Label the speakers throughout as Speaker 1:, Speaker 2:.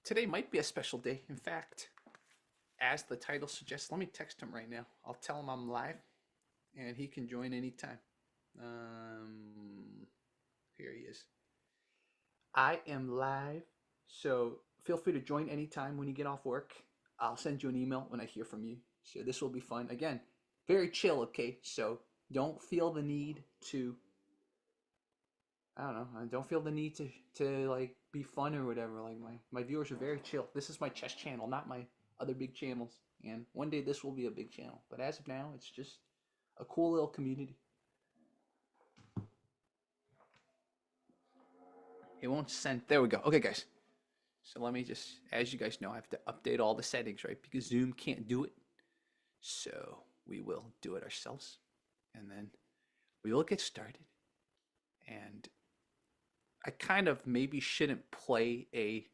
Speaker 1: today might be a special day. In fact, as the title suggests, let me text him right now. I'll tell him I'm live, and he can join anytime. Here he is. I am live, so feel free to join anytime when you get off work. I'll send you an email when I hear from you. So this will be fun. Again, very chill, okay? So don't feel the need to, I don't know, I don't feel the need to like be fun or whatever. Like my viewers are very chill. This is my chess channel, not my other big channels. And one day this will be a big channel. But as of now, it's just a cool little community. It won't send. There we go. Okay, guys. So let me just, as you guys know, I have to update all the settings, right? Because Zoom can't do it. So we will do it ourselves. And then we will get started. And I kind of maybe shouldn't play a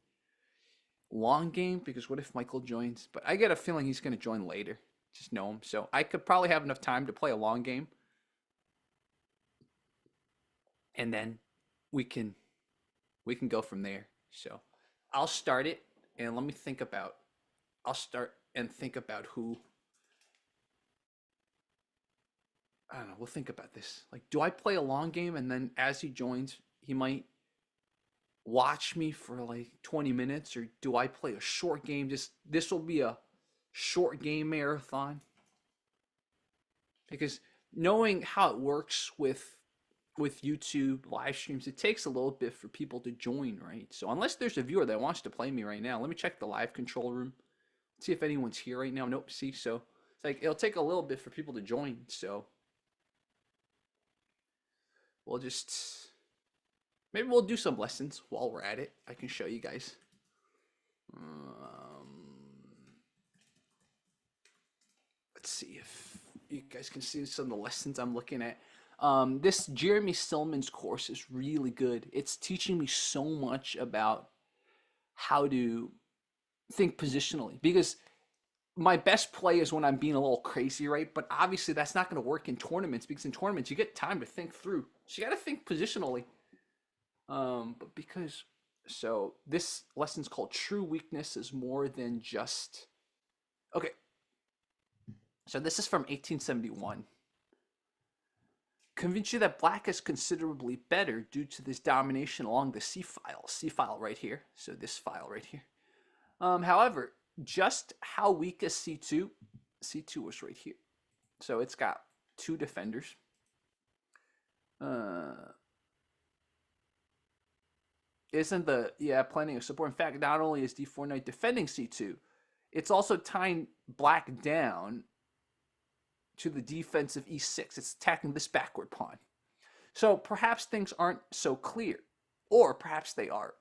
Speaker 1: long game because what if Michael joins? But I get a feeling he's going to join later. Just know him. So I could probably have enough time to play a long game. And then we can go from there. So I'll start it and let me think about, I'll start and think about who, I don't know, we'll think about this. Like, do I play a long game and then as he joins, he might watch me for like 20 minutes, or do I play a short game? Just, this will be a short game marathon. Because knowing how it works with YouTube live streams, it takes a little bit for people to join, right? So unless there's a viewer that wants to play me right now, let me check the live control room, see if anyone's here right now. Nope. See, so it's like it'll take a little bit for people to join. So we'll just, maybe we'll do some lessons while we're at it. I can show you guys. Let's see if you guys can see some of the lessons I'm looking at. This Jeremy Silman's course is really good. It's teaching me so much about how to think positionally, because my best play is when I'm being a little crazy, right? But obviously that's not going to work in tournaments, because in tournaments you get time to think through. So you got to think positionally. But because, so this lesson's called True Weakness is More Than Just, okay. So this is from 1871. Convince you that black is considerably better due to this domination along the C file right here. So this file right here. However, just how weak is C2? C2 was right here. So it's got two defenders. Isn't the, yeah, plenty of support. In fact, not only is D4 knight defending C2, it's also tying black down to the defensive E6. It's attacking this backward pawn. So perhaps things aren't so clear, or perhaps they are.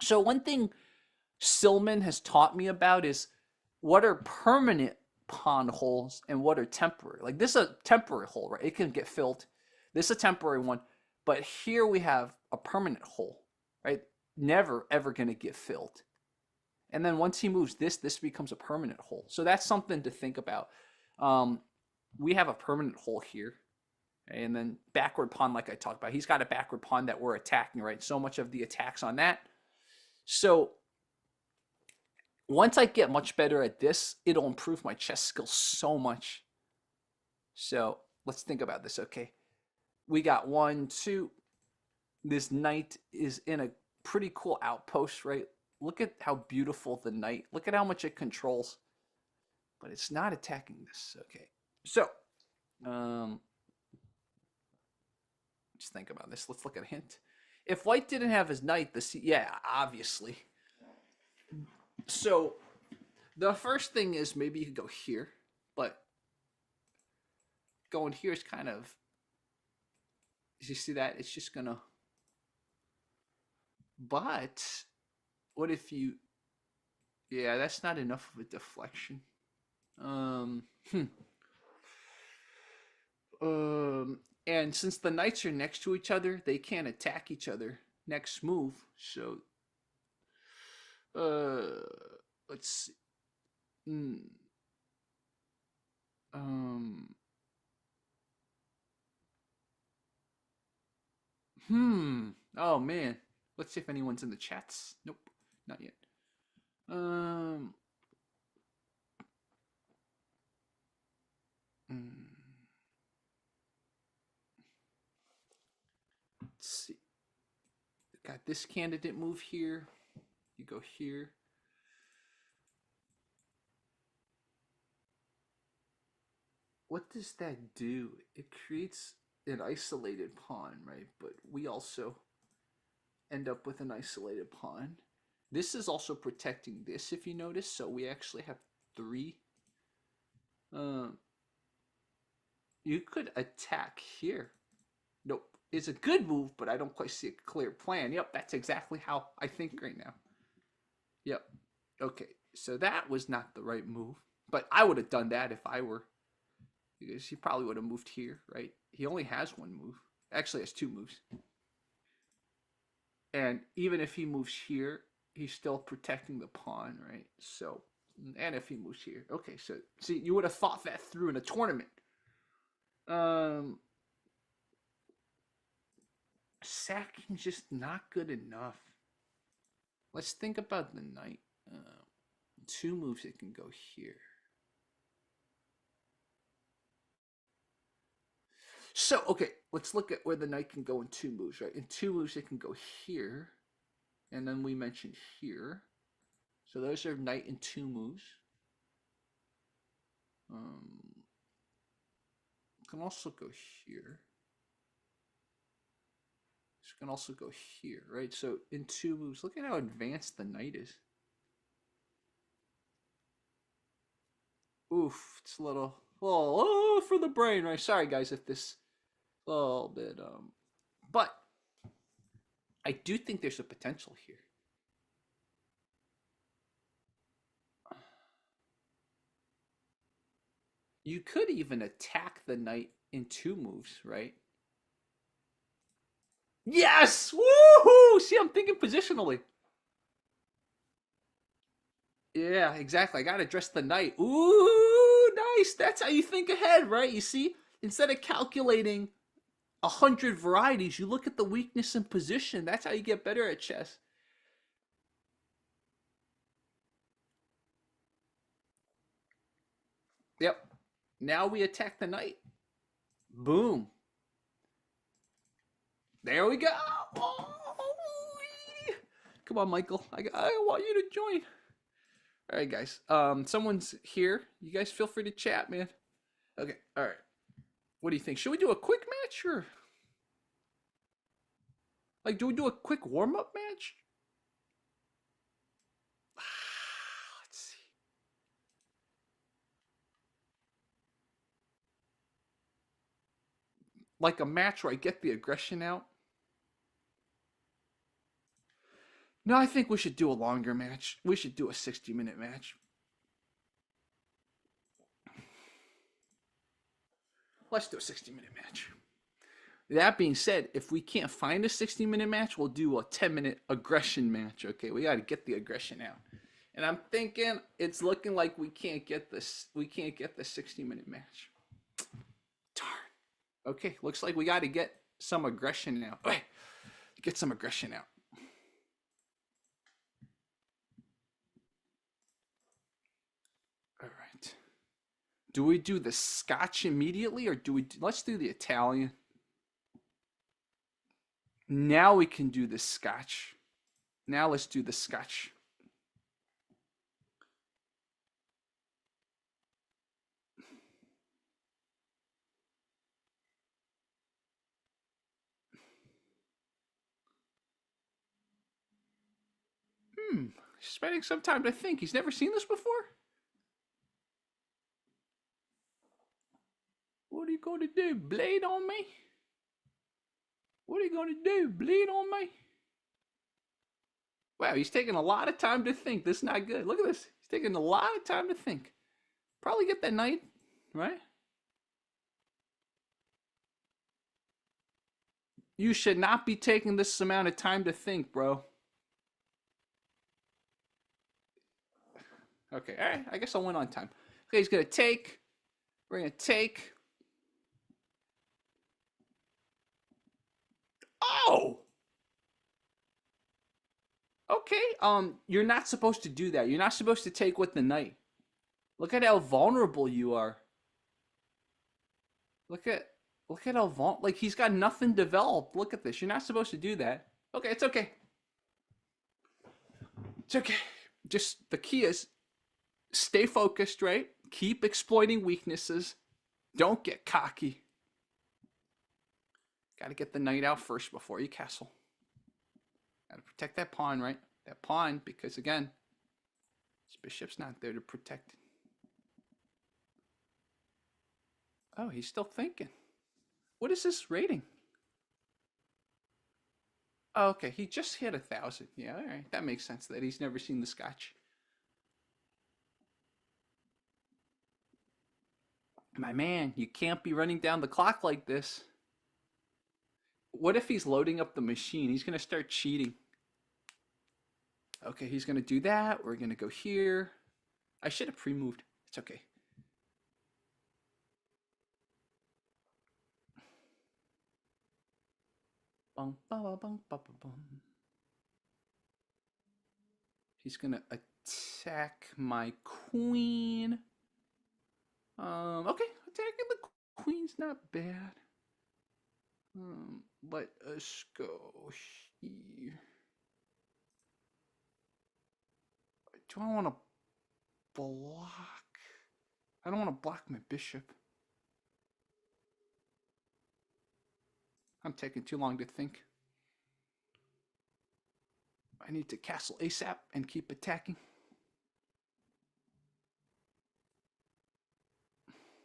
Speaker 1: So one thing Silman has taught me about is what are permanent pawn holes and what are temporary. Like this is a temporary hole, right? It can get filled. This is a temporary one, but here we have a permanent hole, right? Never ever going to get filled. And then once he moves this becomes a permanent hole. So that's something to think about. We have a permanent hole here. And then backward pawn, like I talked about. He's got a backward pawn that we're attacking, right? So much of the attacks on that. So once I get much better at this, it'll improve my chess skills so much. So let's think about this, okay? We got 1, 2. This knight is in a pretty cool outpost, right? Look at how beautiful the knight. Look at how much it controls. But it's not attacking this, okay? So, just think about this. Let's look at a hint. If white didn't have his knight, yeah, obviously. So, the first thing is maybe you could go here, but going here is kind of, you see that? It's just gonna, but what if you, yeah, that's not enough of a deflection. And since the knights are next to each other, they can't attack each other next move. So, let's see. Oh man. Let's see if anyone's in the chats. Nope, not yet. Um, mm, let's see. Got this candidate move here. You go here. What does that do? It creates an isolated pawn, right? But we also end up with an isolated pawn. This is also protecting this, if you notice. So we actually have three. Um, you could attack here. Nope. It's a good move, but I don't quite see a clear plan. Yep, that's exactly how I think right now. Yep. Okay, so that was not the right move. But I would have done that if I were. Because he probably would have moved here, right? He only has one move. Actually, has two moves. And even if he moves here, he's still protecting the pawn, right? So, and if he moves here. Okay, so, see, you would have thought that through in a tournament. Sacking's just not good enough. Let's think about the knight. Two moves, it can go here. So, okay, let's look at where the knight can go in two moves, right? In two moves, it can go here. And then we mentioned here. So those are knight in two moves. Can also go here. This can also go here, right? So in two moves, look at how advanced the knight is. Oof, it's a little for the brain, right? Sorry guys if this a little bit but I do think there's a potential here. You could even attack the knight in two moves, right? Yes! Woohoo! See, I'm thinking positionally. Yeah, exactly. I gotta address the knight. Ooh, nice. That's how you think ahead, right? You see, instead of calculating 100 varieties, you look at the weakness and position. That's how you get better at chess. Yep. Now we attack the knight. Boom. There we go. Oh, come on, Michael. I want you to join. All right, guys. Someone's here. You guys feel free to chat, man. Okay. All right. What do you think? Should we do a quick match or like do we do a quick warm up match? Let's see. Like a match where I get the aggression out. No, I think we should do a longer match. We should do a 60-minute match. Let's do a 60-minute match. That being said, if we can't find a 60-minute match, we'll do a 10-minute aggression match. Okay, we got to get the aggression out. And I'm thinking it's looking like we can't get this. We can't get the 60-minute match. Darn. Okay, looks like we got to get some aggression out. Okay, get some aggression out. All right. Do we do the Scotch immediately or do we let's do the Italian. Now we can do the Scotch. Now let's do the Scotch. Spending some time to think. He's never seen this before? What are you going to do? Bleed on me? What are you going to do? Bleed on me? Wow, he's taking a lot of time to think. This is not good. Look at this. He's taking a lot of time to think. Probably get that knight, right? You should not be taking this amount of time to think, bro. Okay, all right. I guess I'll win on time. Okay, he's going to take. We're going to take. Oh! Okay, you're not supposed to do that. You're not supposed to take with the knight. Look at how vulnerable you are. Look at look at how like he's got nothing developed. Look at this. You're not supposed to do that. Okay, it's okay. It's okay. Just the key is stay focused, right? Keep exploiting weaknesses. Don't get cocky. Got to get the knight out first before you castle. Got to protect that pawn, right? That pawn, because again, this bishop's not there to protect. Oh, he's still thinking. What is this rating? Oh, okay, he just hit 1,000. Yeah, all right, that makes sense that he's never seen the Scotch. My man, you can't be running down the clock like this. What if he's loading up the machine? He's going to start cheating. Okay, he's going to do that. We're going to go here. I should have pre-moved. It's okay. Bum, bum, bum, bum, bum, bum. He's going to attack my queen. Okay, attacking the queen's not bad. Let us go here. Do I want to block? I don't want to block my bishop. I'm taking too long to think. I need to castle ASAP and keep attacking.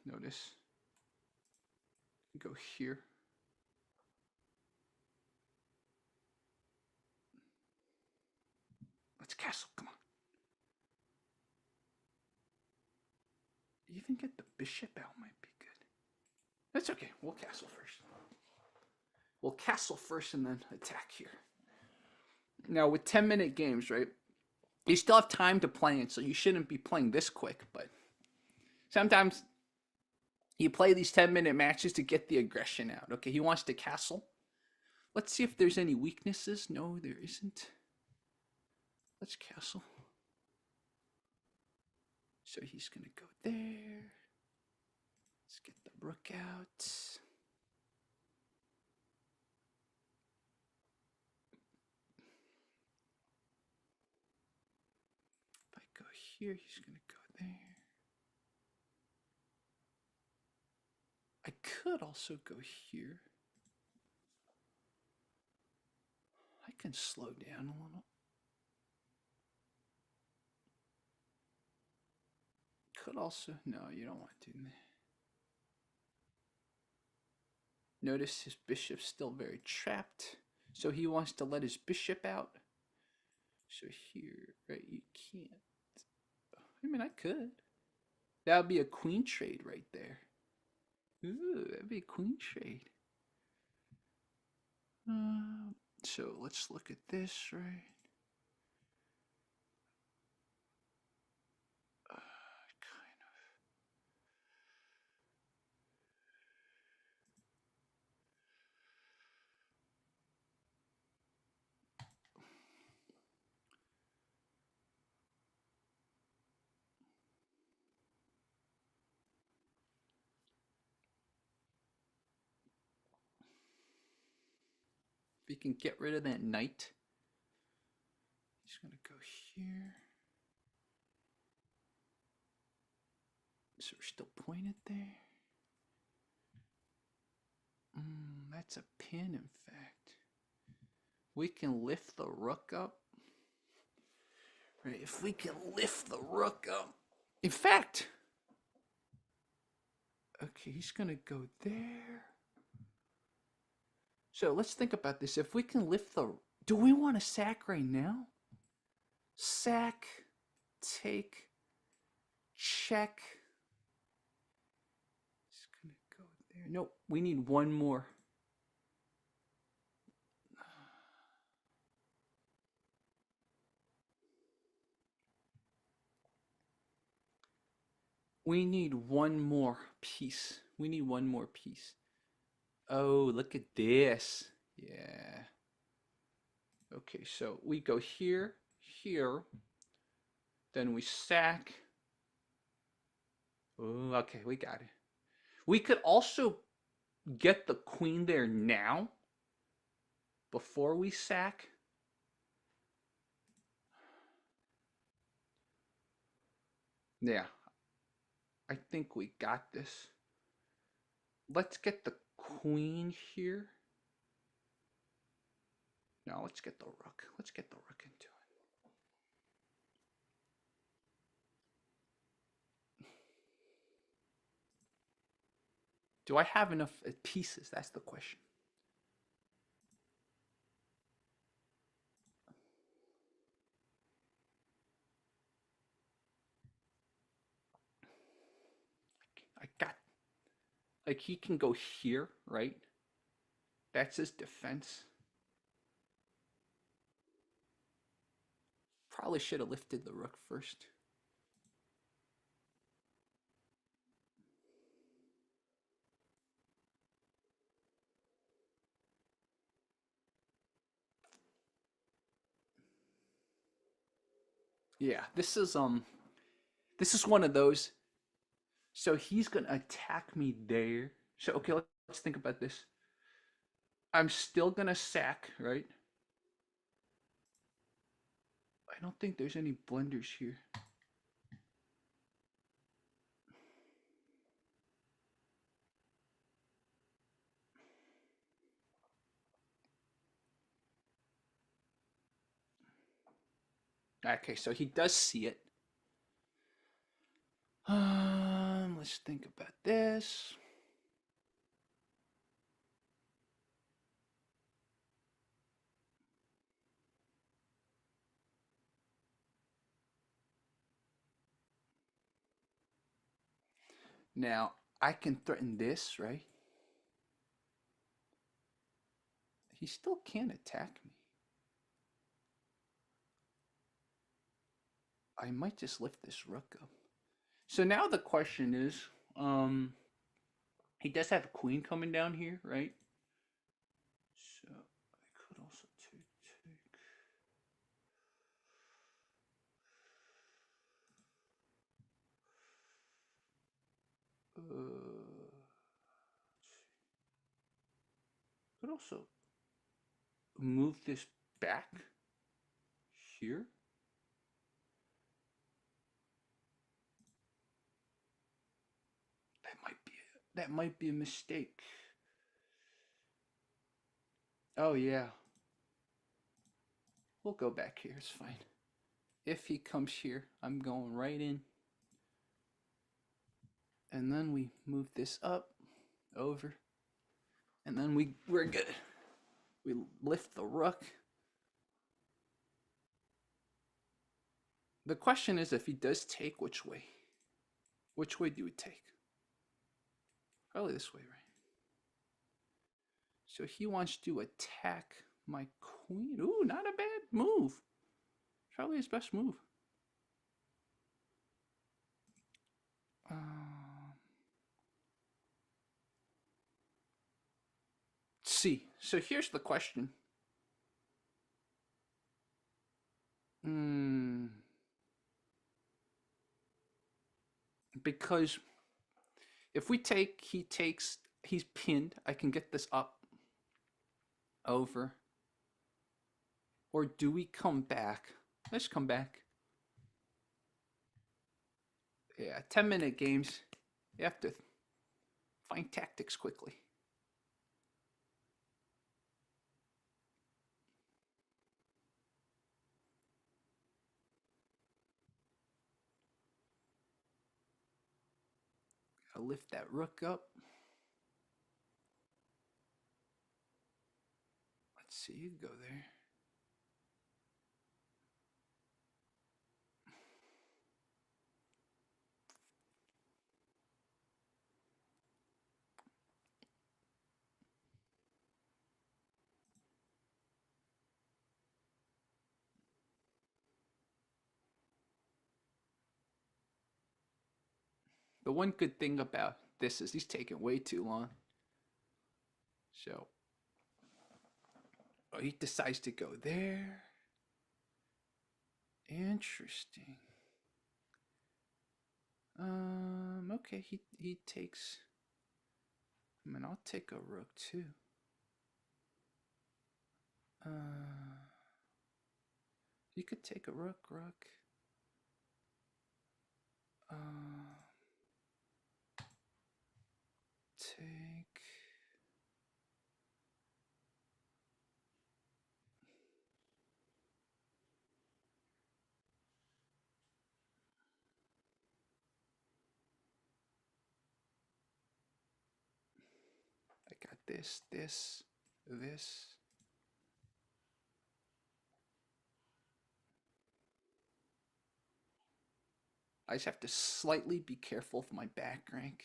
Speaker 1: Notice. Go here. Let's castle. Come on. Even get the bishop out might be good. That's okay. We'll castle first. We'll castle first and then attack here. Now, with 10-minute games, right? You still have time to play it, so you shouldn't be playing this quick, but sometimes you play these 10-minute matches to get the aggression out. Okay, he wants to castle. Let's see if there's any weaknesses. No, there isn't. Let's castle. So he's going to go there. Let's get the rook out. If I go here, he's going to go there. I could also go here. I can slow down a little. Could also, no, you don't want to do that. Notice his bishop's still very trapped. So he wants to let his bishop out. So here, right, you can't. I mean, I could. That would be a queen trade right there. Ooh, that'd be a queen trade. So let's look at this, right? Kind of. If he can get rid of that knight, he's gonna go here. So we're still pointed there. That's a pin, in fact. We can lift the rook up. Right, if we can lift the rook up. In fact, okay, he's gonna go there. So let's think about this. If we can lift the, do we want to sack right now? Sack, take, check. It's gonna go there. No, we need one more. We need one more piece. We need one more piece. Oh, look at this. Yeah. Okay, so we go here, here, then we sack. Ooh, okay, we got it. We could also get the queen there now before we sack. Yeah, I think we got this. Let's get the queen here. No, let's get the rook. Let's get the rook into it. Do I have enough pieces? That's the question. I got, like, he can go here, right? That's his defense. Probably should have lifted the rook first. Yeah, this is one of those. So he's gonna attack me there. So okay, let's think about this. I'm still gonna sack, right? I don't think there's any blunders here. Okay, so he does see it. Let's think about this. Now, I can threaten this, right? He still can't attack me. I might just lift this rook up. So now the question is, he does have a queen coming down here, right? So I could also take. Could also move this back here. That might be a mistake. Oh yeah. We'll go back here, it's fine. If he comes here, I'm going right in. And then we move this up, over. And then we're good. We lift the rook. The question is, if he does take, which way? Which way do we take? Probably this way, right? So he wants to attack my queen. Ooh, not a bad move. Probably his best move. See, so here's the question. Because if we take, he takes, he's pinned. I can get this up, over. Or do we come back? Let's come back. Yeah, 10-minute games. You have to find tactics quickly. I'll lift that rook up. Let's see, you go there. The one good thing about this is he's taking way too long. So Oh, he decides to go there. Interesting. Okay, he takes. I mean, I'll take a rook too. You could take a rook. Take. I got this. I just have to slightly be careful of my back rank.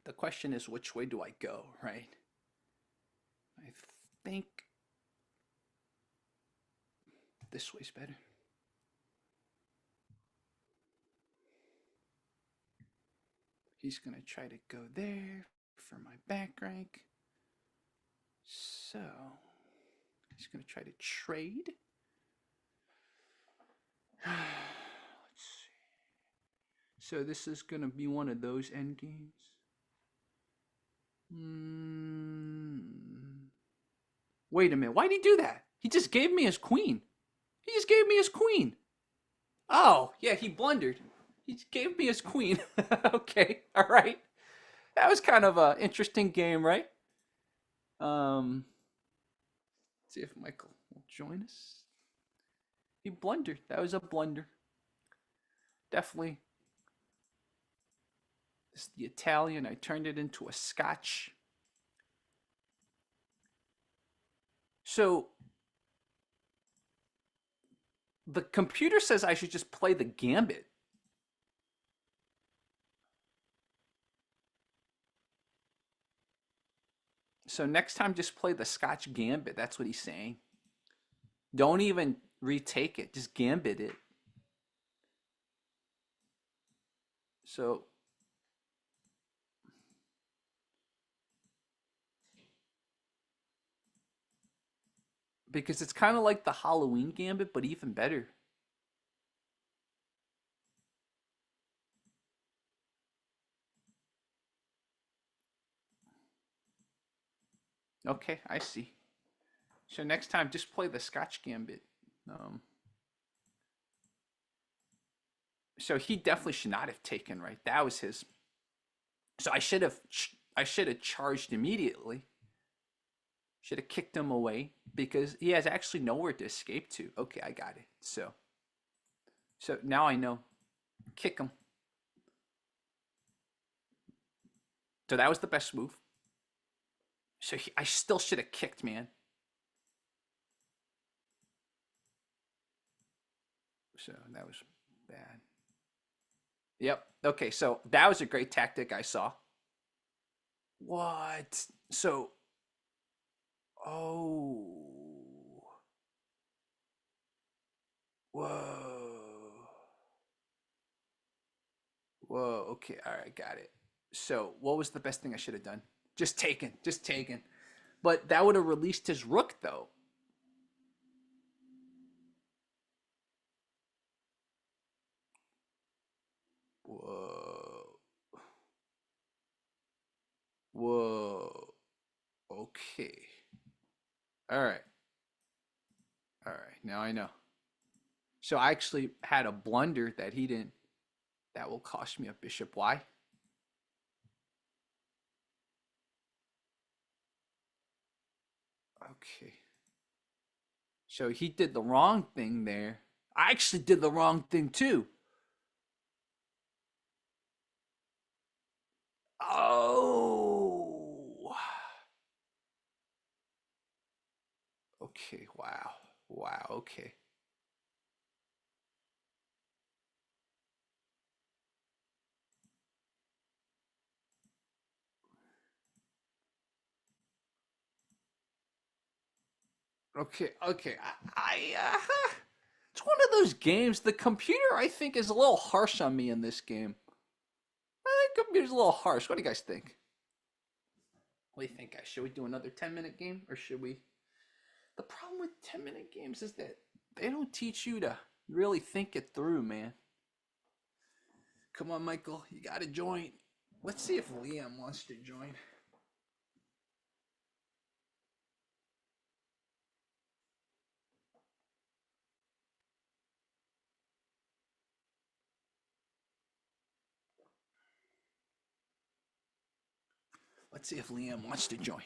Speaker 1: The question is, which way do I go, right? I think this way's better. He's going to try to go there for my back rank. So he's going to try to trade. Let's see. So this is going to be one of those end games. Wait a minute. Why'd he do that? He just gave me his queen. Oh, yeah, he blundered. He just gave me his queen. Okay, all right. That was kind of an interesting game, right? Let's see if Michael will join us. He blundered. That was a blunder. Definitely. This is the Italian. I turned it into a Scotch. So the computer says I should just play the gambit. So next time, just play the Scotch Gambit. That's what he's saying. Don't even retake it. Just gambit it. So because it's kind of like the Halloween Gambit, but even better. Okay, I see. So next time, just play the Scotch Gambit. So he definitely should not have taken, right? That was his. So I should have charged immediately. Should have kicked him away because he has actually nowhere to escape to. Okay, I got it. So now I know. Kick him. So that was the best move. So I still should have kicked, man. So that was bad. Yep. Okay, so that was a great tactic I saw. What? So, oh. Whoa. Whoa. Okay. All right. Got it. So, what was the best thing I should have done? Just taken. But that would have released his rook, though. Whoa. Whoa. Okay. All right. All right. Now I know. So I actually had a blunder that he didn't. That will cost me a bishop. Why? Okay. So he did the wrong thing there. I actually did the wrong thing too. Oh. Okay. Wow. Wow. Okay. Okay, okay. It's one of those games. The computer, I think, is a little harsh on me in this game. I think the computer's a little harsh. What do you guys think? What do you think, guys? Should we do another 10-minute game, or should we? The problem with 10-minute games is that they don't teach you to really think it through, man. Come on, Michael, you gotta join. Let's see if Liam wants to join. Let's see if Liam wants to join.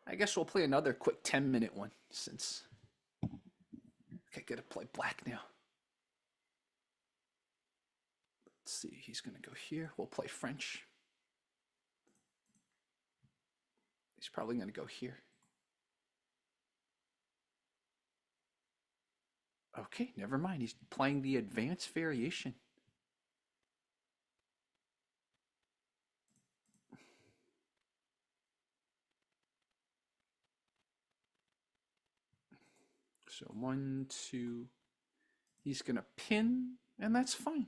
Speaker 1: I guess we'll play another quick 10-minute one since I gotta play black now. Let's see, he's gonna go here. We'll play French. He's probably gonna go here. Okay, never mind. He's playing the advanced variation. So 1, 2. He's gonna pin, and that's fine.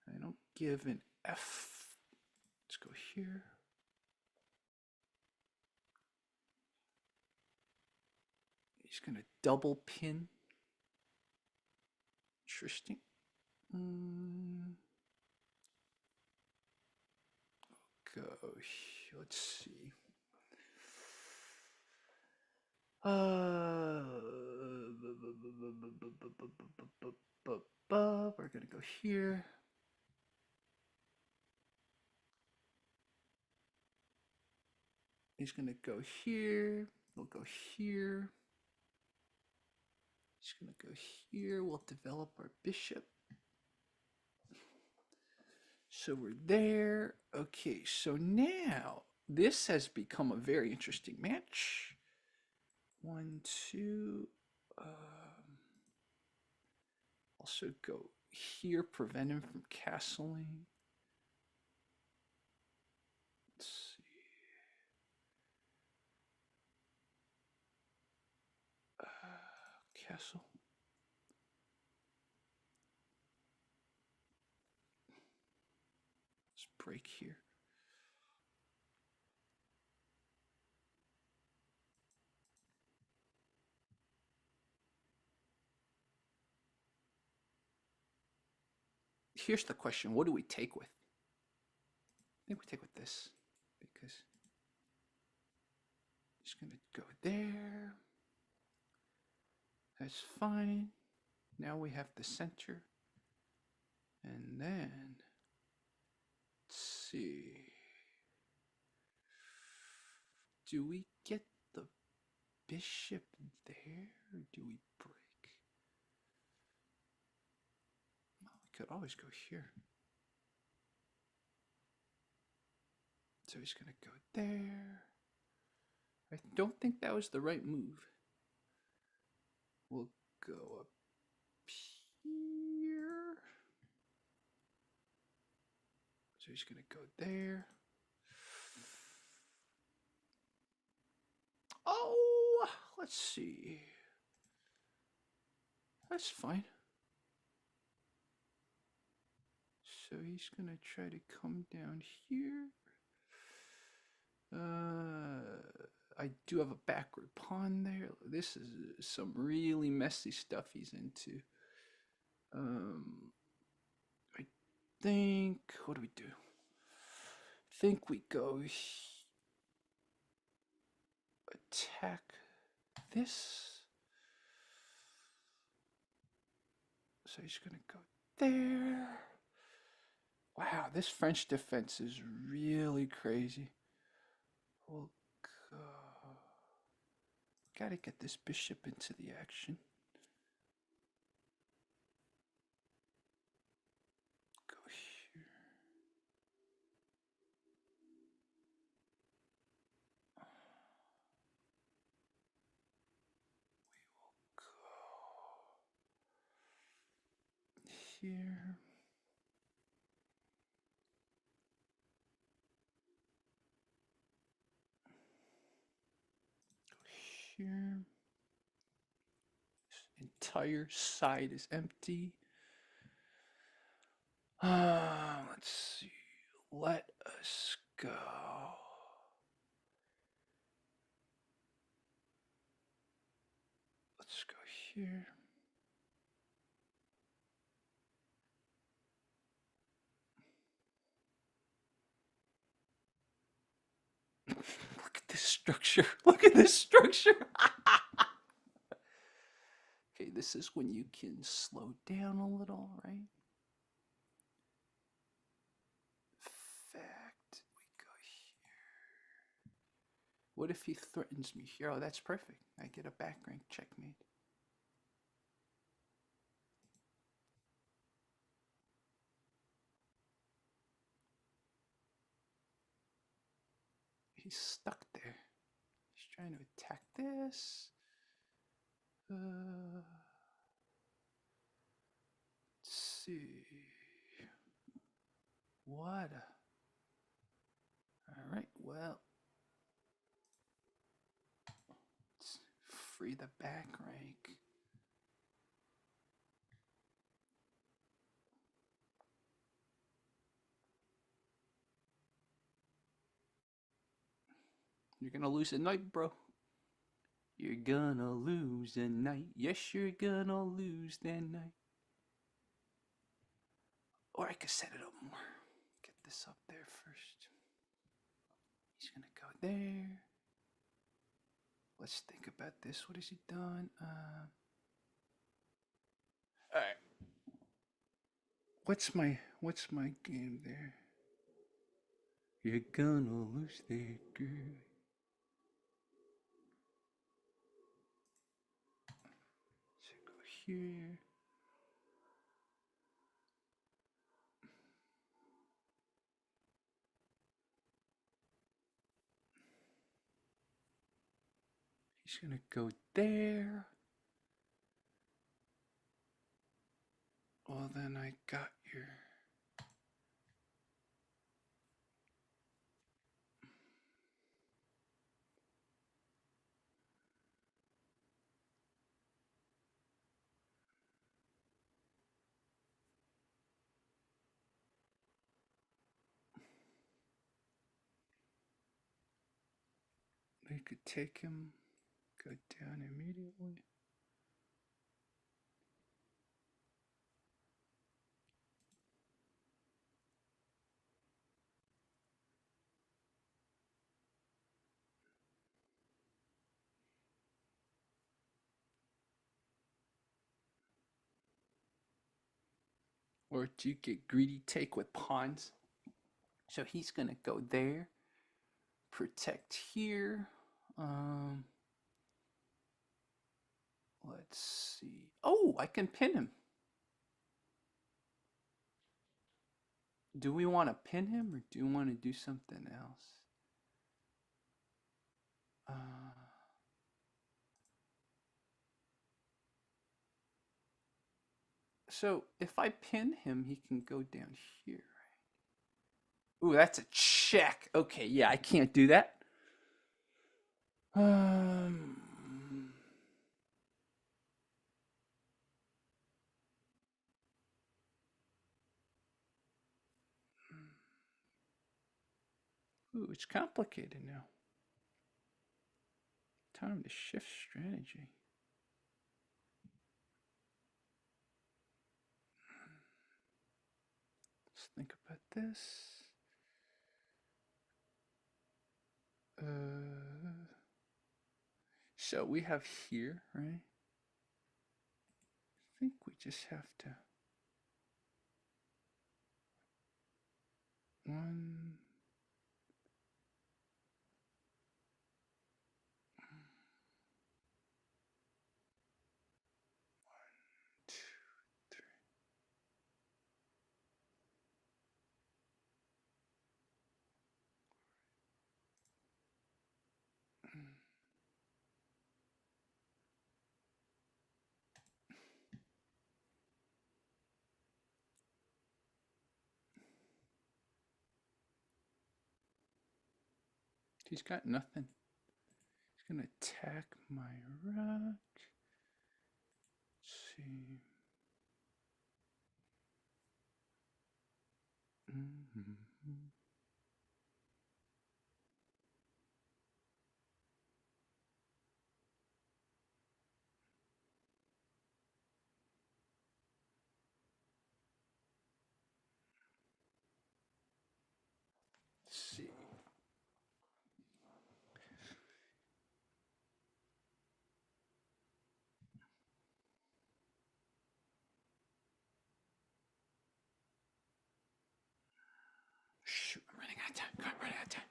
Speaker 1: I don't give an F. Let's go here. He's gonna double pin. Interesting. Go. Let's see. We're gonna go here. He's gonna go here. We'll go here. He's gonna go here. We'll develop our bishop. So we're there. Okay, so now this has become a very interesting match. 1, 2. Also go here, prevent him from castling. Let's see. Castle. Let's break here. Here's the question. What do we take with? I think we take with this because it's going to go there. That's fine. Now we have the center. And then, let's see. Do we get the bishop there or do we break? Well, we could always go here. So he's going to go there. I don't think that was the right move. We'll go up here. So he's going to go there. Oh, let's see. That's fine. So he's going to try to come down here. I do have a backward pawn there. This is some really messy stuff he's into. I think, what do we do? I think we go attack this. So he's gonna go there. Wow, this French defense is really crazy. We'll go. Gotta get this bishop into the action. Go here. We will go here. Go here. entire side is empty. Let's see. Let us go. Let's go here. Look at this structure. Look at this structure. Okay, this is when you can slow down a little, right? Fact, we go here. What if he threatens me here? Oh, that's perfect. I get a back rank checkmate. He's stuck there. He's trying to attack this. Let's see. What? All right, well, let's free the back rank. You're gonna lose at night, bro. You're gonna lose at night. Yes, you're gonna lose that night. Or I could set it up more. Get this up there first. He's gonna go there. Let's think about this. What has he done? All right. What's my game there? You're gonna lose that girl. So go here. He's gonna go there. Well, then I got your. They could take him, go down immediately. Or do you get greedy take with pawns? So he's gonna go there, protect here. Let's see. Oh, I can pin him. Do we want to pin him or do we want to do something else? So if I pin him, he can go down here. Ooh, that's a check. Okay, yeah, I can't do that. Ooh, it's complicated now. Time to shift strategy. Let's think about this. So we have here, right? I think we just have to. 1, 2, 3. He's got nothing. He's gonna attack my rock. Let's see. Mm-hmm. Let's see. Shoot, I'm running out of time. I'm running out of time.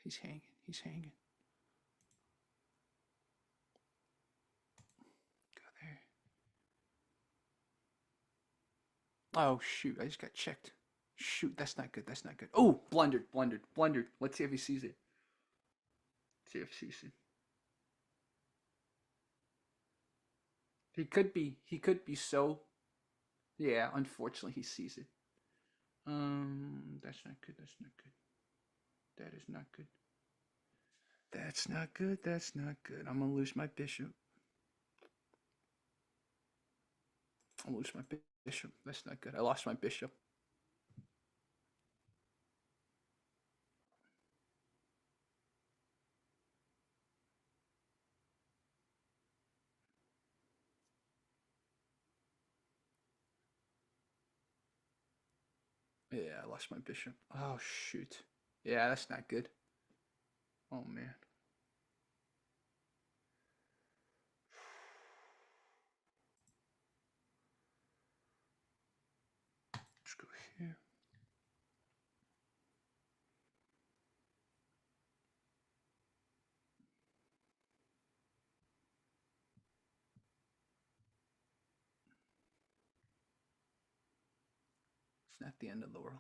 Speaker 1: He's hanging. He's hanging. Go there. Oh shoot! I just got checked. Shoot, that's not good. That's not good. Oh, blundered, blundered, blundered. Let's see if he sees it. Let's see if he sees it. He could be. He could be so. Yeah, unfortunately, he sees it. That's not good. That's not good. That is not good. That's not good. That's not good. I'm gonna lose my bishop. I'm gonna lose my bishop. That's not good. I lost my bishop. Yeah, I lost my bishop. Oh shoot. Yeah, that's not good. Oh man. Let's go here. It's not the end of the world.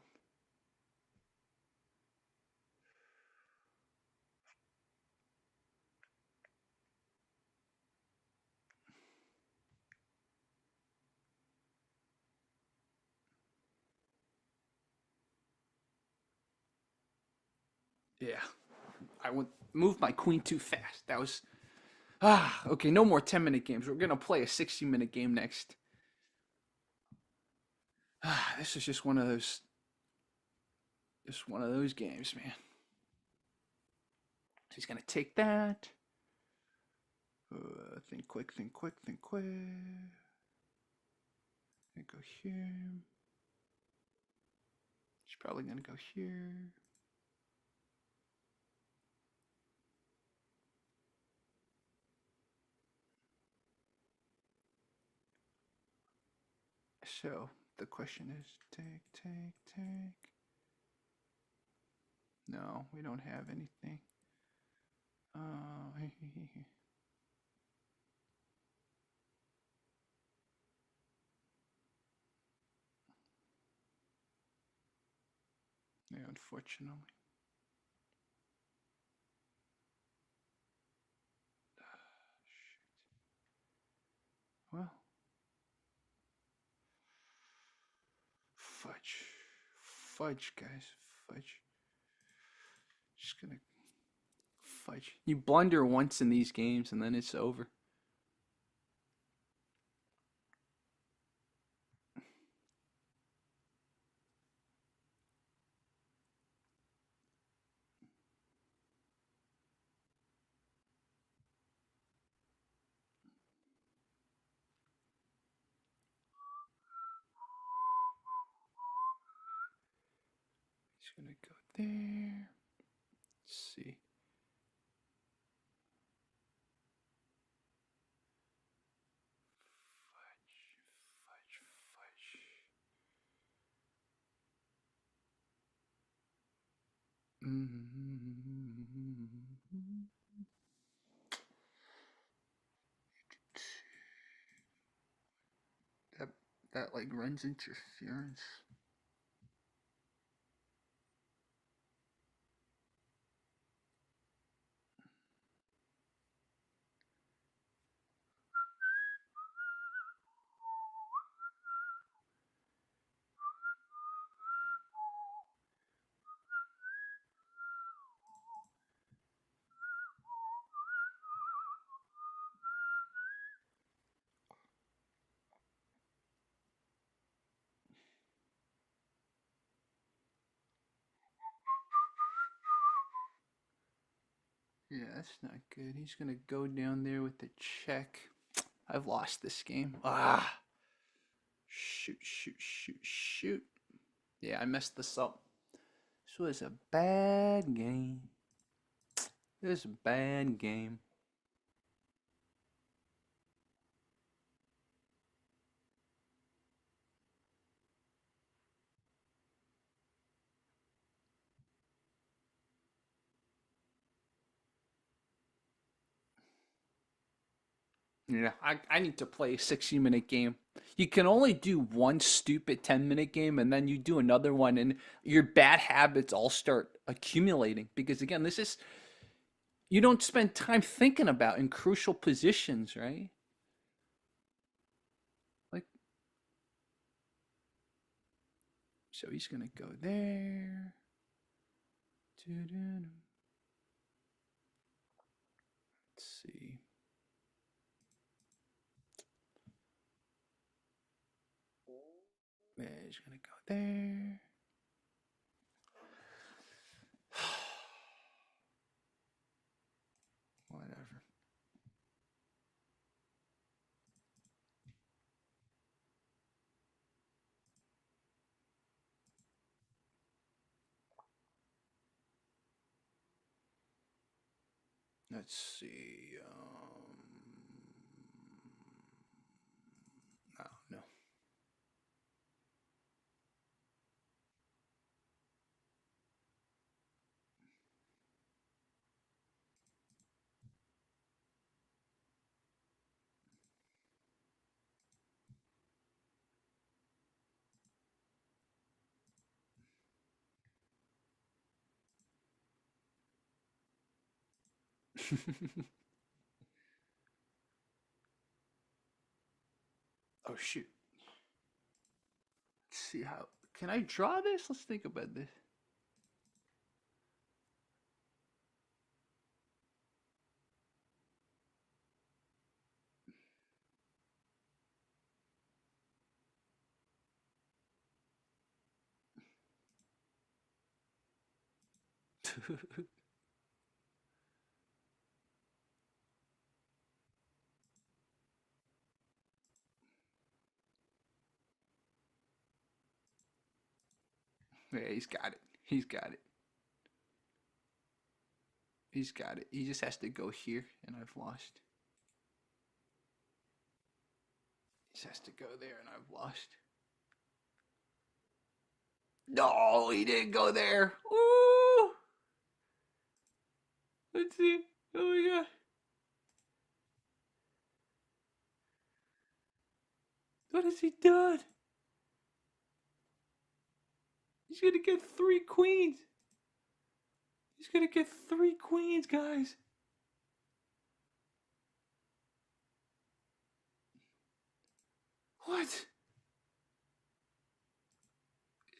Speaker 1: Yeah. I went moved my queen too fast. That was okay, no more 10-minute games. We're gonna play a 60-minute game next. This is just one of those games, man. He's gonna take that. Think quick, think quick, think quick. Gonna go here. He's probably gonna go here. So the question is, take, take, take. No, we don't have anything. Yeah, unfortunately. Well, fudge. Fudge, guys. Fudge. Just gonna fudge. You blunder once in these games and then it's over. He's gonna go there. Let's see. Fudge, fudge, fudge. That that like runs interference. Yeah, that's not good. He's gonna go down there with the check. I've lost this game. Ah, shoot, shoot, shoot, shoot. Yeah, I messed this up. This was a bad game. This is a bad game. Yeah, I need to play a 60-minute game. You can only do one stupid 10-minute game and then you do another one and your bad habits all start accumulating because again, this is you don't spend time thinking about in crucial positions, right? Like so he's going to go there. Let's see. Yeah, he's going to go there. Whatever. Let's see. Oh, no. Oh shoot. Let's see how can I draw this? Let's think about this. Yeah, he's got it. He's got it. He's got it. He just has to go here, and I've lost. He just has to go there, and I've lost. No, he didn't go there. Ooh! Let's see. Oh my god. What has he done? He's gonna get 3 queens. He's gonna get 3 queens, guys. What?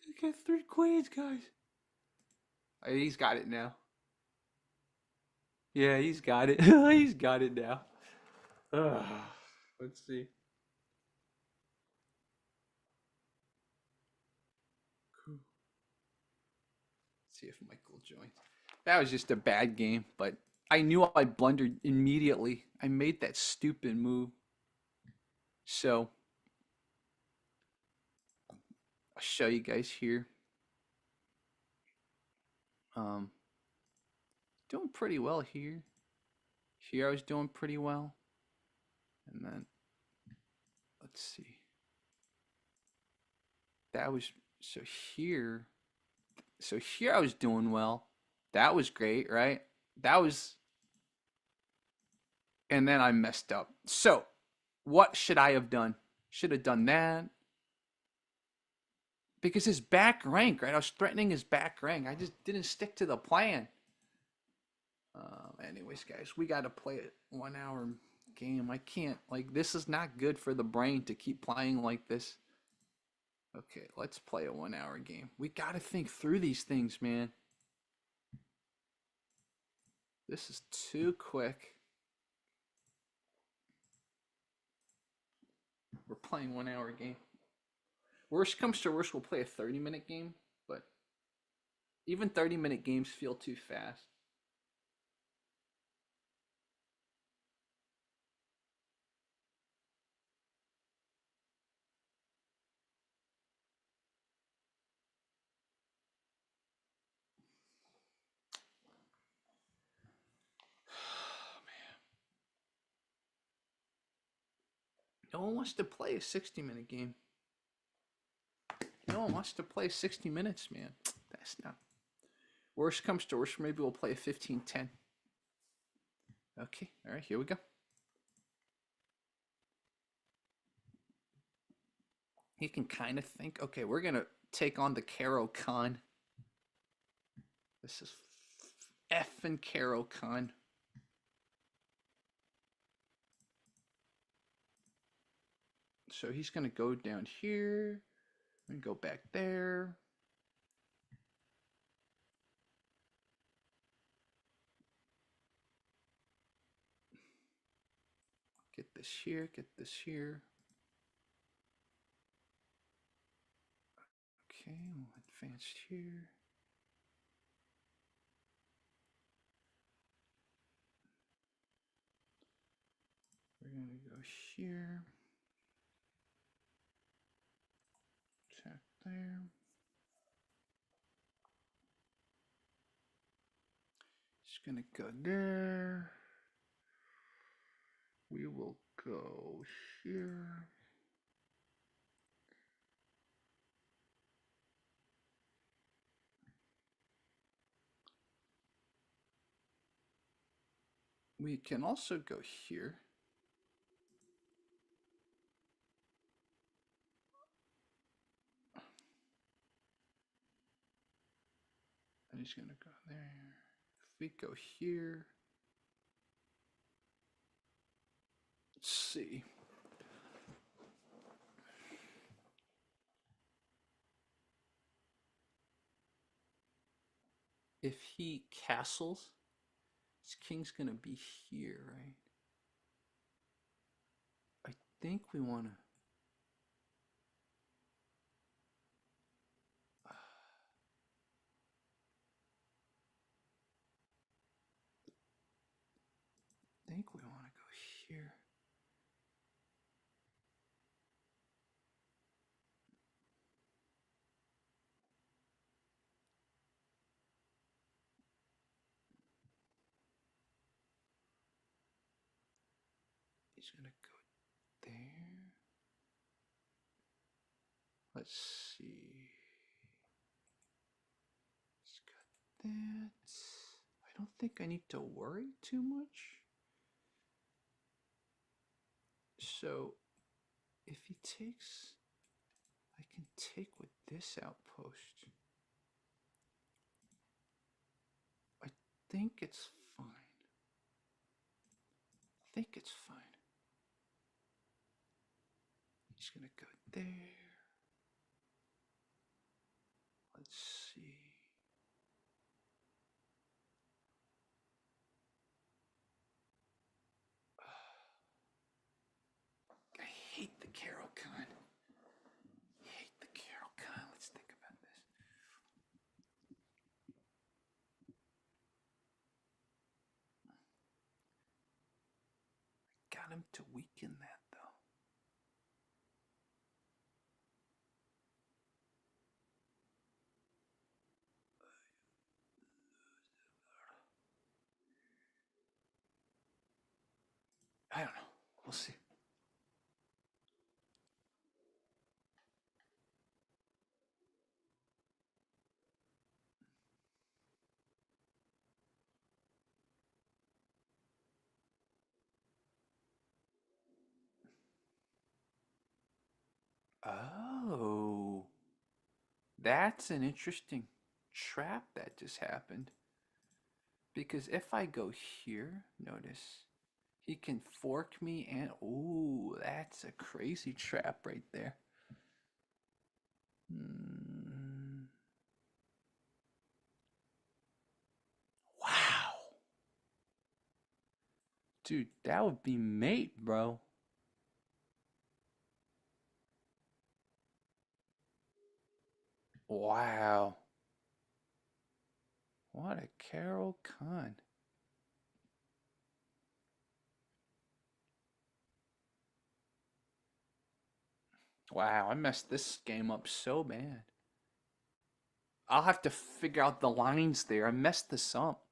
Speaker 1: He got 3 queens, guys. He's got it now. Yeah, he's got it. He's got it now. Ugh. Let's see. Cool. See if Michael joins. That was just a bad game, but I knew I blundered immediately. I made that stupid move. So I'll show you guys here. Um, doing pretty well here. Here I was doing pretty well. And then let's see. That was so here. So here I was doing well. That was great, right? That was and then I messed up. So, what should I have done? Should have done that. Because his back rank, right? I was threatening his back rank. I just didn't stick to the plan. Anyways, guys, we got to play a 1 hour game. I can't, like, this is not good for the brain to keep playing like this. Okay, let's play a 1 hour game. We got to think through these things, man. This is too quick. We're playing 1 hour game. Worst comes to worst, we'll play a 30-minute game, but even 30-minute games feel too fast. No one wants to play a 60-minute game. No one wants to play 60 minutes, man. That's not. Worst comes to worst, maybe we'll play a 15-10. Okay, all right, here we go. You can kind of think, okay, we're going to take on the Caro-Kann. This is effing Caro-Kann. So he's going to go down here and go back there. Get this here, get this here. Okay, we'll advance here. We're going to go here. Check there. Just going to go there. We will go here. We can also go here. I'm just going to go there. If we go here, let's see. If he castles, his king's going to be here, right? I think we want to... I think we want to go here. He's going to go there. Let's see. He's got that. I don't think I need to worry too much. So if he takes, I can take with this outpost. I think it's fine. I think it's fine. He's gonna go there. Let's see. I hate the Caro-Kann. I hate the Caro-Kann. Let's think about this. I got him to weaken that though. I don't know. We'll see. Oh, that's an interesting trap that just happened. Because if I go here, notice, he can fork me and, ooh, that's a crazy trap right there. Wow. Dude, that would be mate, bro. Wow. What a Caro-Kann. Wow, I messed this game up so bad. I'll have to figure out the lines there. I messed this up.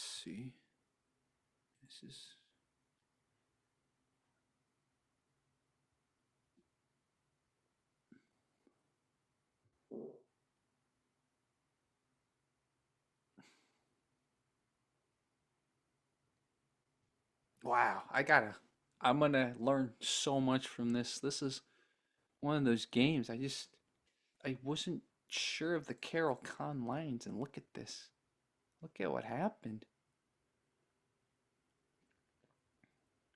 Speaker 1: Let's see. This is... Wow, I'm gonna learn so much from this. This is one of those games I wasn't sure of the Caro-Kann lines, and look at this. Look at what happened.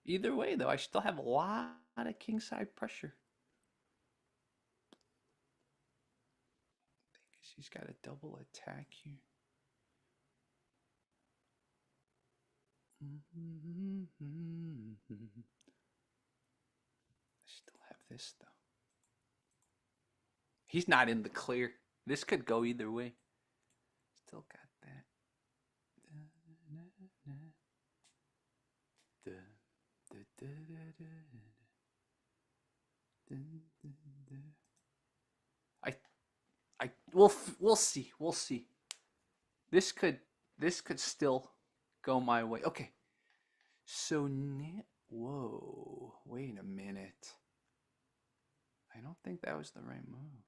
Speaker 1: Either way, though, I still have a lot of kingside pressure. I think she's got a double attack here. I still have this, though. He's not in the clear. This could go either way. Still got that. We'll see. We'll see. This could still go my way. Okay. So whoa, wait a minute. I don't think that was the right move.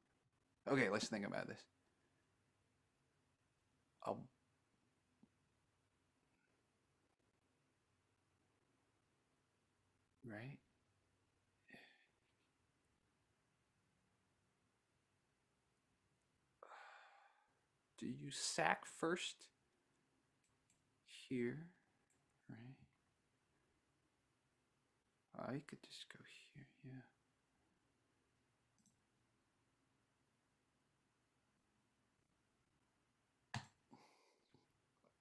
Speaker 1: Okay, let's think about this. Right? Do you sack first? Here, right? Oh, you could just go here, yeah.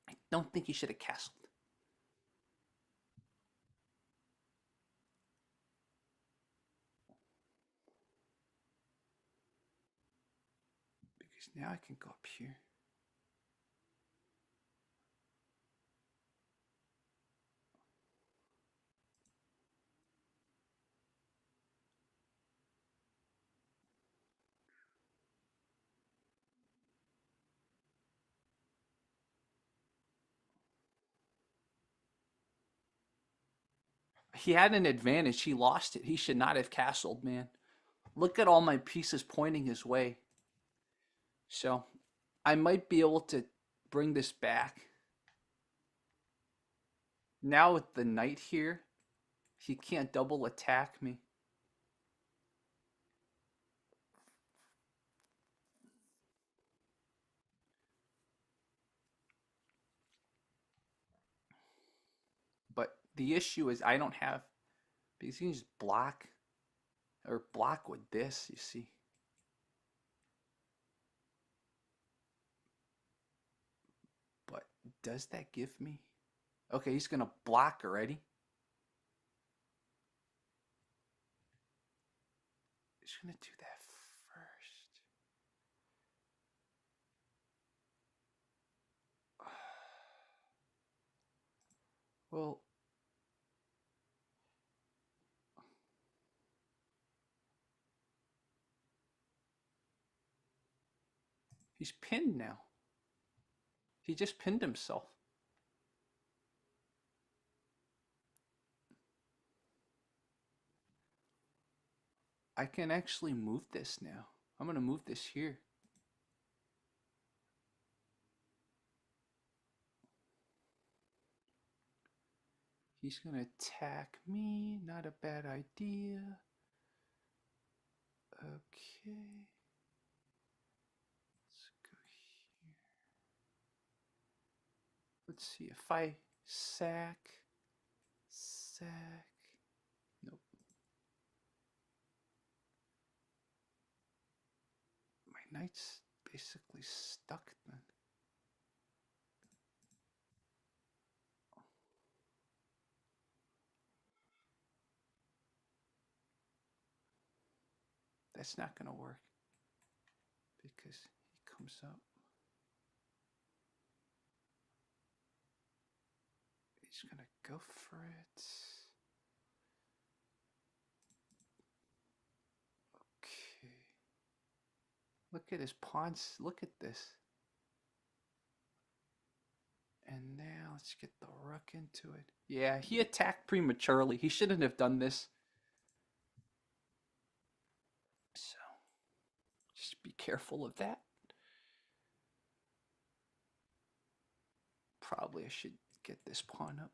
Speaker 1: I don't think he should have castled. Because now I can go up here. He had an advantage. He lost it. He should not have castled, man. Look at all my pieces pointing his way. So I might be able to bring this back. Now with the knight here, he can't double attack me. But the issue is I don't have, because he can just block with this, you see. But does that give me? Okay, he's gonna block already. He's gonna do that first. Well, he's pinned now. He just pinned himself. I can actually move this now. I'm gonna move this here. He's gonna attack me. Not a bad idea. Okay. Let's go here. Let's see if I sack. Nope. My knight's basically stuck then. That's not going to work because he comes up. He's going to go for it. Okay. Look at his pawns. Look at this. And now let's get the rook into it. Yeah, he attacked prematurely. He shouldn't have done this. So, just be careful of that. Probably I should get this pawn up.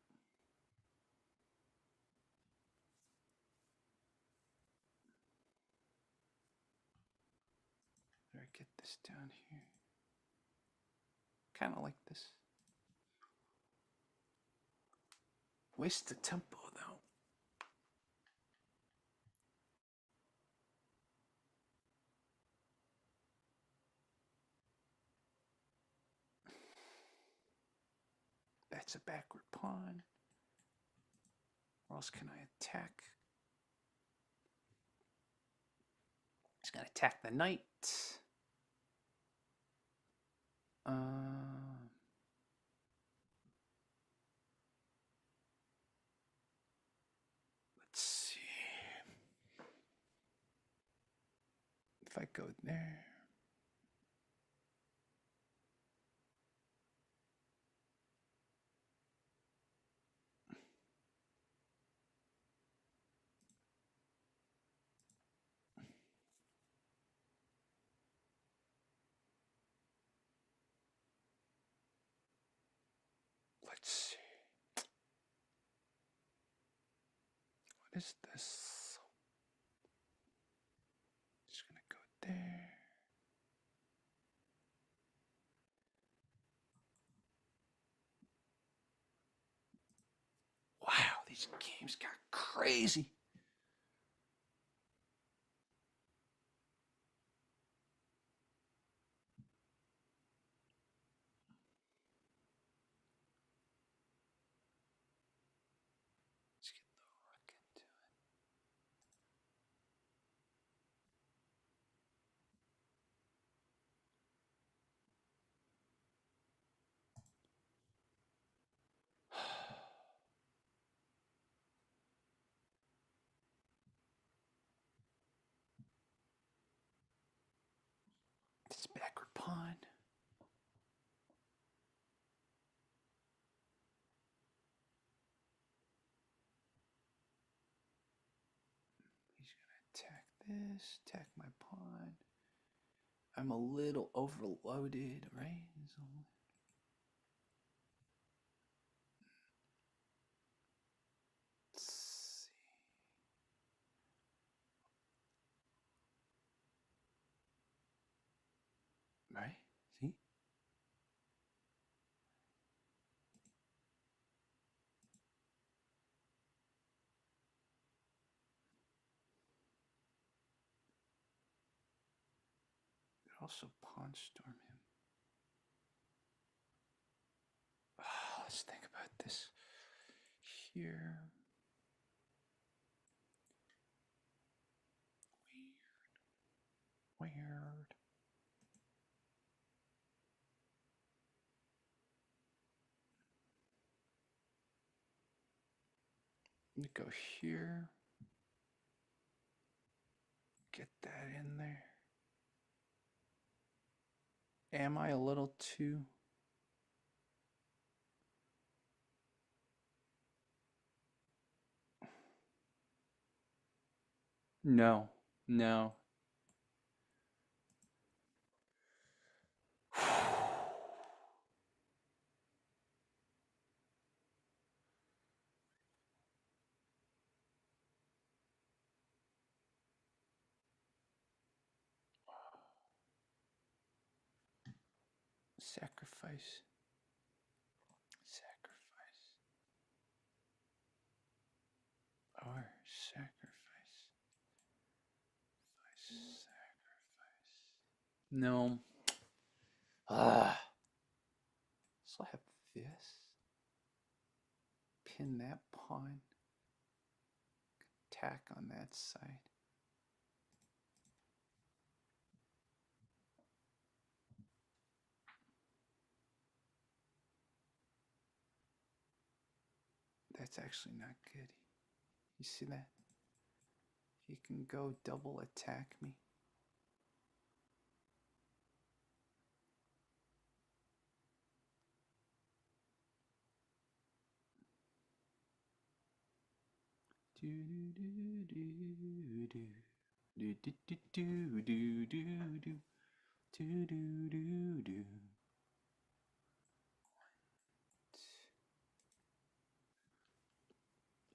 Speaker 1: Better get this down here. Kind of like this. Waste the tempo though. That's a backward pawn. Where else can I attack? He's gonna attack the knight. Let's see. If I go there. Let's see. What is this? Just gonna go there. Wow, these games got crazy. Let's get the rook into it. This backward pawn. He's gonna attack this, attack my pawn. I'm a little overloaded, right? Let's see. Right? See? Could also pawn storm him. Let's think about this here. Weird. Let me go here. Get that in there. Am I a little too? No, no. Sacrifice. Sacrifice. Or sacrifice. Sacrifice. No. So I have this. Pin that pawn. Attack on that side. That's actually not good. You see that? He can go double attack me.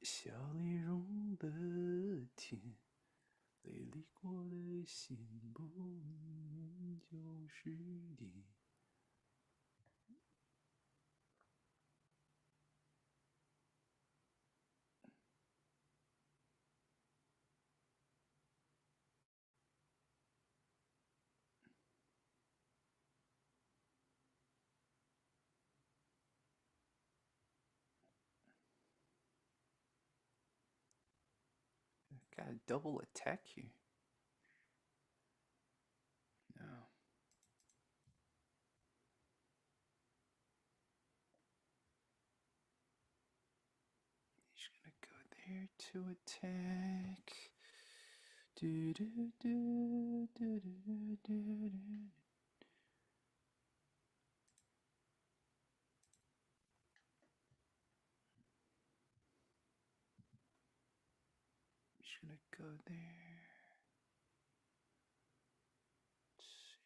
Speaker 1: 小丽蓉的天，泪里过的心不念旧时的。Got a double attack here. No. He's gonna go there to attack. Do, do, do, do, do, do, do. He's gonna go there. Let's see.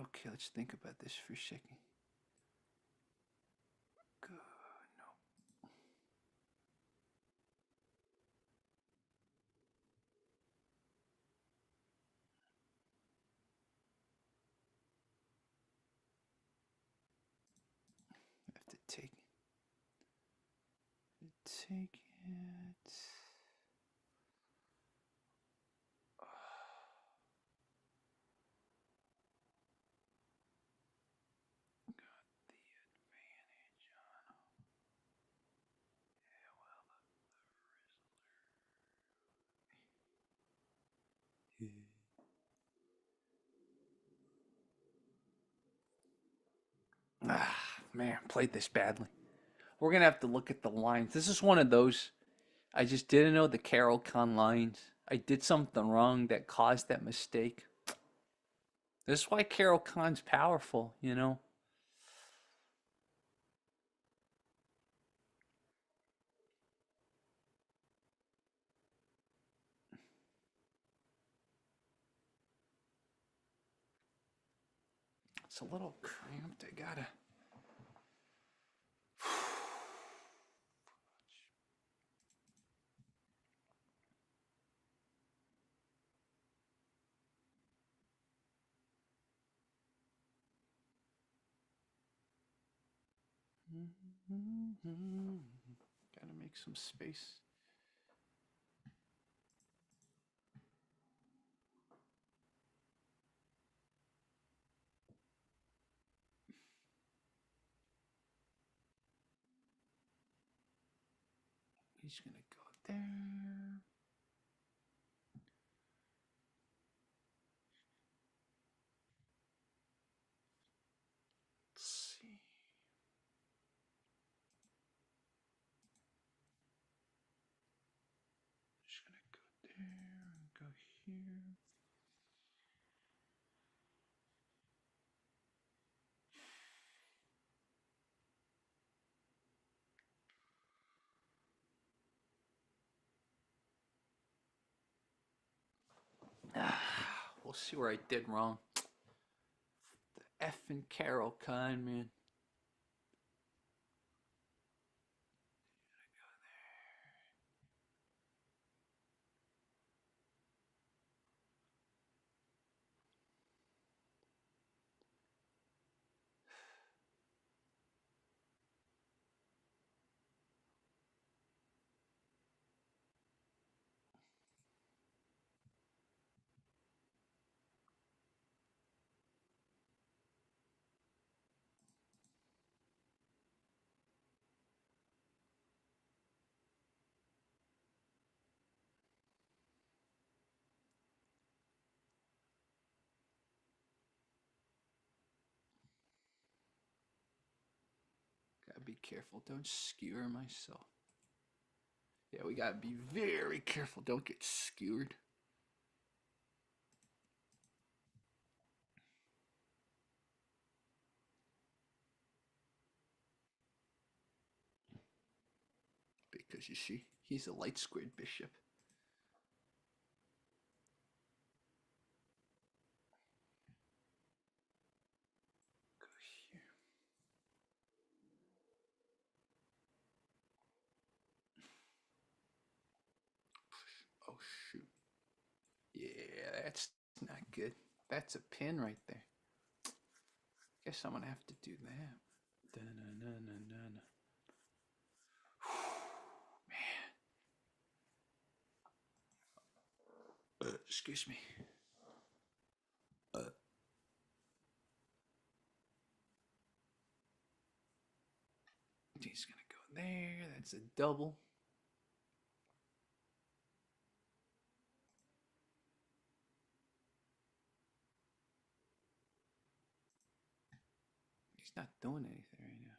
Speaker 1: Okay, let's think about this for a second. Go, no. I have to take it. Ah, man, played this badly. We're gonna have to look at the lines. This is one of those. I just didn't know the Caro-Kann lines. I did something wrong that caused that mistake. This is why Caro-Kann's powerful, you know? It's a little cramped. I gotta. Gotta make some space. He's gonna go there. Let's see. Just gonna go there and go here. We'll see where I did wrong. The effing Caro-Kann, man. Gotta be careful. Don't skewer myself. Yeah, we gotta be very careful. Don't get skewered. Because you see, he's a light squared bishop. Go here. Oh shoot. Yeah, that's not good. That's a pin right there. Guess I'm gonna have to do that. Da-na-na-na-na-na. Man. Excuse me. He's gonna go there. That's a double. He's not doing anything right now.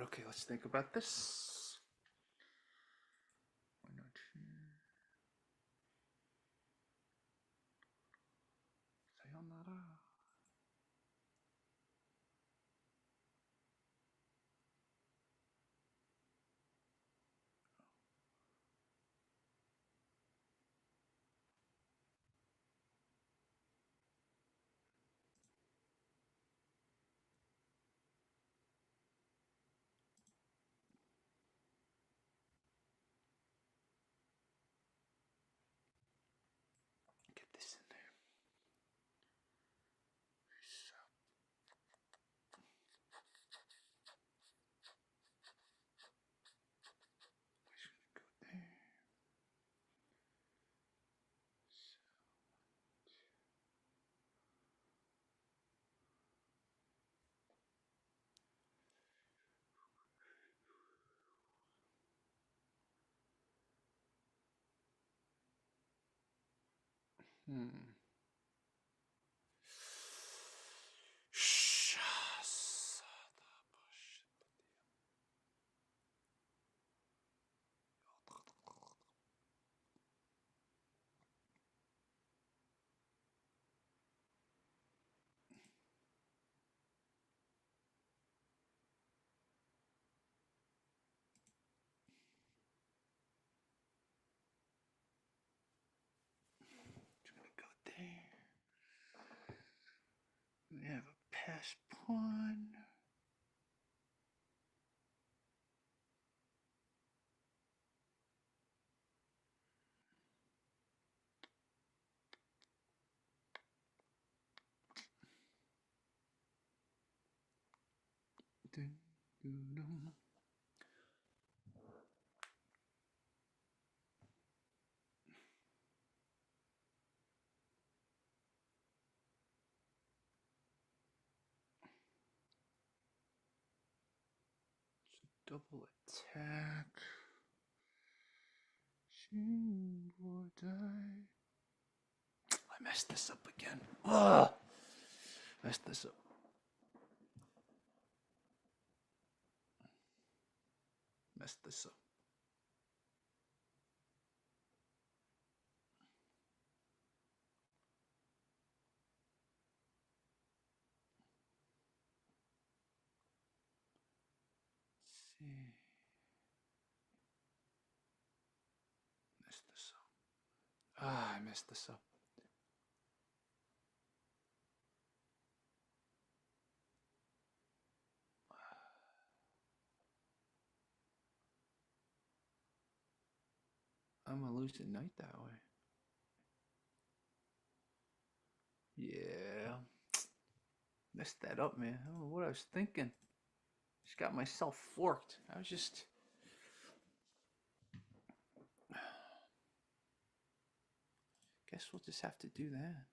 Speaker 1: Okay, let's think about this. Why not here? Sayonara. Get this in there. So. Go there. Go there. We have a pass pawn. Double attack. I messed this up again. Ugh! Messed this up. Messed this up. Let's see. Messed this up. Ah, I messed this up. I'm gonna lose the night that way. Yeah. Messed that up, man. I don't know what I was thinking. Just got myself forked. I was just. Guess we'll just have to do that.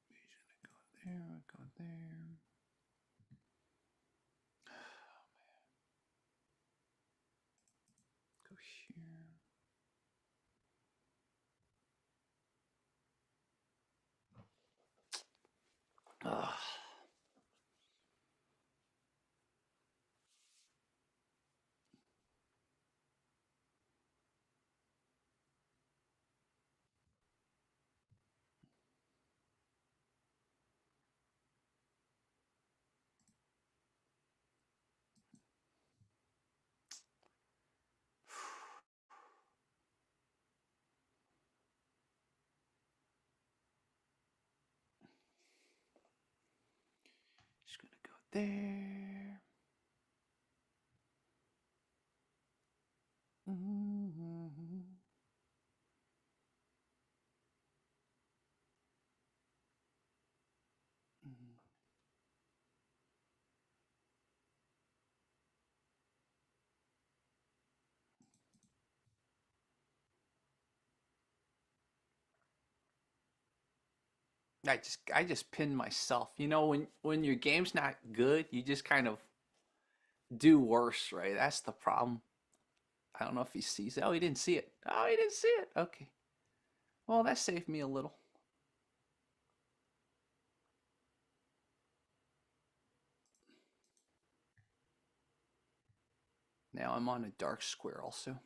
Speaker 1: He's gonna go there, go there. there. Mm-hmm. I just pinned myself. You know, when your game's not good, you just kind of do worse, right? That's the problem. I don't know if he sees it. Oh, he didn't see it. Oh, he didn't see it. Okay. Well, that saved me a little. Now I'm on a dark square also.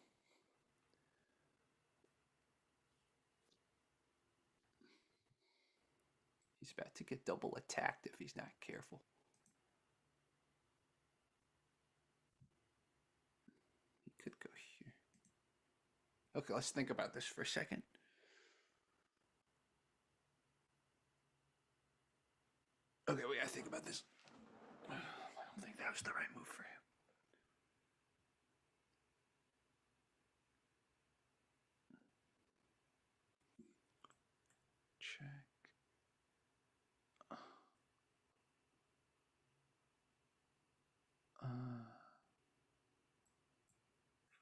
Speaker 1: He's about to get double attacked if he's not careful. He could go here. Okay, let's think about this for a second. Okay, we gotta think about this. I don't think that was the right move for him. Check.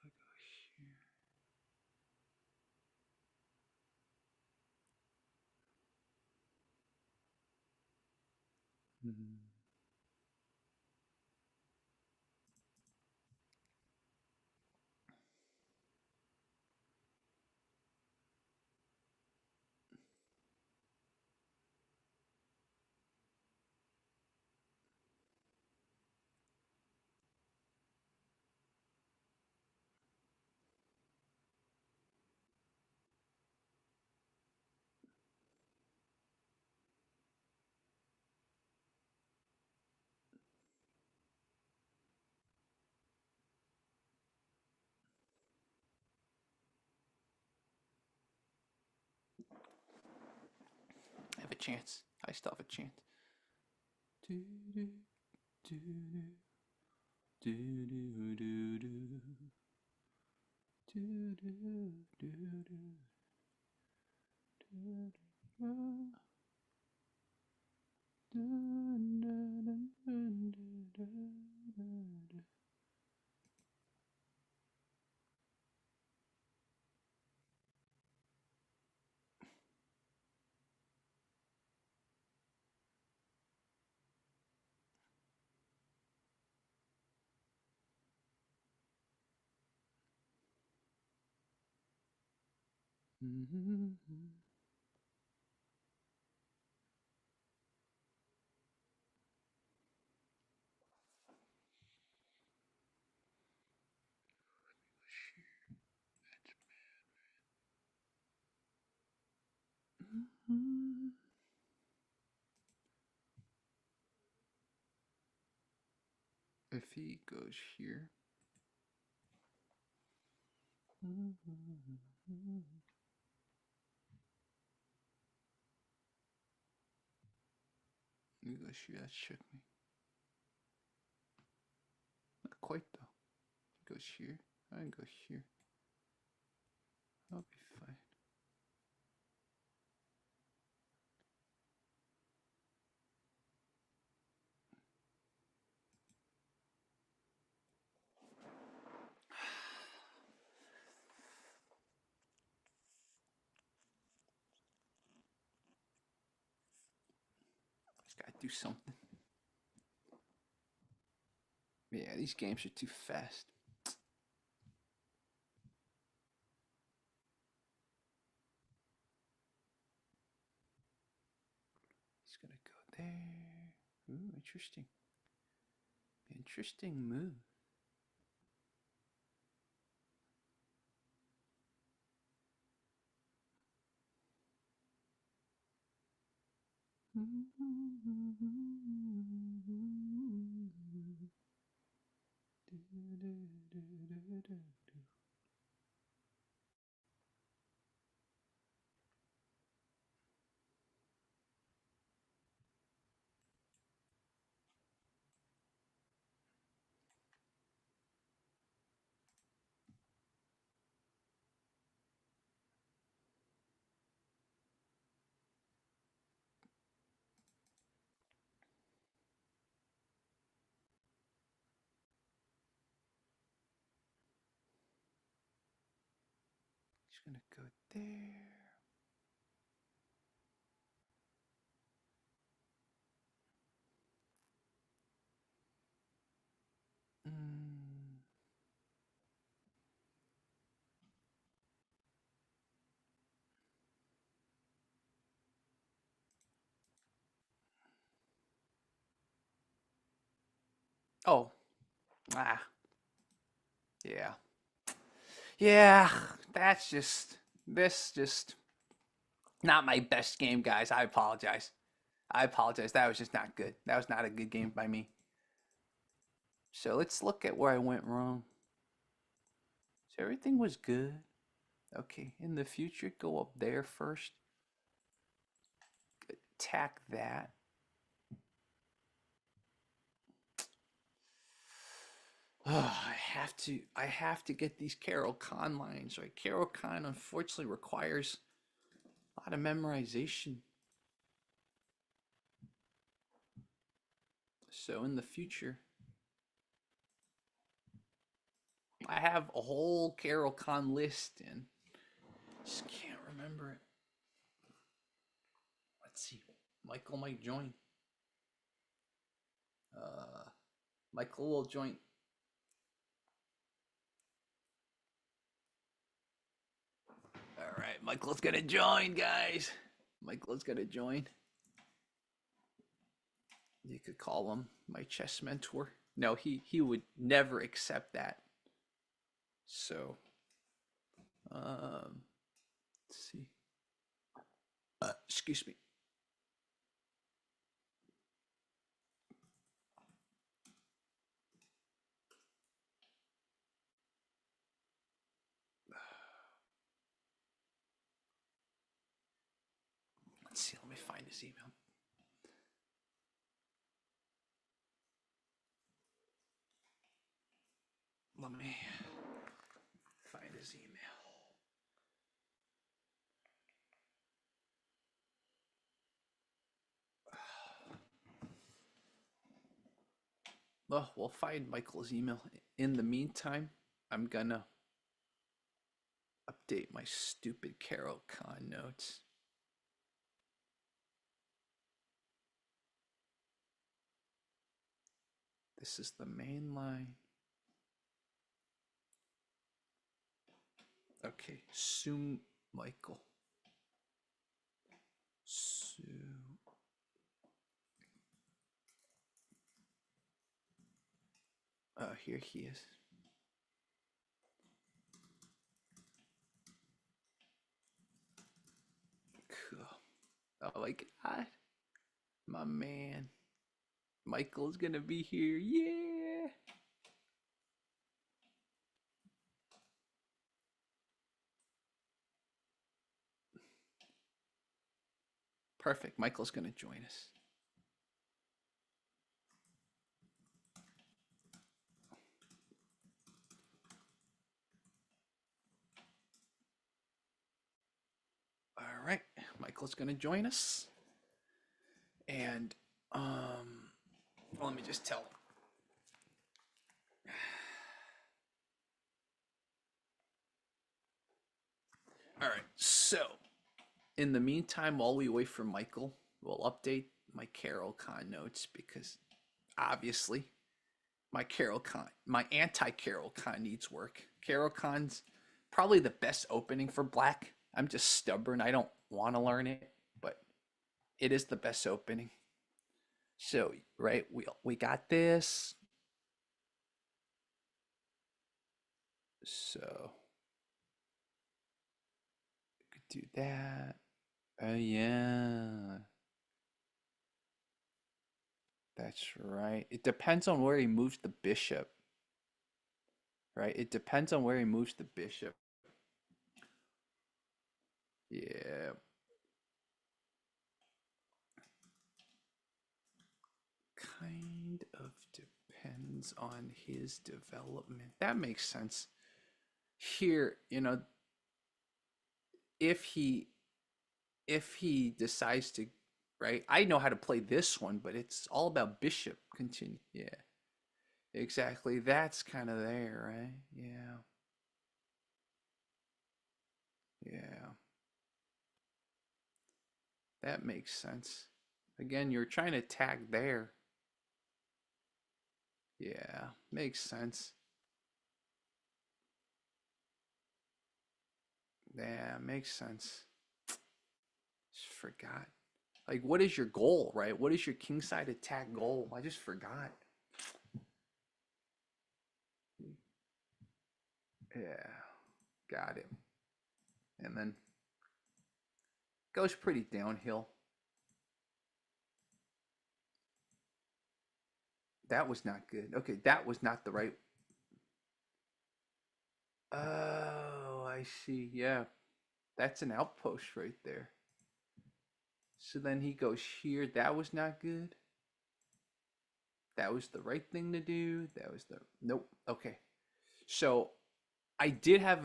Speaker 1: If I go here. Hmm. I have a chance. I still have a chance. Do do do do do do do do do do do do. If he goes here. He goes here, that's checkmate. Not quite though. He goes here. I can go here. I'll be fine. Just gotta do something. Yeah, these games are too fast. He's gonna go there. Ooh, interesting. Interesting move. Just gonna go there. Mm. Oh, ah, yeah. Yeah, that's just not my best game, guys. I apologize. I apologize. That was just not good. That was not a good game by me. So let's look at where I went wrong. So everything was good. Okay, in the future, go up there first. Attack that. Oh, I have to get these Caro-Kann lines right. Caro-Kann unfortunately requires a lot of memorization. So in the future, I have a whole Caro-Kann list and just can't remember it. Let's see. Michael might join. Michael will join. All right, Michael's gonna join, guys. Michael's gonna join. You could call him my chess mentor. No, he would never accept that. So, let's see. Excuse me. Let's see. Let me find his email. Let me find his email. Well, we'll find Michael's email. In the meantime, I'm gonna update my stupid Caro-Kann notes. This is the main line. Okay, Sue Michael. Sue. Oh, here he is. Cool. Oh my god. My man. Michael's gonna be here. Yeah. Perfect. Michael's gonna join us. All right. Michael's gonna join us. And well, let me just tell him. All right. So, in the meantime, while we wait for Michael, we'll update my Caro-Kann notes because obviously my anti-Caro-Kann needs work. Caro-Kann's probably the best opening for black. I'm just stubborn. I don't want to learn it, but it is the best opening. So, right, we got this. So, we could do that. Oh yeah. That's right. It depends on where he moves the bishop, right? It depends on where he moves the bishop. Yeah. Kind of depends on his development. That makes sense. Here, if he if he decides to, right? I know how to play this one, but it's all about bishop continue. Yeah. Exactly. That's kind of there, right? Yeah. Yeah, that makes sense. Again, you're trying to tag there. Yeah, makes sense. Yeah, makes sense. Just forgot. Like, what is your goal, right? What is your kingside attack goal? I just forgot. Yeah, got it. And then goes pretty downhill. That was not good. Okay, that was not the right. Oh, I see. Yeah, that's an outpost right there. So then he goes here. That was not good. That was the right thing to do. That was the nope. Okay. So I did have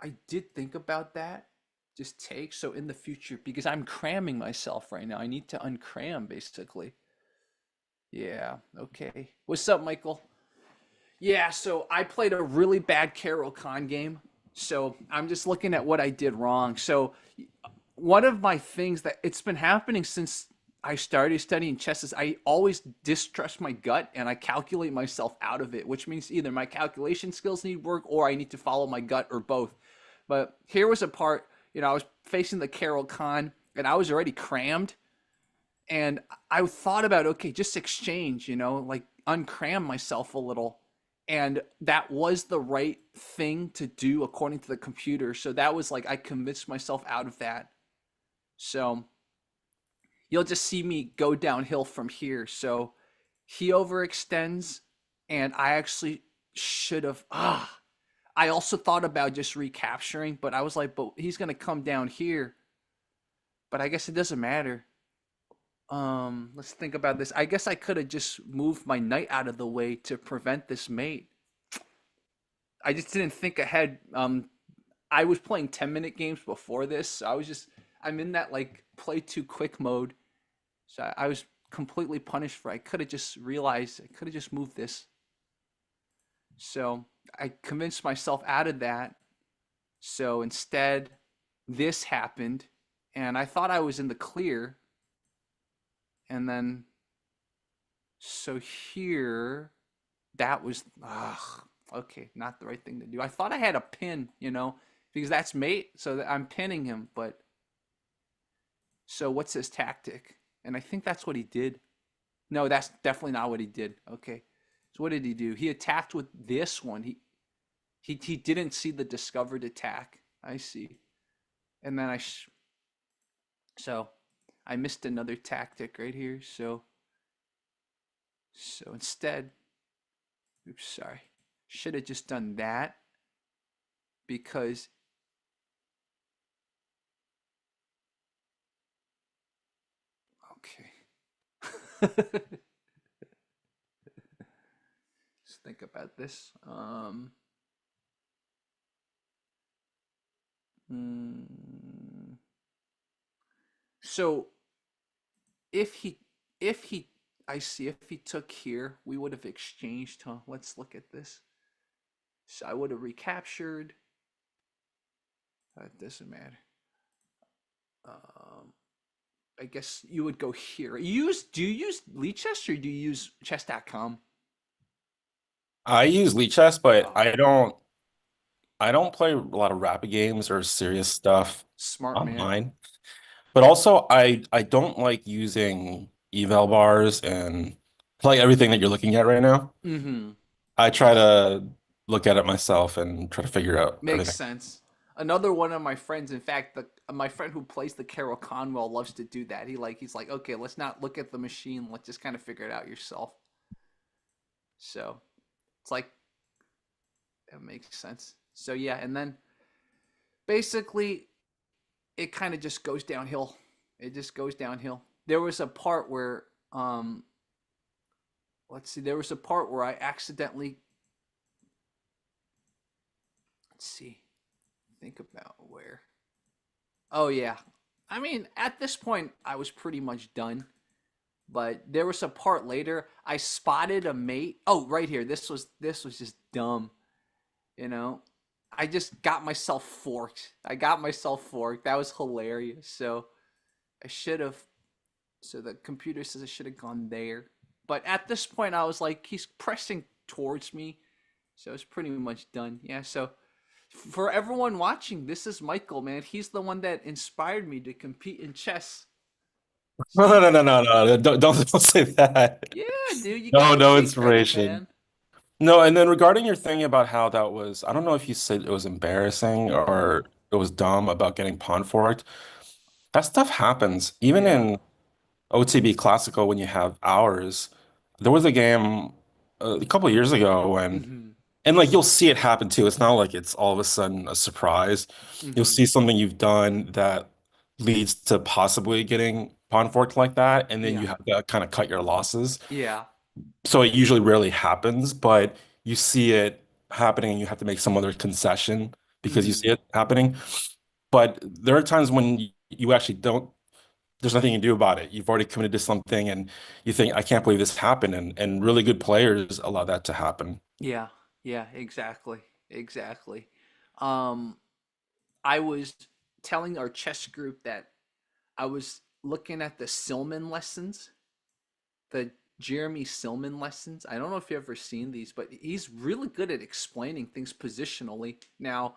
Speaker 1: I did think about that. Just take so in the future because I'm cramming myself right now. I need to uncram basically. Yeah. Okay. What's up, Michael? Yeah, so I played a really bad Caro-Kann game. So I'm just looking at what I did wrong. So one of my things that it's been happening since I started studying chess is I always distrust my gut and I calculate myself out of it, which means either my calculation skills need work or I need to follow my gut or both. But here was a part, I was facing the Caro-Kann and I was already crammed and I thought about okay, just exchange, like uncram myself a little. And that was the right thing to do according to the computer. So that was like I convinced myself out of that. So you'll just see me go downhill from here. So he overextends, and I actually should have. I also thought about just recapturing, but I was like, but he's gonna come down here. But I guess it doesn't matter. Let's think about this. I guess I could have just moved my knight out of the way to prevent this mate. I just didn't think ahead. I was playing 10-minute games before this, so I'm in that like play too quick mode. So I was completely punished for. I could have just realized I could have just moved this. So I convinced myself out of that. So instead, this happened, and I thought I was in the clear. And then, so here, that was okay, not the right thing to do. I thought I had a pin, because that's mate, so that I'm pinning him. But so what's his tactic? And I think that's what he did. No, that's definitely not what he did. Okay. So what did he do? He attacked with this one. He didn't see the discovered attack. I see. And then so I missed another tactic right here. So instead, oops, sorry. Should have just done that because okay. Let's think about this. Mm, so if he if he I see if he took here, we would have exchanged, huh? Let's look at this. So I would have recaptured. That doesn't matter. Um, I guess you would go here. Do you use Leechess or do you use chess.com?
Speaker 2: I use Lead Chess, but
Speaker 1: Oh,
Speaker 2: I don't play a lot of rapid games or serious stuff
Speaker 1: smart man.
Speaker 2: online. But also I don't like using eval bars and play everything that you're looking at right now.
Speaker 1: Mm-hmm.
Speaker 2: I try to look at it myself and try to figure out
Speaker 1: Makes
Speaker 2: everything.
Speaker 1: sense. Another one of my friends, in fact, my friend who plays the Caro-Kann well loves to do that. He's like, okay, let's not look at the machine. Let's just kind of figure it out yourself. So it's like that makes sense. So yeah, and then basically it kind of just goes downhill. It just goes downhill. There was a part where let's see, there was a part where I accidentally let's see, think about where. Oh yeah. I mean, at this point I was pretty much done. But there was a part later I spotted a mate. Oh, right here. This was just dumb, you know. I just got myself forked. I got myself forked. That was hilarious. So I should have. So the computer says I should have gone there. But at this point, I was like, he's pressing towards me. So it's pretty much done. Yeah. So for everyone watching, this is Michael, man. He's the one that inspired me to compete in chess.
Speaker 2: No,
Speaker 1: So
Speaker 2: no, no, no, no, no. Don't say that.
Speaker 1: yeah, dude, you
Speaker 2: No,
Speaker 1: gotta
Speaker 2: no
Speaker 1: take credit,
Speaker 2: inspiration.
Speaker 1: man.
Speaker 2: No, and then regarding your thing about how that was, I don't know if you said it was embarrassing or it was dumb about getting pawn forked. That stuff happens. Even
Speaker 1: Yeah.
Speaker 2: in OTB Classical, when you have hours, there was a game a couple of years ago when,
Speaker 1: Mm-hmm.
Speaker 2: and like you'll see it happen too. It's not like it's all of a sudden a surprise. You'll
Speaker 1: Mm-hmm.
Speaker 2: see something you've done that leads to possibly getting pawn forked like that, and then
Speaker 1: Yeah.
Speaker 2: you have to kind of cut your losses.
Speaker 1: Yeah.
Speaker 2: So it usually rarely happens, but you see it happening and you have to make some other concession because you
Speaker 1: Mm-hmm.
Speaker 2: see it happening. But there are times when you actually don't, there's nothing you can do about it. You've already committed to something and you think, I can't believe this happened. And really good players allow that to happen.
Speaker 1: Yeah. Yeah. Exactly. Exactly. Um, I was telling our chess group that I was looking at the Silman lessons, the Jeremy Silman lessons. I don't know if you've ever seen these, but he's really good at explaining things positionally. Now,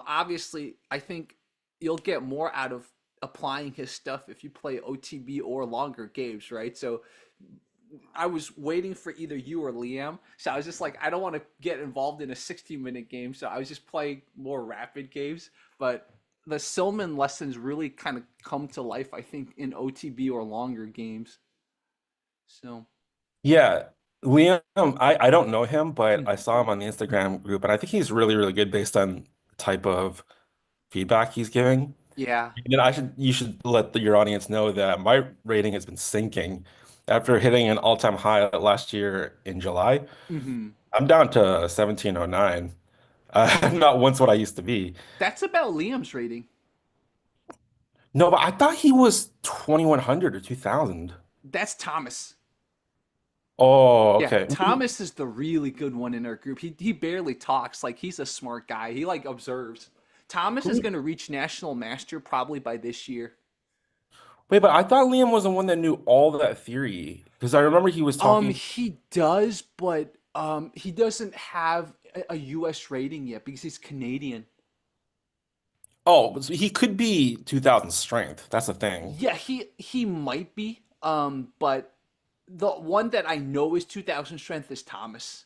Speaker 1: obviously, I think you'll get more out of applying his stuff if you play OTB or longer games, right? So I was waiting for either you or Liam. So I was just like, I don't want to get involved in a 60-minute game. So I was just playing more rapid games. But the Silman lessons really kind of come to life, I think, in OTB or longer games. So,
Speaker 2: Yeah. Liam, I don't know him, but I
Speaker 1: mhm.
Speaker 2: saw him on the Instagram group, and I think he's really, really good based on the type of feedback he's giving.
Speaker 1: Yeah.
Speaker 2: And you should let your audience know that my rating has been sinking after hitting an all-time high last year in July.
Speaker 1: Hmm.
Speaker 2: I'm down to 1709. I'm not once what I used to be.
Speaker 1: That's about Liam's rating.
Speaker 2: No, but I thought he was 2100 or 2000.
Speaker 1: That's Thomas.
Speaker 2: Oh,
Speaker 1: Yeah,
Speaker 2: okay.
Speaker 1: Thomas is the really good one in our group. He barely talks. Like he's a smart guy. He like observes. Thomas is
Speaker 2: Who-
Speaker 1: gonna reach national master probably by this year.
Speaker 2: Wait, but I thought Liam was the one that knew all that theory because I remember he was talking.
Speaker 1: He does, but he doesn't have a US rating yet because he's Canadian.
Speaker 2: Oh, so he could be 2000 strength. That's the thing.
Speaker 1: Yeah, he might be. But the one that I know is 2000 strength is Thomas.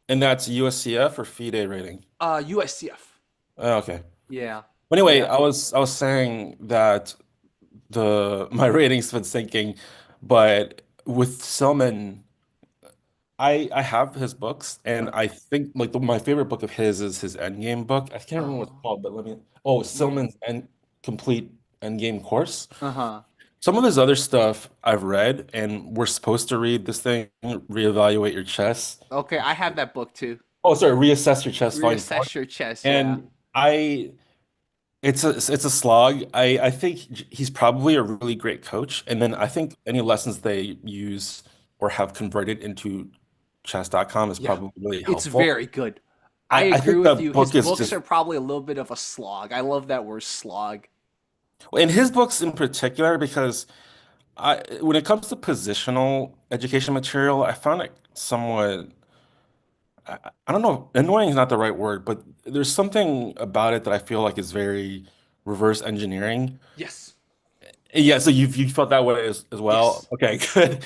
Speaker 2: And that's USCF or FIDE rating.
Speaker 1: USCF.
Speaker 2: Oh, okay.
Speaker 1: Yeah.
Speaker 2: Anyway,
Speaker 1: Yeah.
Speaker 2: I was saying that the my ratings been sinking, but with Silman, I have his books, and
Speaker 1: Uh,
Speaker 2: I think like my favorite book of his is his Endgame book. I can't remember what it's
Speaker 1: oh.
Speaker 2: called, but oh,
Speaker 1: Yeah.
Speaker 2: Silman's End Complete Endgame Course.
Speaker 1: Uh-huh.
Speaker 2: Some of his other stuff I've read, and we're supposed to read this thing, Reevaluate Your Chess.
Speaker 1: Okay, I have that book too.
Speaker 2: Oh, sorry, Reassess Your Chess, Volume 4.
Speaker 1: Reassess your chess, yeah.
Speaker 2: And I it's a slog. I think he's probably a really great coach. And then I think any lessons they use or have converted into chess.com is
Speaker 1: Yeah.
Speaker 2: probably really
Speaker 1: It's
Speaker 2: helpful.
Speaker 1: very good. I
Speaker 2: I
Speaker 1: agree
Speaker 2: think the
Speaker 1: with you. His
Speaker 2: book is
Speaker 1: books
Speaker 2: just
Speaker 1: are probably a little bit of a slog. I love that word slog.
Speaker 2: in his books in particular because when it comes to positional education material, I found it somewhat I don't know, annoying is not the right word, but there's something about it that I feel like is very reverse engineering.
Speaker 1: Yes.
Speaker 2: Yeah, so you felt that way as well.
Speaker 1: Yes.
Speaker 2: Okay, good.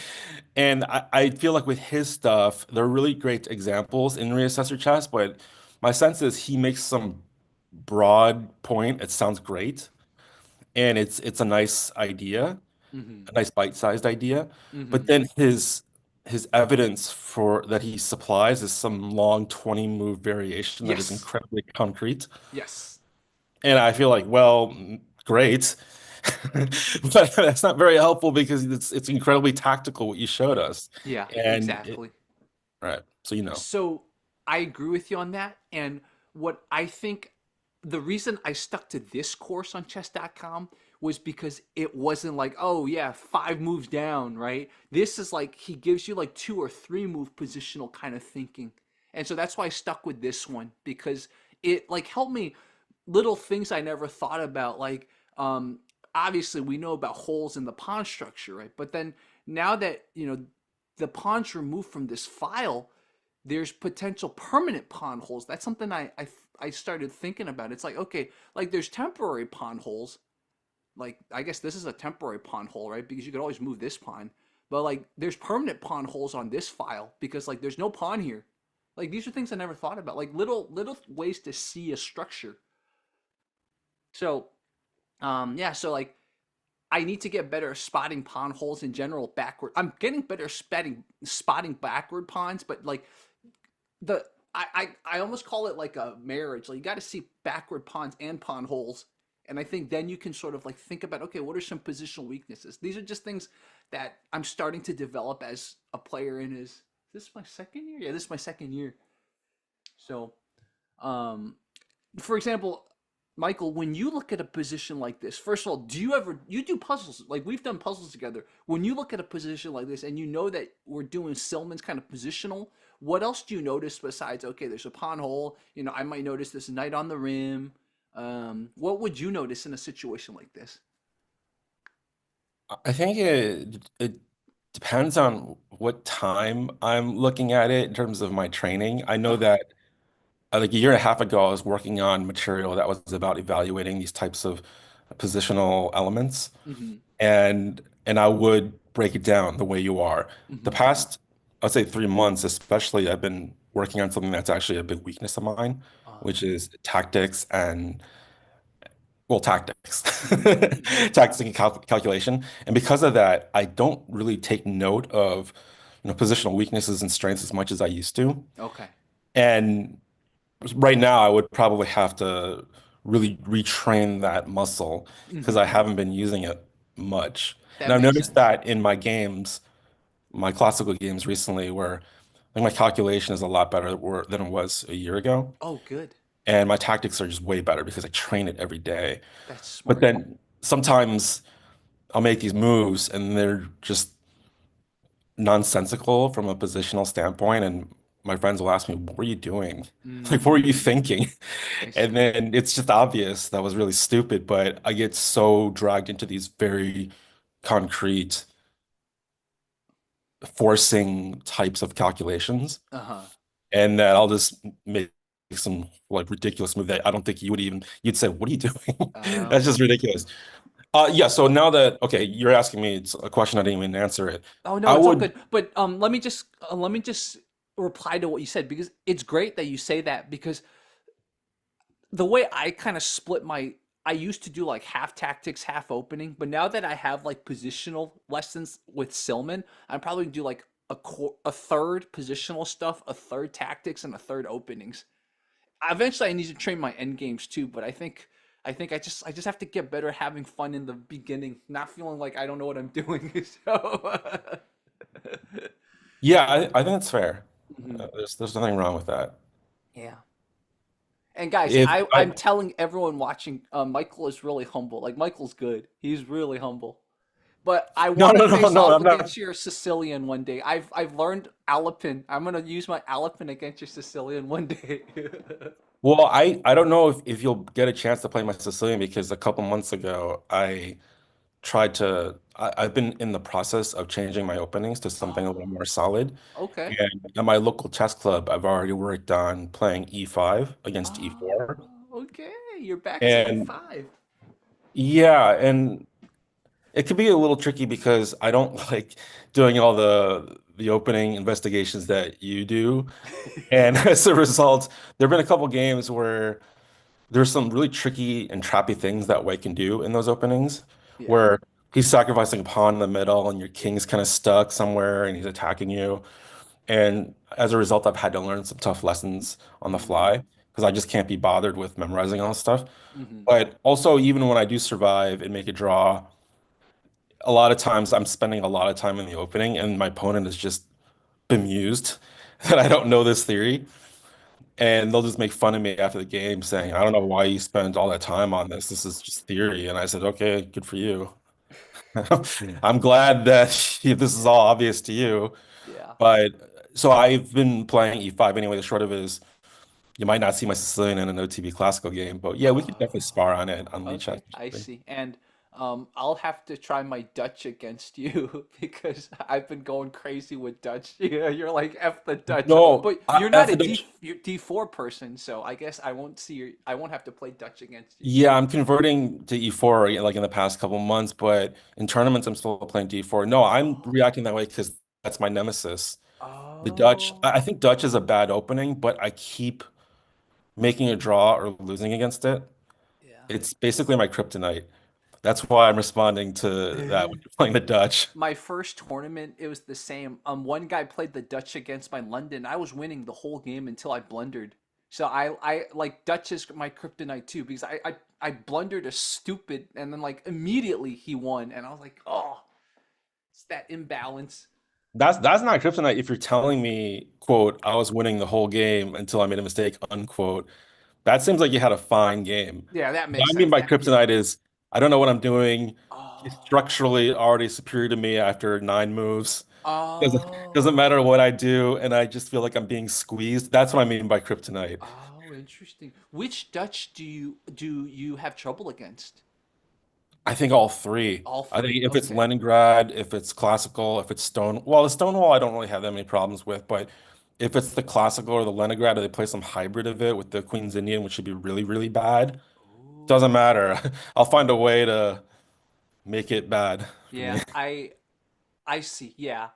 Speaker 2: And I feel like with his stuff, there are really great examples in Reassessor Chess, but my sense is he makes some broad point. It sounds great, and it's a nice idea,
Speaker 1: Mm-hmm.
Speaker 2: a nice bite-sized idea. But
Speaker 1: Mm-hmm.
Speaker 2: then his evidence for that he supplies is some long 20 move variation that is
Speaker 1: Yes.
Speaker 2: incredibly concrete.
Speaker 1: Yes.
Speaker 2: And I feel like, well, great. But that's not very helpful because it's incredibly tactical what you showed us.
Speaker 1: Yeah,
Speaker 2: And it,
Speaker 1: exactly.
Speaker 2: right. So you know.
Speaker 1: So I agree with you on that. And what I think the reason I stuck to this course on chess.com was because it wasn't like, oh, yeah, 5 moves down, right? This is like he gives you like 2 or 3 move positional kind of thinking. And so that's why I stuck with this one because it like helped me little things I never thought about. Like, obviously we know about holes in the pawn structure, right? But then now that the pawn's removed from this file, there's potential permanent pawn holes. That's something I started thinking about. It's like, okay, like there's temporary pawn holes. Like, I guess this is a temporary pawn hole, right? Because you could always move this pawn. But like there's permanent pawn holes on this file because like there's no pawn here. Like these are things I never thought about. Like little ways to see a structure. So yeah, so like I need to get better at spotting pawn holes in general backward. I'm getting better at spotting backward pawns, but like the I almost call it like a marriage. Like you got to see backward pawns and pawn holes, and I think then you can sort of like think about, okay, what are some positional weaknesses? These are just things that I'm starting to develop as a player. In is this my second year? Yeah, this is my second year. So, um, for example, Michael, when you look at a position like this, first of all, do you ever you do puzzles? Like we've done puzzles together. When you look at a position like this and you know that we're doing Silman's kind of positional, what else do you notice besides, okay, there's a pawn hole, I might notice this knight on the rim. What would you notice in a situation like this?
Speaker 2: I think it depends on what time I'm looking at it in terms of my training. I know
Speaker 1: Uh-huh.
Speaker 2: that like a year and a half ago, I was working on material that was about evaluating these types of positional elements,
Speaker 1: Mm-hmm.
Speaker 2: and I would break it down the way you are. The
Speaker 1: Mm-hmm.
Speaker 2: past, I'd say 3 months, especially, I've been working on something that's actually a big weakness of mine,
Speaker 1: Uh,
Speaker 2: which is tactics and well, tactics,
Speaker 1: mm-hmm. Mm-hmm.
Speaker 2: tactics and calculation. And because of that, I don't really take note of, positional weaknesses and strengths as much as I used to.
Speaker 1: Okay.
Speaker 2: And right now, I would probably have to really retrain that muscle because
Speaker 1: Mm-hmm.
Speaker 2: I haven't been using it much. And
Speaker 1: That
Speaker 2: I've
Speaker 1: makes
Speaker 2: noticed
Speaker 1: sense.
Speaker 2: that in my games, my classical games recently, where I think my calculation is a lot better than it was a year ago.
Speaker 1: Oh, good.
Speaker 2: And my tactics are just way better because I train it every day.
Speaker 1: That's
Speaker 2: But
Speaker 1: smart.
Speaker 2: then sometimes I'll make these moves and they're just nonsensical from a positional standpoint. And my friends will ask me, what were you doing? Like, what were you
Speaker 1: Mm,
Speaker 2: thinking?
Speaker 1: I
Speaker 2: And
Speaker 1: see.
Speaker 2: then it's just obvious that was really stupid, but I get so dragged into these very concrete, forcing types of calculations,
Speaker 1: Uh-huh.
Speaker 2: and that I'll just make some like ridiculous move that I don't think you'd say, what are you doing? That's
Speaker 1: Oh.
Speaker 2: just ridiculous. Yeah, so now that, okay, you're asking me, it's a question I didn't even answer it.
Speaker 1: Oh no,
Speaker 2: I
Speaker 1: it's all
Speaker 2: would
Speaker 1: good. But let me just reply to what you said because it's great that you say that because the way I kind of split my I used to do like half tactics, half opening, but now that I have like positional lessons with Silman, I'm probably gonna do like a third positional stuff, a third tactics, and a third openings. Eventually, I need to train my end games too, but I think I just have to get better at having fun in the beginning, not feeling like I don't know what I'm doing. So,
Speaker 2: Yeah, I think it's fair.
Speaker 1: Mhm.
Speaker 2: There's nothing wrong with that.
Speaker 1: Yeah. And guys,
Speaker 2: If
Speaker 1: I'm
Speaker 2: I
Speaker 1: telling everyone watching, Michael is really humble. Like Michael's good. He's really humble. But I
Speaker 2: No,
Speaker 1: want to
Speaker 2: no, no,
Speaker 1: face
Speaker 2: no,
Speaker 1: off
Speaker 2: I'm not.
Speaker 1: against your Sicilian one day. I've learned Alapin. I'm gonna use my Alapin against your Sicilian one day.
Speaker 2: Well, I don't know if you'll get a chance to play my Sicilian because a couple months ago I've been in the process of changing my openings to something a little
Speaker 1: Oh,
Speaker 2: more solid.
Speaker 1: okay.
Speaker 2: And at my local chess club, I've already worked on playing E5 against
Speaker 1: Oh,
Speaker 2: E4.
Speaker 1: okay. You're back to
Speaker 2: And
Speaker 1: E5.
Speaker 2: yeah, and it can be a little tricky because I don't like doing all the opening investigations that you do. And as a result, there have been a couple games where there's some really tricky and trappy things that White can do in those openings,
Speaker 1: Yeah.
Speaker 2: where he's sacrificing a pawn in the middle and your king's kind of stuck somewhere and he's attacking you. And as a result, I've had to learn some tough lessons on the
Speaker 1: Mm,
Speaker 2: fly because I just can't be bothered with memorizing all this stuff.
Speaker 1: hmm
Speaker 2: But also, even when I do survive and make a draw, a lot of times I'm spending a lot of time in the opening and my opponent is just bemused that I don't know this theory. And they'll just make fun of me after the game saying, I don't know why you spend all that time on this. This is just theory. And I said, okay, good for you. I'm glad that this is all obvious to you.
Speaker 1: Yeah.
Speaker 2: But so I've been playing E5 anyway. The short of it is You might not see my Sicilian in an OTB classical game, but yeah, we could definitely
Speaker 1: Oh,
Speaker 2: spar on it on Lichess
Speaker 1: okay,
Speaker 2: or
Speaker 1: I
Speaker 2: something.
Speaker 1: see. And I'll have to try my Dutch against you because I've been going crazy with Dutch. Yeah, you're like F the Dutch,
Speaker 2: No,
Speaker 1: but you're not
Speaker 2: F
Speaker 1: a
Speaker 2: the Dutch.
Speaker 1: You're D4 person, so I guess I won't have to play Dutch against you.
Speaker 2: Yeah, I'm converting to E4 like in the past couple months, but in tournaments I'm still playing D4. No, I'm
Speaker 1: Oh,
Speaker 2: reacting that way because that's my nemesis. The Dutch, I
Speaker 1: oh,
Speaker 2: think Dutch is a bad opening, but I keep making a draw or losing against it. It's basically my kryptonite. That's why I'm responding to that
Speaker 1: yeah.
Speaker 2: when you're playing the Dutch.
Speaker 1: My first tournament, it was the same. One guy played the Dutch against my London. I was winning the whole game until I blundered. So I like Dutch is my kryptonite too because I blundered a stupid and then like immediately he won and I was like, oh, it's that imbalance.
Speaker 2: That's not kryptonite if you're telling me, quote, I was winning the whole game until I made a mistake, unquote. That seems like you had a fine game.
Speaker 1: Yeah, that
Speaker 2: What
Speaker 1: makes
Speaker 2: I mean
Speaker 1: sense.
Speaker 2: by
Speaker 1: That yeah.
Speaker 2: kryptonite is I don't know what I'm doing. He's
Speaker 1: Oh,
Speaker 2: structurally already superior to me after 9 moves. Doesn't
Speaker 1: oh,
Speaker 2: matter what I do, and I just feel like I'm being squeezed. That's what I mean by kryptonite.
Speaker 1: oh, interesting. Which Dutch do you have trouble against?
Speaker 2: I think all three.
Speaker 1: All
Speaker 2: I think
Speaker 1: three.
Speaker 2: if it's
Speaker 1: Okay.
Speaker 2: Leningrad, if it's classical, if it's stone, well, the Stonewall I don't really have that many problems with, but if it's the classical or the Leningrad, or they play some hybrid of it with the Queen's Indian, which should be really, really bad, doesn't
Speaker 1: Ooh.
Speaker 2: matter. I'll find a way to make it bad for
Speaker 1: Yeah,
Speaker 2: me.
Speaker 1: I see. Yeah.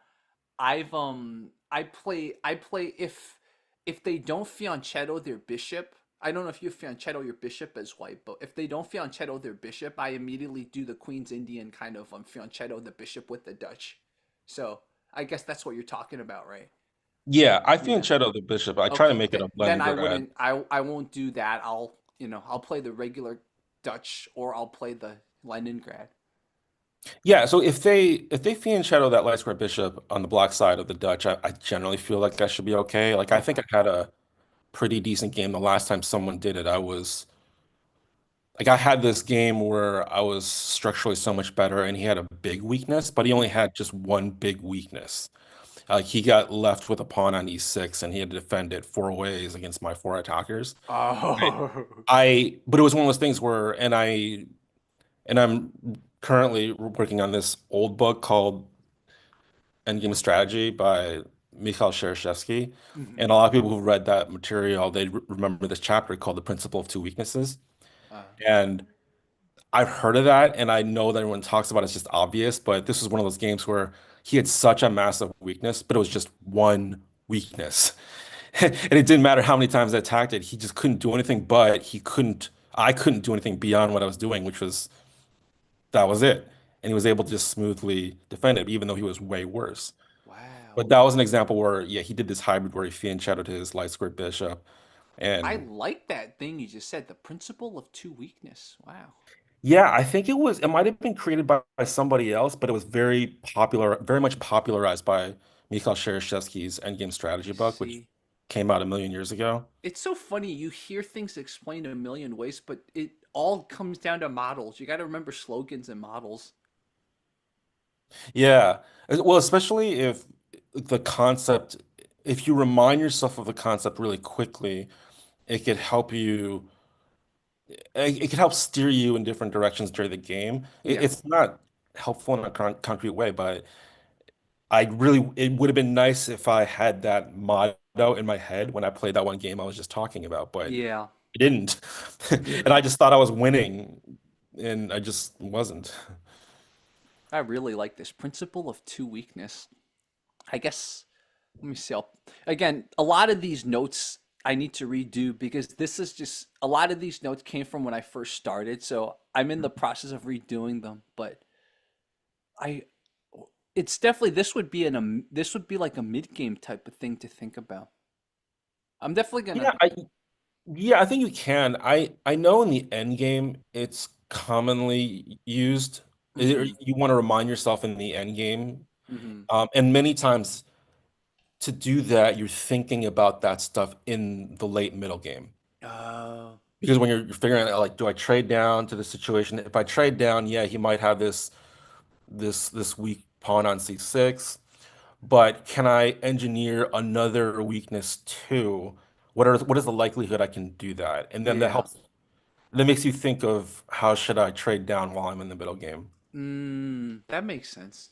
Speaker 1: I play if they don't fianchetto their bishop. I don't know if you fianchetto your bishop as white, but if they don't fianchetto their bishop, I immediately do the Queen's Indian kind of fianchetto the bishop with the Dutch. So I guess that's what you're talking about, right?
Speaker 2: Yeah, I
Speaker 1: Yeah.
Speaker 2: fianchetto the bishop. I try to
Speaker 1: Okay.
Speaker 2: make it a
Speaker 1: Then I
Speaker 2: Leningrad.
Speaker 1: wouldn't. I won't do that. I'll play the regular Dutch or I'll play the Leningrad.
Speaker 2: Yeah, so if they fianchetto that light square bishop on the black side of the Dutch, I generally feel like that should be okay. Like I think
Speaker 1: Okay.
Speaker 2: I had a pretty decent game the last time someone did it. I was like I had this game where I was structurally so much better and he had a big weakness, but he only
Speaker 1: Mhm.
Speaker 2: had just one big weakness. He got left with a pawn on e6 and he had to defend it 4 ways against my 4 attackers.
Speaker 1: Oh.
Speaker 2: But it was one of those things where, and I'm currently working on this old book called Endgame Strategy by Mikhail Shereshevsky.
Speaker 1: Mhm.
Speaker 2: And a lot of people who read that material, they remember this chapter called The Principle of Two Weaknesses.
Speaker 1: Uh,
Speaker 2: And I've heard of that, and I know that everyone talks about it's just obvious, but this was one of those games where he had such a massive weakness, but it was just one weakness. And it didn't matter how many times I attacked it, he just couldn't do anything, but I couldn't do anything beyond what I was doing, which was that was it. And he was able to just smoothly defend it, even though he was way worse.
Speaker 1: wow.
Speaker 2: But that was an example where, yeah, he did this hybrid where he fianchettoed his light square bishop.
Speaker 1: I
Speaker 2: And
Speaker 1: like that thing you just said, the principle of two weakness. Wow.
Speaker 2: yeah, I think it might have been created by somebody else, but it was very popular, very much popularized by Mikhail Shereshevsky's Endgame
Speaker 1: I
Speaker 2: Strategy book, which
Speaker 1: see.
Speaker 2: came out a million years ago.
Speaker 1: It's so funny. You hear things explained a million ways, but it all comes down to models. You got to remember slogans and models.
Speaker 2: Yeah. Well, especially if the concept, if you remind yourself of the concept really quickly, it could help you, it could help steer you in different directions during the game.
Speaker 1: Yeah.
Speaker 2: It's not helpful in a concrete way, but it would have been nice if I had that motto in my head when I played that one game I was just talking about, but
Speaker 1: Yeah.
Speaker 2: I didn't. And I just thought I was winning, and I just wasn't.
Speaker 1: I really like this principle of two weakness. I guess let me see. Again, a lot of these notes I need to redo because this is just a lot of these notes came from when I first started, so I'm in the process of redoing them. But I, it's definitely this would be like a mid game type of thing to think about. I'm definitely
Speaker 2: Yeah,
Speaker 1: gonna.
Speaker 2: I think you can. I know in the end game it's commonly used.
Speaker 1: Hmm.
Speaker 2: You want to remind yourself in the end game.
Speaker 1: Hmm.
Speaker 2: And many times to do that, you're thinking about that stuff in the late middle game.
Speaker 1: Uh,
Speaker 2: Because when you're figuring out like, do I trade down to the situation? If I trade down, yeah, he might have this weak pawn on c6, but can I engineer another weakness too? what is the likelihood I can do that? And then
Speaker 1: Yeah.
Speaker 2: that makes you think of how should I trade down while I'm in the middle game.
Speaker 1: That makes sense.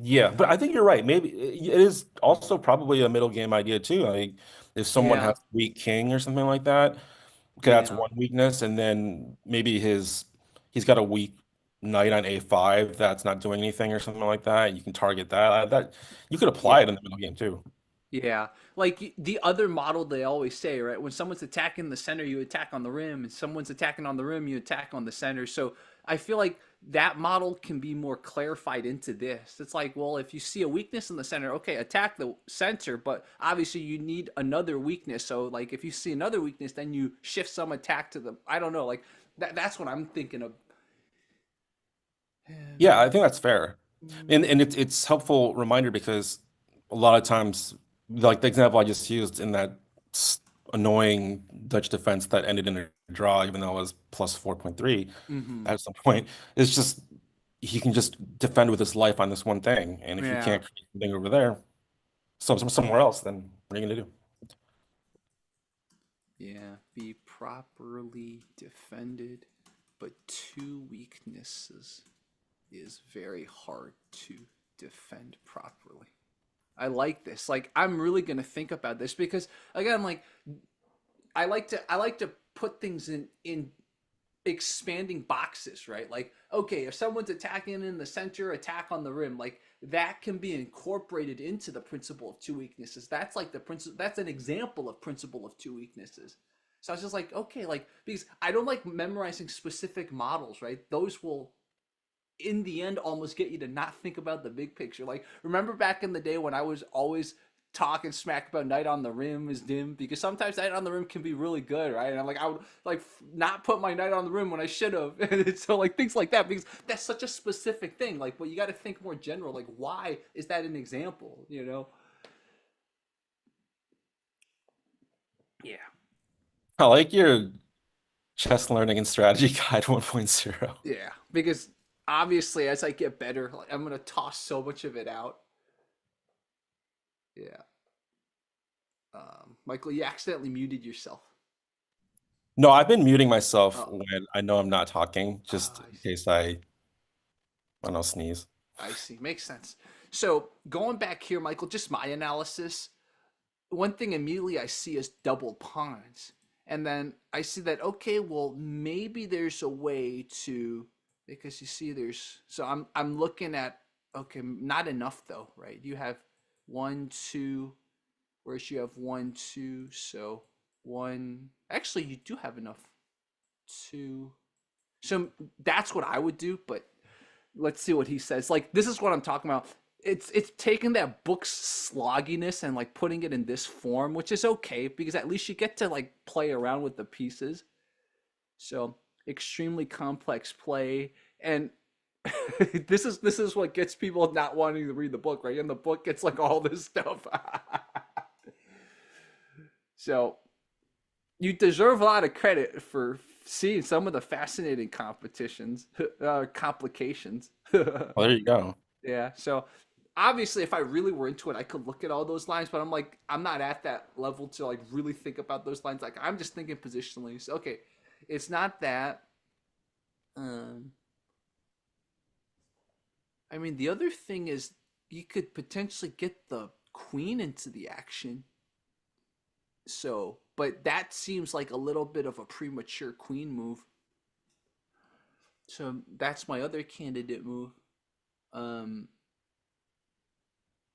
Speaker 2: Yeah, but I think you're right. Maybe it is also probably a middle game idea too. Like if someone
Speaker 1: Yeah.
Speaker 2: has weak king or something like that, okay, that's
Speaker 1: Yeah.
Speaker 2: one weakness, and then maybe he's got a weak knight on A5 that's not doing anything or something like that. You can target that. That you could apply
Speaker 1: Yeah.
Speaker 2: it in the middle game too.
Speaker 1: Yeah. Like the other model they always say, right? When someone's attacking the center, you attack on the rim, and someone's attacking on the rim, you attack on the center. So I feel like that model can be more clarified into this. It's like, well, if you see a weakness in the center, okay, attack the center, but obviously you need another weakness. So like if you see another weakness, then you shift some attack to the I don't know, like that's what I'm thinking of.
Speaker 2: Yeah, I think that's fair. And it's helpful reminder because a lot of times, like the example I just used in that s- annoying Dutch defense that ended in a draw, even though it was plus 4.3
Speaker 1: Mm-hmm.
Speaker 2: at some point, it's just he can just defend with his life on this one thing. And if you
Speaker 1: Yeah.
Speaker 2: can't create something over there, somewhere else, then what are you gonna do?
Speaker 1: Yeah, be properly defended, but two weaknesses is very hard to defend properly. I like this. Like I'm really going to think about this because again like I like to put things in expanding boxes, right? Like, okay, if someone's attacking in the center, attack on the rim, like that can be incorporated into the principle of two weaknesses. That's like the principle. That's an example of principle of two weaknesses. So I was just like, okay, like because I don't like memorizing specific models, right? Those will in the end almost get you to not think about the big picture. Like remember back in the day when I was always talking smack about Night on the Rim is dim because sometimes Night on the Rim can be really good, right? And I'm like I would like not put my Night on the Rim when I should have. And so like things like that because that's such a specific thing. Like well you got to think more general. Like why is that an example, you know? Yeah.
Speaker 2: I like your chess learning and strategy guide 1.0.
Speaker 1: Yeah, because obviously as I get better, like I'm going to toss so much of it out. Yeah. Michael, you accidentally muted yourself.
Speaker 2: No, I've been muting myself
Speaker 1: Oh,
Speaker 2: when I know I'm not talking, just
Speaker 1: I
Speaker 2: in
Speaker 1: see.
Speaker 2: case I don't know, sneeze.
Speaker 1: I see. Makes sense. So going back here, Michael, just my analysis. One thing immediately I see is double pawns, and then I see that okay, well maybe there's a way to because you see there's so I'm looking at okay, not enough though, right? You have one, two, whereas you have one, two, so one. Actually, you do have enough. Two. So that's what I would do, but let's see what he says. Like this is what I'm talking about. It's taking that book's slogginess and like putting it in this form, which is okay because at least you get to like play around with the pieces. So extremely complex play, and this is what gets people not wanting to read the book, right? And the book gets like all this stuff. So you deserve a lot of credit for seeing some of the fascinating competitions, complications.
Speaker 2: Well, there you go.
Speaker 1: Yeah. So obviously, if I really were into it, I could look at all those lines, but I'm like, I'm not at that level to like really think about those lines. Like, I'm just thinking positionally. So, okay, it's not that. Um, I mean, the other thing is you could potentially get the queen into the action. So, but that seems like a little bit of a premature queen move. So that's my other candidate move. Um,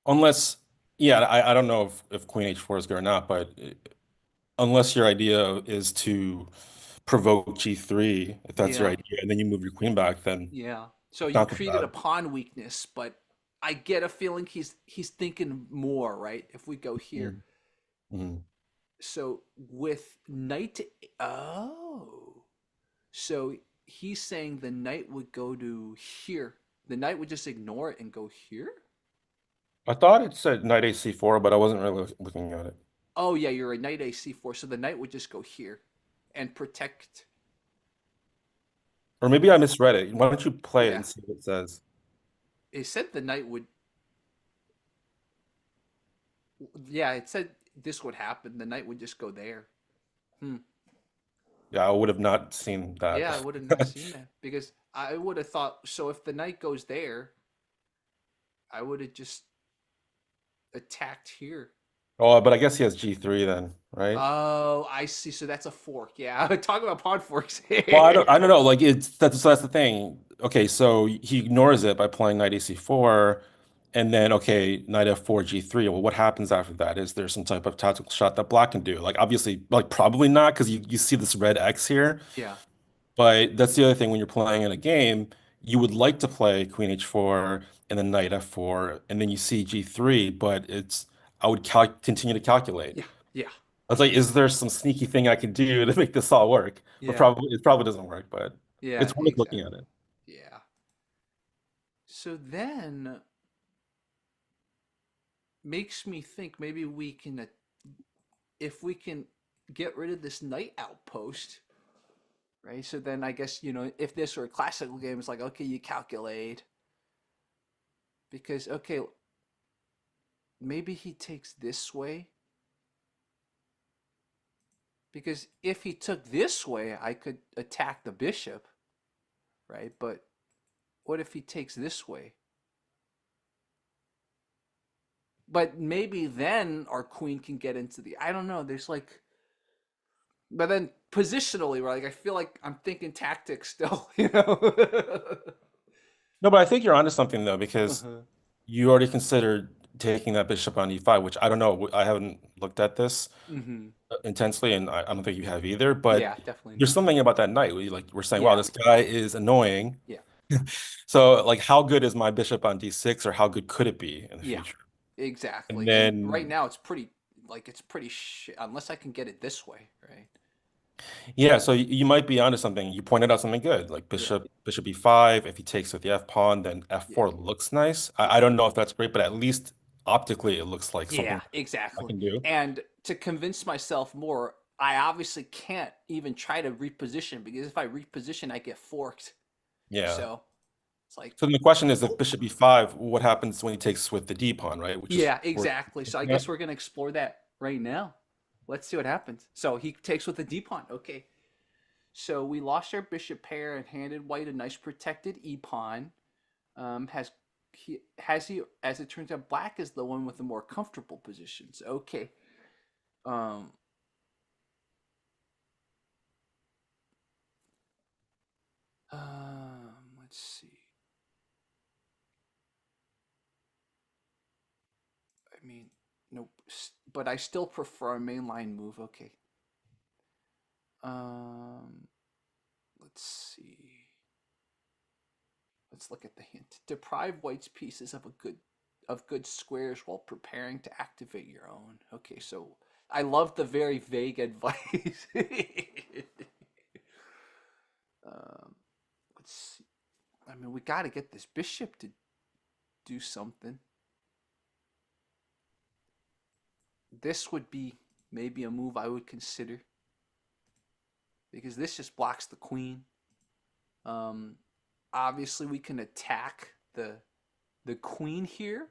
Speaker 2: Unless, yeah, I don't know if Queen H4 is good or not, but unless your idea is to provoke G3, if that's your
Speaker 1: yeah.
Speaker 2: idea, and then you move your queen back, then
Speaker 1: Yeah. So
Speaker 2: it's
Speaker 1: you
Speaker 2: not too
Speaker 1: created a
Speaker 2: bad.
Speaker 1: pawn weakness, but I get a feeling he's thinking more, right? If we go here.
Speaker 2: Mm-hmm.
Speaker 1: So with knight to, oh. So he's saying the knight would go to here. The knight would just ignore it and go here?
Speaker 2: I thought it said knight AC4, but I wasn't really looking at it.
Speaker 1: Oh yeah, you're a knight AC4, so the knight would just go here and protect.
Speaker 2: Or maybe I misread it. Why don't you play it
Speaker 1: Yeah.
Speaker 2: and see what it says?
Speaker 1: It said the knight would yeah, it said this would happen. The knight would just go there. Hmm.
Speaker 2: Yeah, I would have not seen that.
Speaker 1: Yeah, I would have not seen that because I would have thought so. If the knight goes there, I would have just attacked here.
Speaker 2: Oh, but I guess he has G3 then, right?
Speaker 1: Oh, I see. So that's a fork. Yeah, talk about pawn forks.
Speaker 2: Well, I don't know. Like that's the thing. Okay, so he ignores it by playing knight AC4, and then okay, knight F4 G3. Well, what happens after that? Is there some type of tactical shot that black can do? Like obviously, like probably not because you see this red X here.
Speaker 1: Yeah,
Speaker 2: But that's the other thing when you're playing in a game, you would like to play Queen H4 and then Knight F4, and then you see G3, but it's I would continue to calculate.
Speaker 1: yeah, yeah,
Speaker 2: I was like, is there some sneaky thing I can do to make this all work? But
Speaker 1: yeah,
Speaker 2: it probably doesn't work, but
Speaker 1: yeah.
Speaker 2: it's worth looking at
Speaker 1: Exactly.
Speaker 2: it.
Speaker 1: Yeah. So then makes me think maybe we can, if we can get rid of this knight outpost, right? So then I guess if this were a classical game, it's like okay, you calculate because okay, maybe he takes this way because if he took this way, I could attack the bishop, right? But what if he takes this way? But maybe then our queen can get into the. I don't know. There's like, but then positionally, right? Like I feel like I'm thinking tactics still.
Speaker 2: No, but I think you're onto something though, because
Speaker 1: Uh-huh.
Speaker 2: you already considered taking that bishop on E5, which I don't know. I haven't looked at this
Speaker 1: Mm-hmm.
Speaker 2: intensely, and I don't think you have either. But
Speaker 1: Yeah, definitely
Speaker 2: there's
Speaker 1: not.
Speaker 2: something about that knight where we're saying, wow,
Speaker 1: Yeah,
Speaker 2: this guy is annoying.
Speaker 1: yeah,
Speaker 2: So, like, how good is my bishop on D6, or how good could it be in the
Speaker 1: yeah,
Speaker 2: future? And
Speaker 1: exactly. And right
Speaker 2: then,
Speaker 1: now it's pretty, like it's pretty unless I can get it this way, right?
Speaker 2: yeah, so you might be onto something. You pointed out something good, like
Speaker 1: Yeah,
Speaker 2: bishop E5. If he takes with the F pawn, then
Speaker 1: yeah,
Speaker 2: F4 looks nice.
Speaker 1: yeah.
Speaker 2: I don't know if that's great, but at least optically, it looks like
Speaker 1: Yeah,
Speaker 2: something I
Speaker 1: exactly.
Speaker 2: can do.
Speaker 1: And to convince myself more, I obviously can't even try to reposition because if I reposition, I get forked.
Speaker 2: Yeah.
Speaker 1: So it's like,
Speaker 2: So then the question is, if bishop E5, what happens when he takes with the D pawn, right? Which is
Speaker 1: yeah, exactly. So I guess we're gonna explore that right now. Let's see what happens. So he takes with the d pawn. Okay. So we lost our bishop pair and handed white a nice protected e pawn. Has he? As it turns out, black is the one with the more comfortable positions. Okay. Um. Let's see. I mean, nope. But I still prefer a mainline move. Okay. Um. Let's see. Let's look at the hint. Deprive white's pieces of good squares while preparing to activate your own. Okay, so I love the very vague advice. um, let's see. I mean, we got to get this bishop to do something. This would be maybe a move I would consider because this just blocks the queen. Um, obviously, we can attack the queen here,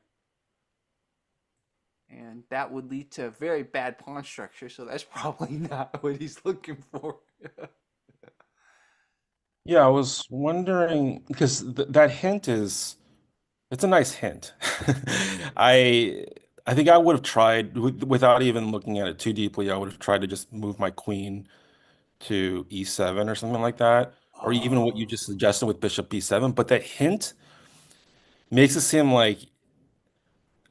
Speaker 1: and that would lead to a very bad pawn structure. So that's probably not what he's looking for.
Speaker 2: Yeah, I was wondering because th that hint is it's a nice hint. I I think I would have tried without even looking at it too deeply. I would have tried to just move my queen to E7 or something like that, or even what you
Speaker 1: Oh,
Speaker 2: just suggested with bishop B7. But that hint makes it seem like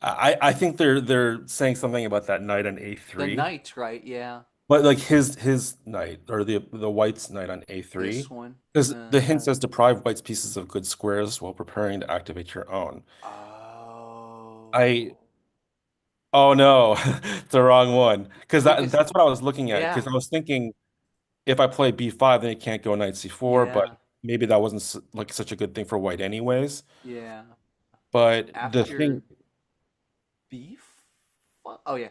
Speaker 2: I think they're saying something about that knight on
Speaker 1: the
Speaker 2: A3,
Speaker 1: knight, right? Yeah,
Speaker 2: but like his knight or the white's knight on
Speaker 1: this
Speaker 2: A3,
Speaker 1: one.
Speaker 2: because the
Speaker 1: Uh,
Speaker 2: hint says deprive white's pieces of good squares while preparing to activate your own. I
Speaker 1: oh,
Speaker 2: Oh no, it's the wrong one. Because
Speaker 1: because
Speaker 2: that's what I was looking at.
Speaker 1: yeah,
Speaker 2: Because I was thinking if I play B5, then it can't go knight C4, but
Speaker 1: yeah,
Speaker 2: maybe that wasn't like such a good thing for white anyways.
Speaker 1: yeah.
Speaker 2: But the
Speaker 1: After
Speaker 2: thing,
Speaker 1: beef. Oh yeah.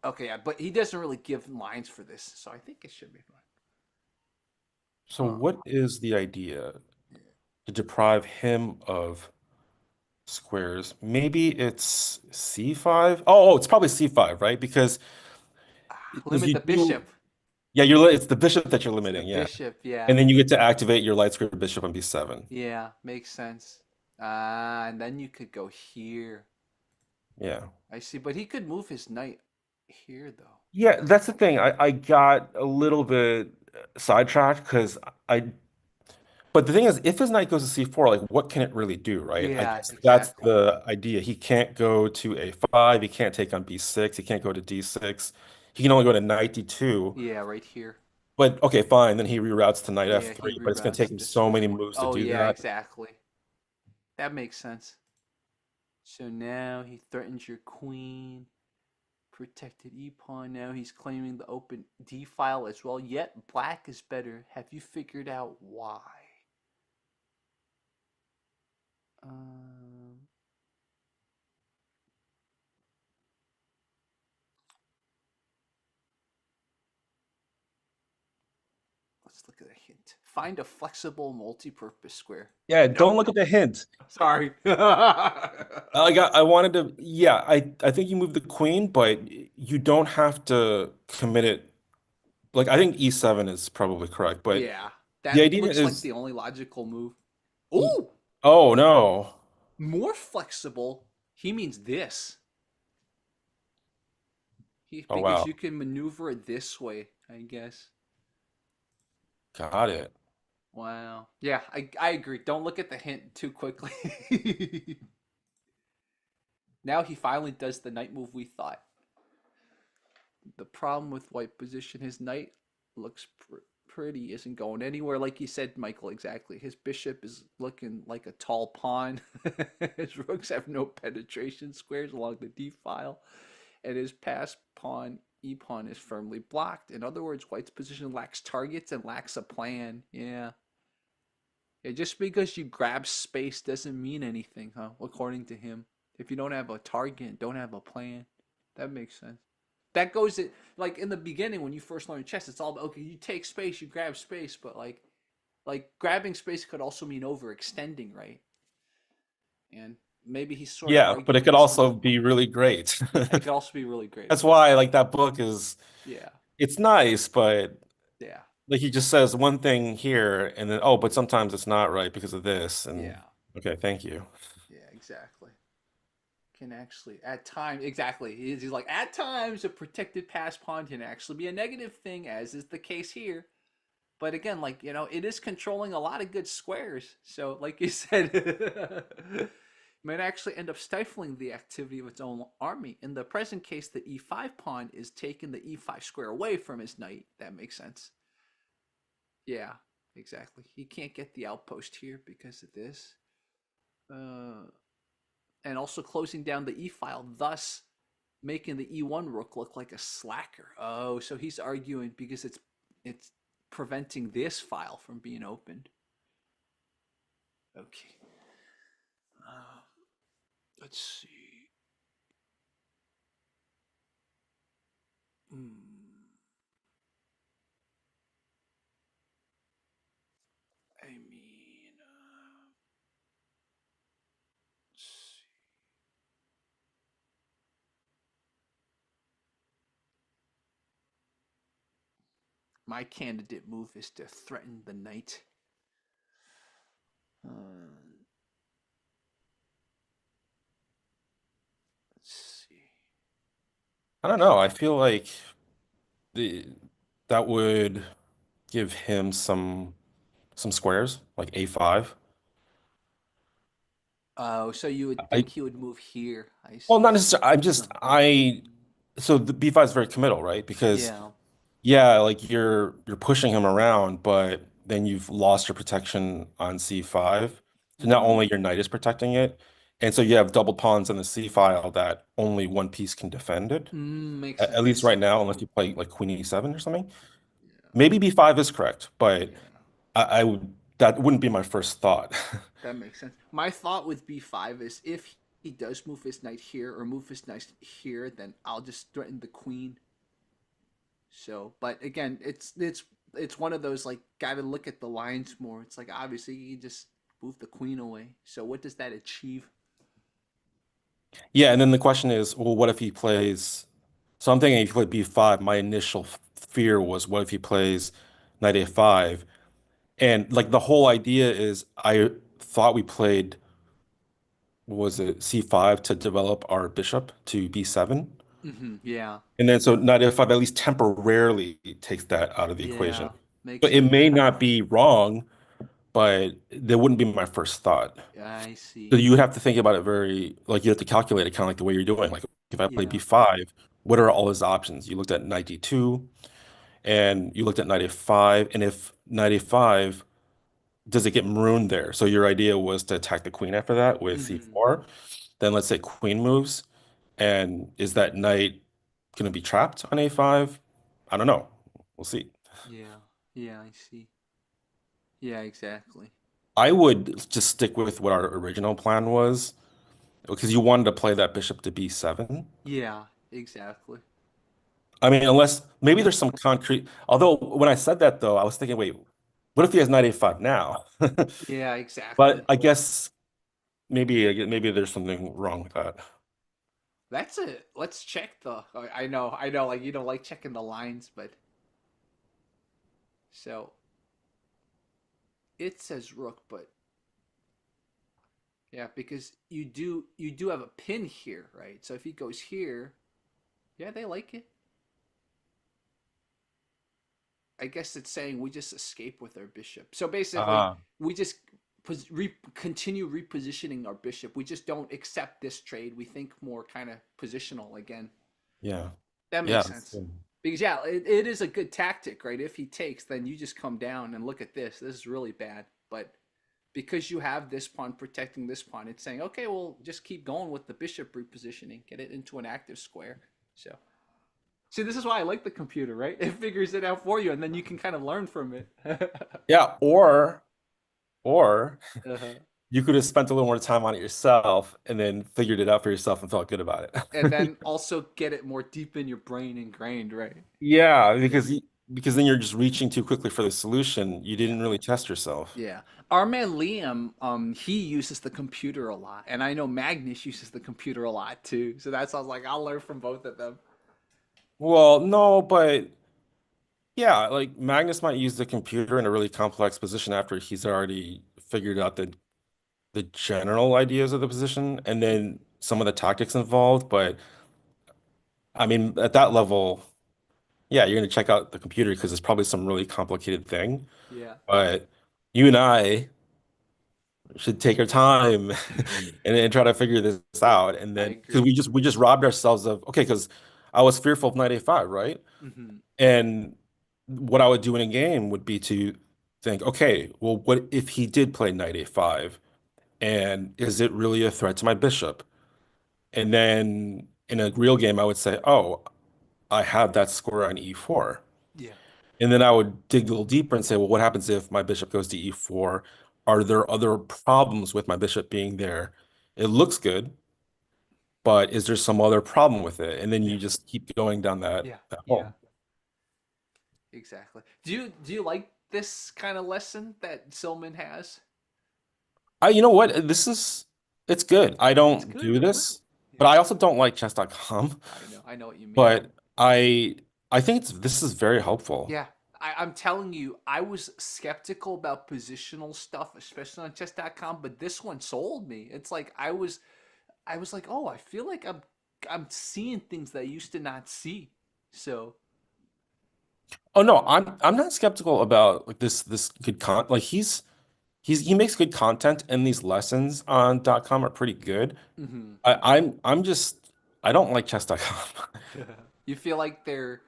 Speaker 1: Okay, yeah, but he doesn't really give lines for this, so I think it should be
Speaker 2: so
Speaker 1: fine.
Speaker 2: what is the idea to deprive him of squares. Maybe it's C5. Oh, it's probably C5, right? Because
Speaker 1: Limit
Speaker 2: you
Speaker 1: the
Speaker 2: do,
Speaker 1: bishop.
Speaker 2: yeah, it's the bishop that you're
Speaker 1: It's the
Speaker 2: limiting, yeah.
Speaker 1: bishop, yeah.
Speaker 2: And then you get to activate your light square bishop on B7.
Speaker 1: Yeah, makes sense. And then you could go here.
Speaker 2: Yeah.
Speaker 1: I see, but he could move his knight here though.
Speaker 2: Yeah, that's the thing. I got a little bit sidetracked because I but the thing is, if his knight goes to C4, like what can it really do, right? I
Speaker 1: Yeah,
Speaker 2: guess that's
Speaker 1: exactly.
Speaker 2: the idea. He can't go to A5, he can't take on B6, he can't go to D6. He can only go to knight D2.
Speaker 1: Yeah, right here.
Speaker 2: But okay, fine, then he reroutes to knight
Speaker 1: Yeah, he
Speaker 2: F3, but it's gonna take
Speaker 1: reroutes
Speaker 2: him
Speaker 1: this
Speaker 2: so many
Speaker 1: way.
Speaker 2: moves to
Speaker 1: Oh
Speaker 2: do
Speaker 1: yeah,
Speaker 2: that.
Speaker 1: exactly. That makes sense. So now he threatens your queen. Protected e pawn. Now he's claiming the open d file as well. Yet black is better. Have you figured out why? Um, let's look at a hint. Find a flexible multi-purpose square.
Speaker 2: Yeah,
Speaker 1: Nope.
Speaker 2: don't look at the hint.
Speaker 1: Sorry.
Speaker 2: I wanted to, yeah, I think you move the queen, but you don't have to commit it. Like I think E7 is probably correct, but
Speaker 1: Yeah,
Speaker 2: the
Speaker 1: that
Speaker 2: idea
Speaker 1: looks like
Speaker 2: is,
Speaker 1: the only logical move.
Speaker 2: e-
Speaker 1: Ooh,
Speaker 2: oh no.
Speaker 1: more flexible. He means this.
Speaker 2: Oh
Speaker 1: Because
Speaker 2: wow.
Speaker 1: you can maneuver it this way, I guess.
Speaker 2: Got it.
Speaker 1: Wow. Yeah, I agree. Don't look at the hint too quickly. Now he finally does the knight move we thought. The problem with white position, his knight looks pretty, isn't going anywhere. Like you said, Michael, exactly. His bishop is looking like a tall pawn. His rooks have no penetration squares along the d file, and his pass pawn e pawn is firmly blocked. In other words, white's position lacks targets and lacks a plan. Yeah. Yeah, just because you grab space doesn't mean anything, huh? According to him. If you don't have a target, don't have a plan. That makes sense. That goes it like in the beginning when you first learn chess, it's all about okay, you take space, you grab space, but like grabbing space could also mean overextending, right? And maybe he's sort of
Speaker 2: Yeah, but it
Speaker 1: arguing
Speaker 2: could
Speaker 1: this
Speaker 2: also
Speaker 1: point.
Speaker 2: be really great.
Speaker 1: Yeah, it could also be really great
Speaker 2: That's
Speaker 1: as well.
Speaker 2: why like that book is
Speaker 1: Yeah.
Speaker 2: it's nice, but
Speaker 1: Yeah.
Speaker 2: like he just says one thing here and then oh, but sometimes it's not right because of this. And
Speaker 1: Yeah.
Speaker 2: okay, thank you.
Speaker 1: Yeah, exactly. Can actually at times exactly he's like at times a protected pass pawn can actually be a negative thing, as is the case here. But again, like it is controlling a lot of good squares. So, like you said, it might actually end up stifling the activity of its own army. In the present case, the e5 pawn is taking the e5 square away from his knight. That makes sense. Yeah, exactly. He can't get the outpost here because of this. Uh, and also closing down the e file, thus making the e1 rook look like a slacker. Oh, so he's arguing because it's preventing this file from being opened. Okay. Uh, let's see. Hmm. I mean, let's see. My candidate move is to threaten the knight. Let's see.
Speaker 2: I don't know. I feel like the that would give him some squares, like A5.
Speaker 1: Oh, so you would
Speaker 2: I
Speaker 1: think he would move here. I
Speaker 2: well, not
Speaker 1: see.
Speaker 2: necessarily. I'm just I so the B5 is very committal, right? Because
Speaker 1: Yeah.
Speaker 2: yeah, like you're pushing him around, but then you've lost your protection on C5. So not
Speaker 1: Mm-hmm.
Speaker 2: only your knight is protecting it, and so you have double pawns on the C file that only one piece can defend it.
Speaker 1: Makes
Speaker 2: At least
Speaker 1: sense.
Speaker 2: right now, unless you play like Queen E7 or something.
Speaker 1: Yeah.
Speaker 2: Maybe B5 is correct, but
Speaker 1: Yeah.
Speaker 2: I would that wouldn't be my first thought.
Speaker 1: That makes sense. My thought with b5 is if he does move his knight here or move his knight here, then I'll just threaten the queen. So, but again, it's one of those like got to look at the lines more. It's like obviously you just move the queen away. So what does that achieve?
Speaker 2: Yeah, and then the question is, well, what if he plays? So I'm thinking if he played B5, my initial fear was, what if he plays knight A5? And like the whole idea is, I thought we played, what was it, C5 to develop our bishop to B7.
Speaker 1: Yeah.
Speaker 2: And then so knight A5 at least temporarily takes that out of the equation.
Speaker 1: Yeah. Makes
Speaker 2: So it
Speaker 1: sense.
Speaker 2: may not be wrong, but that wouldn't be my first thought.
Speaker 1: I
Speaker 2: So
Speaker 1: see.
Speaker 2: you have to think about it very, like you have to calculate it kind of like the way you're doing. Like if I play
Speaker 1: Yeah.
Speaker 2: B5, what are all his options? You looked at knight D2 and you looked at knight A5. And if knight A5, does it get marooned there? So your idea was to attack the queen after that with
Speaker 1: Hmm.
Speaker 2: C4. Then let's say queen moves. And is that knight going to be trapped on A5? I don't know. We'll see.
Speaker 1: Yeah. Yeah, I see. Yeah, exactly.
Speaker 2: I would just stick with what our original plan was because you wanted to play that bishop to B7.
Speaker 1: Yeah, exactly.
Speaker 2: I mean, unless maybe there's some concrete. Although when I said that though, I was thinking, wait, what if he has knight A5 now?
Speaker 1: Yeah, exactly.
Speaker 2: But I guess maybe there's something wrong with that.
Speaker 1: That's it. Let's check the. I know. Like you don't like checking the lines, but so it says rook, but yeah, because you do have a pin here, right? So if he goes here, yeah, they like it. I guess it's saying we just escape with our bishop. So basically,
Speaker 2: Ah,
Speaker 1: we just continue repositioning our bishop. We just don't accept this trade. We think more kind of positional again.
Speaker 2: yeah,
Speaker 1: That
Speaker 2: yeah.
Speaker 1: makes sense. Because yeah, it is a good tactic, right? If he takes, then you just come down and look at this. This is really bad. But because you have this pawn protecting this pawn, it's saying, okay, well, just keep going with the bishop repositioning, get it into an active square. So see, this is why I like the computer, right? It figures it out for you, and then you can kind of learn from it.
Speaker 2: Yeah, or
Speaker 1: Uh-huh.
Speaker 2: you could have spent a little more time on it yourself and then figured it out for yourself and felt good about
Speaker 1: And
Speaker 2: it.
Speaker 1: then also get it more deep in your brain ingrained, right?
Speaker 2: Yeah,
Speaker 1: Yeah.
Speaker 2: because then you're just reaching too quickly for the solution. You
Speaker 1: Yeah.
Speaker 2: didn't really test yourself.
Speaker 1: Yeah. Our man Liam, he uses the computer a lot. And I know Magnus uses the computer a lot too. So that's why I was like, I'll learn from both of them.
Speaker 2: Well, no, but yeah, like Magnus might use the computer in a really complex position after he's already figured out the general ideas of the position and then some of the tactics involved. But I mean, at that level, yeah, you're gonna check out the computer because it's probably some really complicated thing.
Speaker 1: Yeah.
Speaker 2: But you and I should take our time and try to figure this out. And
Speaker 1: I
Speaker 2: then because
Speaker 1: agree.
Speaker 2: we just robbed ourselves of okay, because I was fearful of knight a5, right?
Speaker 1: Hmm.
Speaker 2: And what I would do in a game would be to think, okay, well, what if he did play knight a5? And is it really a threat to my bishop? And then in a real game, I would say, oh, I have that square on e4.
Speaker 1: Yeah.
Speaker 2: And then I would dig a little deeper and say, well, what happens if my bishop goes to e4? Are there other problems with my bishop being there? It looks good, but is there some other problem with it? And then
Speaker 1: Yeah.
Speaker 2: you just keep going down
Speaker 1: Yeah.
Speaker 2: that
Speaker 1: Yeah.
Speaker 2: hole.
Speaker 1: Exactly. Do you like this kind of lesson that Silman has?
Speaker 2: You know what? It's good. I
Speaker 1: It's
Speaker 2: don't
Speaker 1: good,
Speaker 2: do
Speaker 1: right?
Speaker 2: this, but
Speaker 1: Yeah.
Speaker 2: I also don't like chess.com.
Speaker 1: I know what you mean.
Speaker 2: But I think this is very helpful.
Speaker 1: Yeah, I'm telling you, I was skeptical about positional stuff, especially on chess.com, but this one sold me. It's like I was like, oh, I feel like I'm seeing things that I used to not see. So
Speaker 2: Oh no, I'm not skeptical about like this good like he makes good content and these lessons on .com are pretty good.
Speaker 1: mhm.
Speaker 2: I'm just I don't like chess.com.
Speaker 1: You feel like they're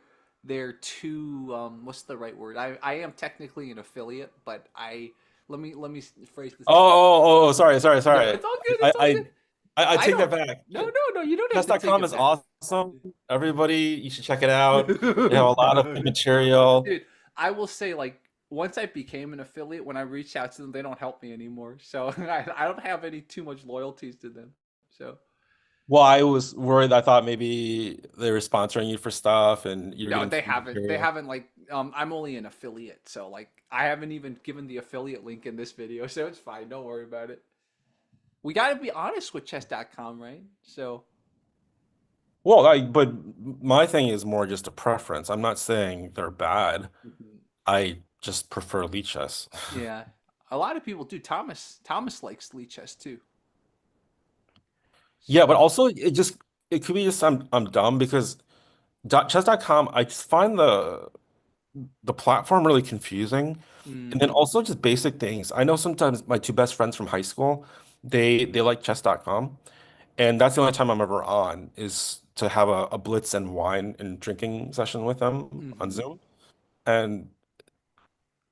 Speaker 1: too what's the right word? I am technically an affiliate, but I let me phrase this different.
Speaker 2: Sorry.
Speaker 1: No, it's all good.
Speaker 2: I
Speaker 1: It's all
Speaker 2: I
Speaker 1: good.
Speaker 2: I
Speaker 1: I
Speaker 2: take that
Speaker 1: don't.
Speaker 2: back.
Speaker 1: No, no, no. You don't have to take
Speaker 2: Chess.com
Speaker 1: it
Speaker 2: is
Speaker 1: back.
Speaker 2: awesome. Everybody, you should check it out. They have a lot of good material.
Speaker 1: Dude, I will say like once I became an affiliate, when I reach out to them, they don't help me anymore. So I don't have any too much loyalties to them. So
Speaker 2: Well, I was worried. I thought maybe they were sponsoring you for stuff and you're
Speaker 1: no,
Speaker 2: getting
Speaker 1: they
Speaker 2: free
Speaker 1: haven't. They
Speaker 2: material.
Speaker 1: haven't like I'm only an affiliate, so like I haven't even given the affiliate link in this video, so it's fine. Don't worry about it. We got to be honest with chess.com, right? So
Speaker 2: Well, but my thing is more just a preference. I'm not saying they're bad.
Speaker 1: Mhm.
Speaker 2: I just prefer Lichess.
Speaker 1: Yeah, a lot of people do. Thomas likes Lee chess too.
Speaker 2: Yeah, but
Speaker 1: So,
Speaker 2: also it could be just I'm dumb because chess.com I just find the platform really confusing. And then
Speaker 1: mm,
Speaker 2: also just basic things. I know sometimes my two best friends from high school, they like chess.com. And that's the only time I'm ever on is to have a blitz and wine and drinking session with them on
Speaker 1: hmm
Speaker 2: Zoom.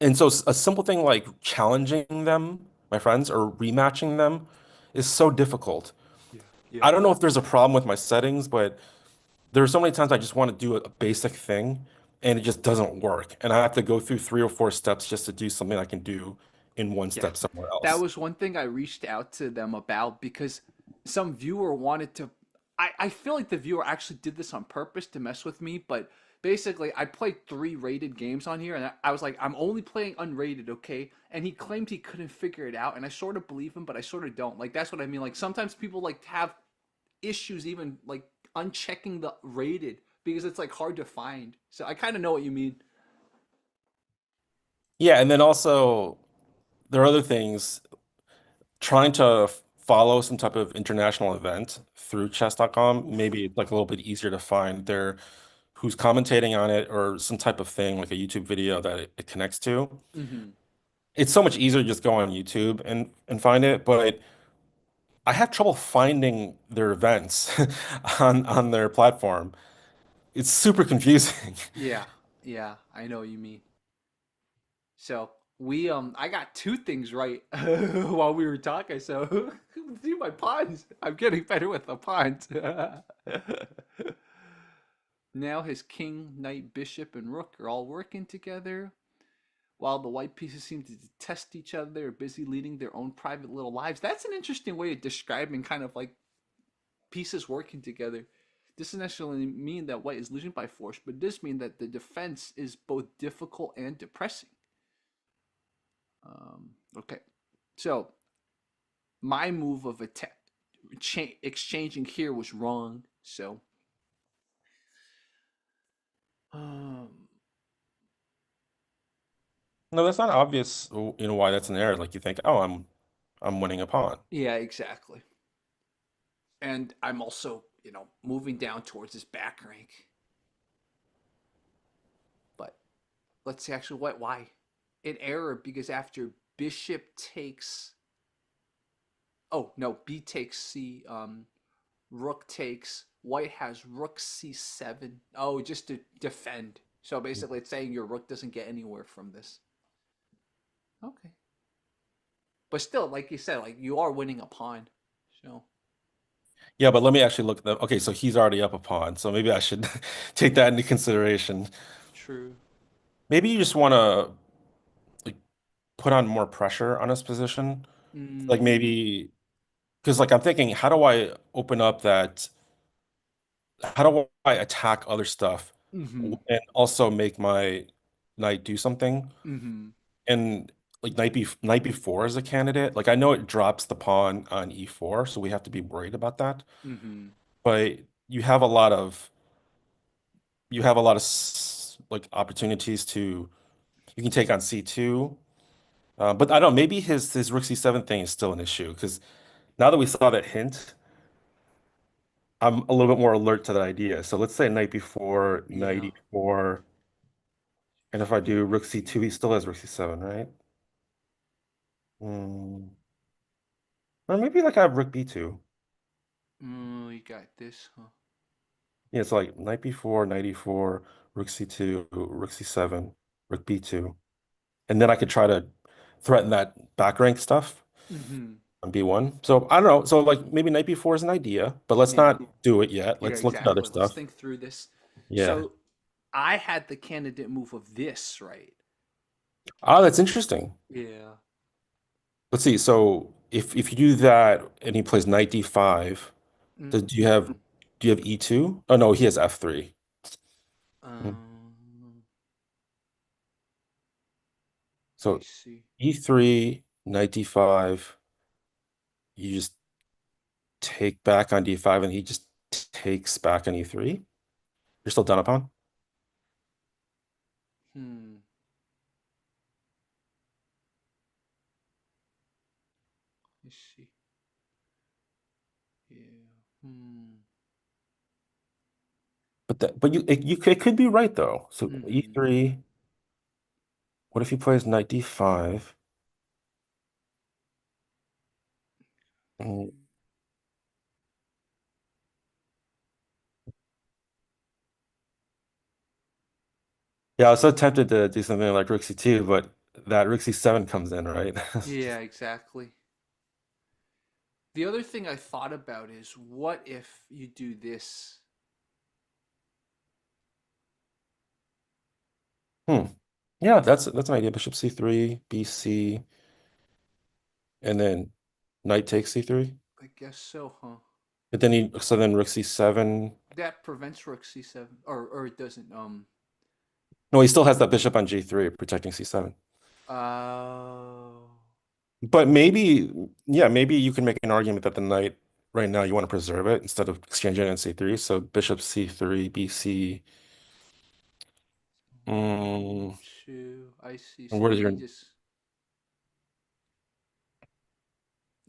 Speaker 2: And so a simple thing like challenging them, my friends, or rematching them is so difficult.
Speaker 1: yeah, yeah.
Speaker 2: I don't know if there's a problem with my settings, but there are so many times I just want to do a basic thing and it just doesn't work. And I have to go through 3 or 4 steps just to do something I can do in one
Speaker 1: Yeah,
Speaker 2: step somewhere
Speaker 1: that
Speaker 2: else.
Speaker 1: was one thing I reached out to them about because some viewer wanted to. I feel like the viewer actually did this on purpose to mess with me, but basically, I played 3 rated games on here, and I was like, I'm only playing unrated, okay? And he claimed he couldn't figure it out, and I sort of believe him, but I sort of don't. Like, that's what I mean. Like, sometimes people like have issues even like unchecking the rated because it's like hard to find. So I kind of know what you mean.
Speaker 2: Yeah, and then also there are other things trying to follow some type of international event through chess.com.
Speaker 1: Oof.
Speaker 2: Maybe it's like a little bit easier to find there who's commentating on it or some type of thing like a YouTube video that it connects to.
Speaker 1: Mm-hmm.
Speaker 2: It's so much easier to just go on YouTube and find it, but I have trouble finding their events on their platform. It's super confusing.
Speaker 1: Yeah, yeah, I know what you mean. So I got 2 things right while we were talking. So see my pawns. I'm getting better with the pawns. Now his king, knight, bishop, and rook are all working together, while the white pieces seem to detest each other, are busy leading their own private little lives. That's an interesting way of describing kind of like pieces working together. This doesn't necessarily mean that white is losing by force, but it does mean that the defense is both difficult and depressing. Okay, so my move of attack, exchanging here was wrong. So, um,
Speaker 2: No, that's not obvious, why that's an error. Like you think, oh, I'm winning a pawn.
Speaker 1: yeah, exactly. And I'm also, moving down towards this back rank. But let's see actually why an error because after bishop takes, oh no, b takes c, rook takes, white has rook c7. Oh, just to defend. So basically, it's saying your rook doesn't get anywhere from this. Okay, but still, like you said, like you are winning a pawn. So
Speaker 2: Yeah, but let me actually look at the. Okay, so he's already up a pawn, so maybe I should take that into consideration.
Speaker 1: true.
Speaker 2: Maybe you just want to like put on more pressure on his position. Like
Speaker 1: Mm,
Speaker 2: maybe because like I'm thinking, how do I open up that? How do I attack other stuff
Speaker 1: mm-hmm.
Speaker 2: and also make my knight do something?
Speaker 1: Mm-hmm.
Speaker 2: And like knight before is a candidate. Like I know it drops the pawn on e4, so we have to be worried about that.
Speaker 1: Mm-hmm.
Speaker 2: But you have a lot of like opportunities to you can take on c2. But I don't know, maybe his rook c7 thing is still an issue because now that we saw that hint, I'm a little bit more alert to that idea. So let's say knight before, knight
Speaker 1: Yeah.
Speaker 2: e4, and if I do rook c2, he still has rook c7, right? Hmm. Or maybe like I have rook b2.
Speaker 1: You got this, huh?
Speaker 2: Yeah, it's like knight b4, knight e4, rook c2, rook c7, rook b2. And then I could try to threaten that back rank stuff
Speaker 1: Mm-hmm.
Speaker 2: on b1. So I don't know. So like maybe knight b4 is an idea, but let's
Speaker 1: Yeah.
Speaker 2: not do it yet.
Speaker 1: Yeah.
Speaker 2: Let's look at other
Speaker 1: Exactly. Let's
Speaker 2: stuff.
Speaker 1: think through this.
Speaker 2: Yeah.
Speaker 1: So I had the candidate move of this, right?
Speaker 2: Oh, that's interesting.
Speaker 1: Yeah.
Speaker 2: Let's see. So if you do that and he plays knight d5,
Speaker 1: Mm,
Speaker 2: do you have e2? Oh no, he has f3. Hmm.
Speaker 1: um, let me
Speaker 2: So
Speaker 1: see.
Speaker 2: e3, knight d5, you just take back on d5 and he just takes back on E3. You're still done upon?
Speaker 1: Hmm. Let's see. Yeah. Hmm.
Speaker 2: But it could be right though. So
Speaker 1: Mm-hmm.
Speaker 2: E3, what if he plays knight D5? Mm, yeah, I was so tempted to do something like Rook C2, but that Rook C7 comes in, right?
Speaker 1: Yeah, exactly. The other thing I thought about is what if you do this?
Speaker 2: Hmm. Yeah, that's an idea. Bishop C3, BC, and then knight takes C3.
Speaker 1: I guess so, huh?
Speaker 2: But then so then Rook C7.
Speaker 1: That prevents rook c7, or it doesn't.
Speaker 2: No, he still has that bishop on G3 protecting C7.
Speaker 1: Oh.
Speaker 2: But maybe, yeah, maybe you can make an argument that the knight right now you want to preserve it instead of exchanging it in C3. So bishop C3, BC.
Speaker 1: One,
Speaker 2: Mm,
Speaker 1: two. I see.
Speaker 2: and
Speaker 1: So
Speaker 2: where's
Speaker 1: then
Speaker 2: your
Speaker 1: he just.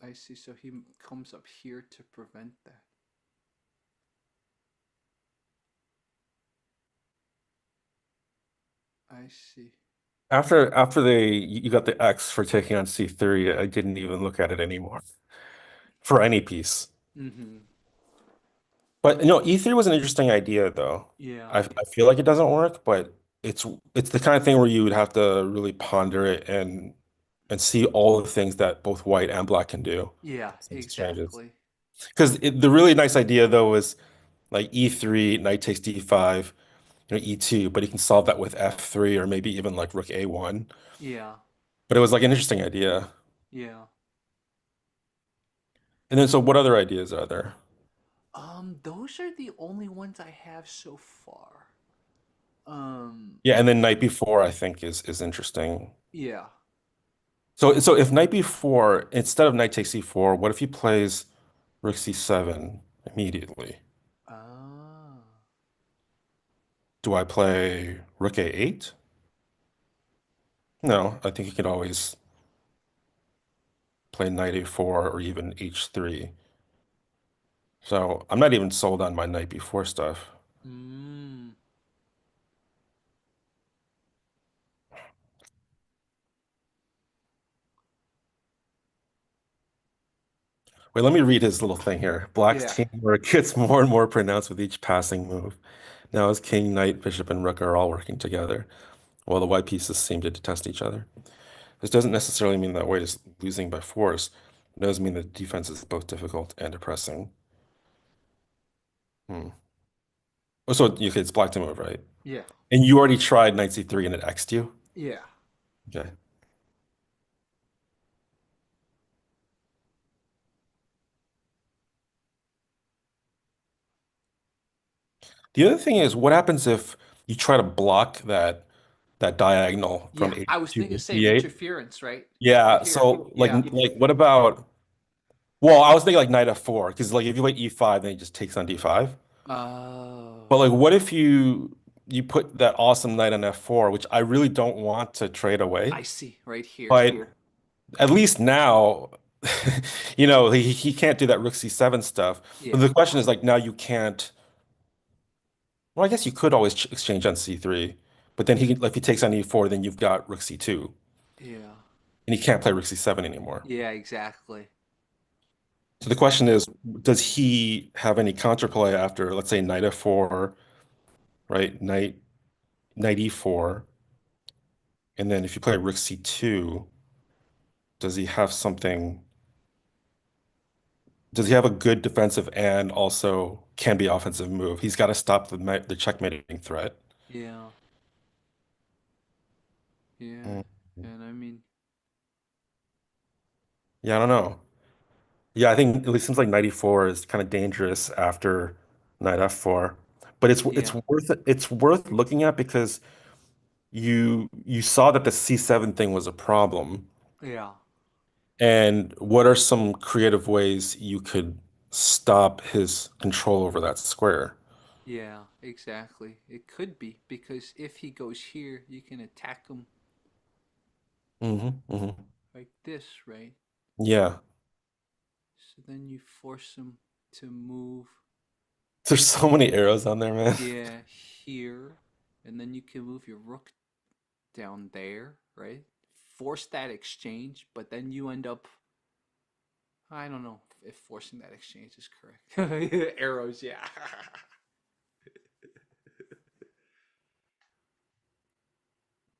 Speaker 1: I see. So he comes up here to prevent that. I see.
Speaker 2: after you got the X for taking on C3, I didn't even look at it anymore for any piece.
Speaker 1: Mm-hmm.
Speaker 2: But E3 was an interesting idea though.
Speaker 1: Yeah.
Speaker 2: I feel like it doesn't work, but it's it's the kind of thing where you would have to really ponder it and see all the things that both white and black can do.
Speaker 1: Yeah.
Speaker 2: Some exchanges.
Speaker 1: Exactly.
Speaker 2: Because the really nice idea though was like E3, knight takes D5, E2, but he can solve that with F3 or maybe even like rook A1.
Speaker 1: Yeah.
Speaker 2: But it was like an interesting idea.
Speaker 1: Yeah.
Speaker 2: And then so what other ideas are there?
Speaker 1: Those are the only ones I have so far. Um.
Speaker 2: Yeah, and then knight b4 I think is interesting.
Speaker 1: Yeah.
Speaker 2: So if knight b4 instead of knight takes c4, what if he plays rook c7 immediately?
Speaker 1: Ah.
Speaker 2: Do I play rook a8? No, I think he could always play knight a4 or even h3. So I'm not even sold on my knight b4 stuff.
Speaker 1: Mm.
Speaker 2: Wait, let me read his little thing here. Black's
Speaker 1: Yeah.
Speaker 2: teamwork gets more and more pronounced with each passing move. Now his king, knight, bishop, and rook are all working together, while the white pieces seem to detest each other. This doesn't necessarily mean that white is losing by force. It does mean that defense is both difficult and depressing. Hmm. Oh, so okay, it's black to move, right?
Speaker 1: Yeah.
Speaker 2: And you already tried knight c3 and it x'd you?
Speaker 1: Yeah.
Speaker 2: Okay. The other thing is, what happens if you try to block that diagonal from
Speaker 1: Yeah. I was
Speaker 2: h2
Speaker 1: thinking
Speaker 2: to
Speaker 1: the same
Speaker 2: c8?
Speaker 1: interference, right? Right
Speaker 2: Yeah,
Speaker 1: here.
Speaker 2: so
Speaker 1: Yeah.
Speaker 2: like what about well, I was thinking like knight f4, because like if you play e5, then he just takes on d5. But
Speaker 1: Oh.
Speaker 2: like what if you put that awesome knight on f4, which I really don't want to trade away,
Speaker 1: I see. Right here.
Speaker 2: but at least now, he can't do that rook c7 stuff. But
Speaker 1: Yeah.
Speaker 2: the question is like now you can't. Well, I guess you could always exchange on c3, but then if he takes on e4, then you've got rook c2,
Speaker 1: Yeah.
Speaker 2: and he can't play rook c7 anymore.
Speaker 1: Yeah, exactly.
Speaker 2: So the question is, does he have any counterplay after, let's say, knight f4, right? Knight e4, and then if you play rook c2, does he have something? Does he have a good defensive and also can be offensive move? He's got to stop the checkmating threat.
Speaker 1: Yeah. Yeah.
Speaker 2: Mm.
Speaker 1: And I mean,
Speaker 2: Yeah, I don't know. Yeah, I think it seems like knight e4 is kind of dangerous after knight f4, but
Speaker 1: yeah.
Speaker 2: it's worth looking at because you saw that the c7 thing was a problem.
Speaker 1: Yeah.
Speaker 2: And what are some creative ways you could stop his control over that square.
Speaker 1: Yeah, exactly. It could be because if he goes here, you can attack him
Speaker 2: Hmm.
Speaker 1: like this, right?
Speaker 2: Yeah.
Speaker 1: So then you force him to move,
Speaker 2: There's so many arrows on there, man.
Speaker 1: yeah, here, and then you can move your rook down there, right? Force that exchange, but then you end up. I don't know if forcing that exchange is correct. Arrows, yeah.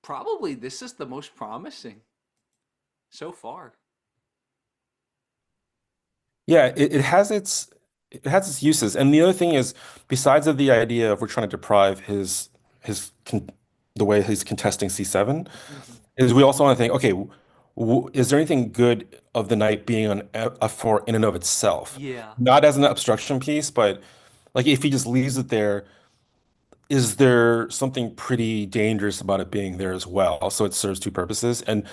Speaker 1: Probably this is the most promising so far.
Speaker 2: Yeah, it has its uses. And the other thing is, besides of the idea of we're trying to deprive his con the way he's contesting C7,
Speaker 1: Hmm.
Speaker 2: is we also want to think, okay, w is there anything good of the knight being on F4 in and of itself?
Speaker 1: Yeah,
Speaker 2: Not as an obstruction piece, but like if he just leaves it there, is there something pretty dangerous about it being there as well? So it serves two purposes. And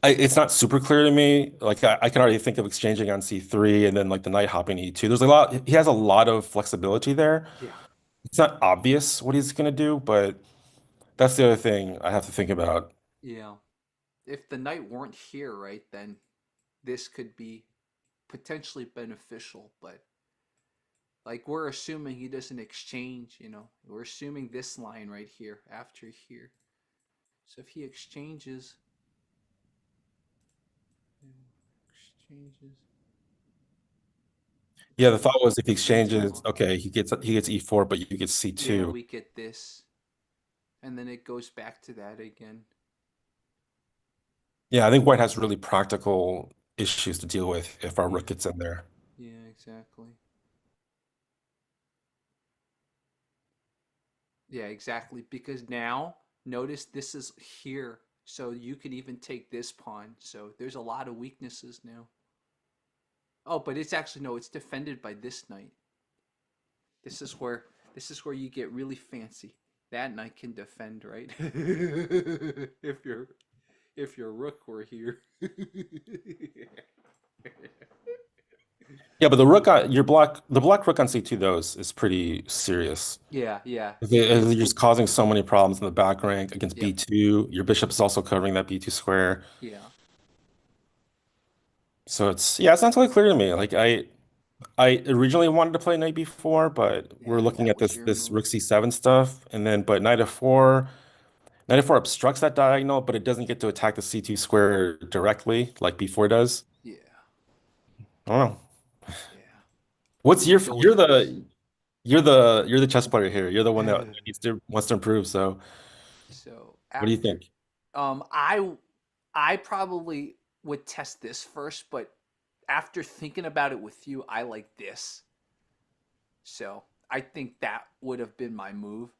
Speaker 2: it's not super clear to me. Like I can already think of exchanging on C3 and then like the knight hopping E2. There's a lot. He has a lot of flexibility there.
Speaker 1: yeah,
Speaker 2: It's not obvious what he's gonna do, but that's the other thing I have to think about.
Speaker 1: yeah. If the knight weren't here, right, then this could be potentially beneficial, but like we're assuming he doesn't exchange, we're assuming this line right here after here. So if he exchanges, exchanges,
Speaker 2: Yeah, the thought was if he exchanges,
Speaker 1: E4.
Speaker 2: okay, he gets E4, but you get
Speaker 1: Yeah,
Speaker 2: C2.
Speaker 1: we get this, and then it goes back to that again.
Speaker 2: Yeah, I think White has really practical issues to deal with if our rook
Speaker 1: Yeah,
Speaker 2: gets in there.
Speaker 1: yeah, exactly. Yeah, exactly. Because now, notice this is here, so you can even take this pawn. So there's a lot of weaknesses now. Oh, but it's actually no, it's defended by this knight. This is where this is where you get really fancy. That knight can defend, right? If your rook were here.
Speaker 2: Yeah, but the black rook on C2 though is pretty serious.
Speaker 1: Yeah, yeah,
Speaker 2: You're just causing so many problems in the back rank against
Speaker 1: yep,
Speaker 2: B2. Your bishop is also covering that B2 square.
Speaker 1: yeah,
Speaker 2: So it's not totally clear to me. Like I originally wanted to play knight B4, but we're
Speaker 1: yeah.
Speaker 2: looking
Speaker 1: That
Speaker 2: at
Speaker 1: was
Speaker 2: this
Speaker 1: your
Speaker 2: this
Speaker 1: move.
Speaker 2: rook C7 stuff, and then but knight F4 obstructs that diagonal, but it doesn't get to attack the C2 square directly like B4 does.
Speaker 1: Yeah,
Speaker 2: I don't know.
Speaker 1: yeah.
Speaker 2: What's
Speaker 1: You would go with this.
Speaker 2: you're the chess player here. You're the one that wants to improve. So
Speaker 1: So
Speaker 2: what do you
Speaker 1: after,
Speaker 2: think?
Speaker 1: um, I I probably would test this first, but after thinking about it with you, I like this. So I think that would have been my move.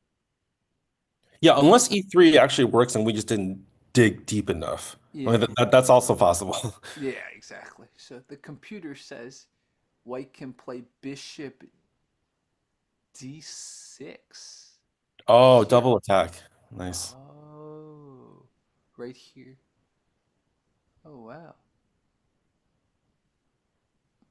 Speaker 2: Yeah, unless E3 actually works and we just didn't dig deep enough. I mean,
Speaker 1: Yeah,
Speaker 2: that's also possible.
Speaker 1: yeah, exactly. So the computer says white can play bishop d6
Speaker 2: Oh,
Speaker 1: here.
Speaker 2: double attack. Nice.
Speaker 1: Oh, right here. Oh, wow.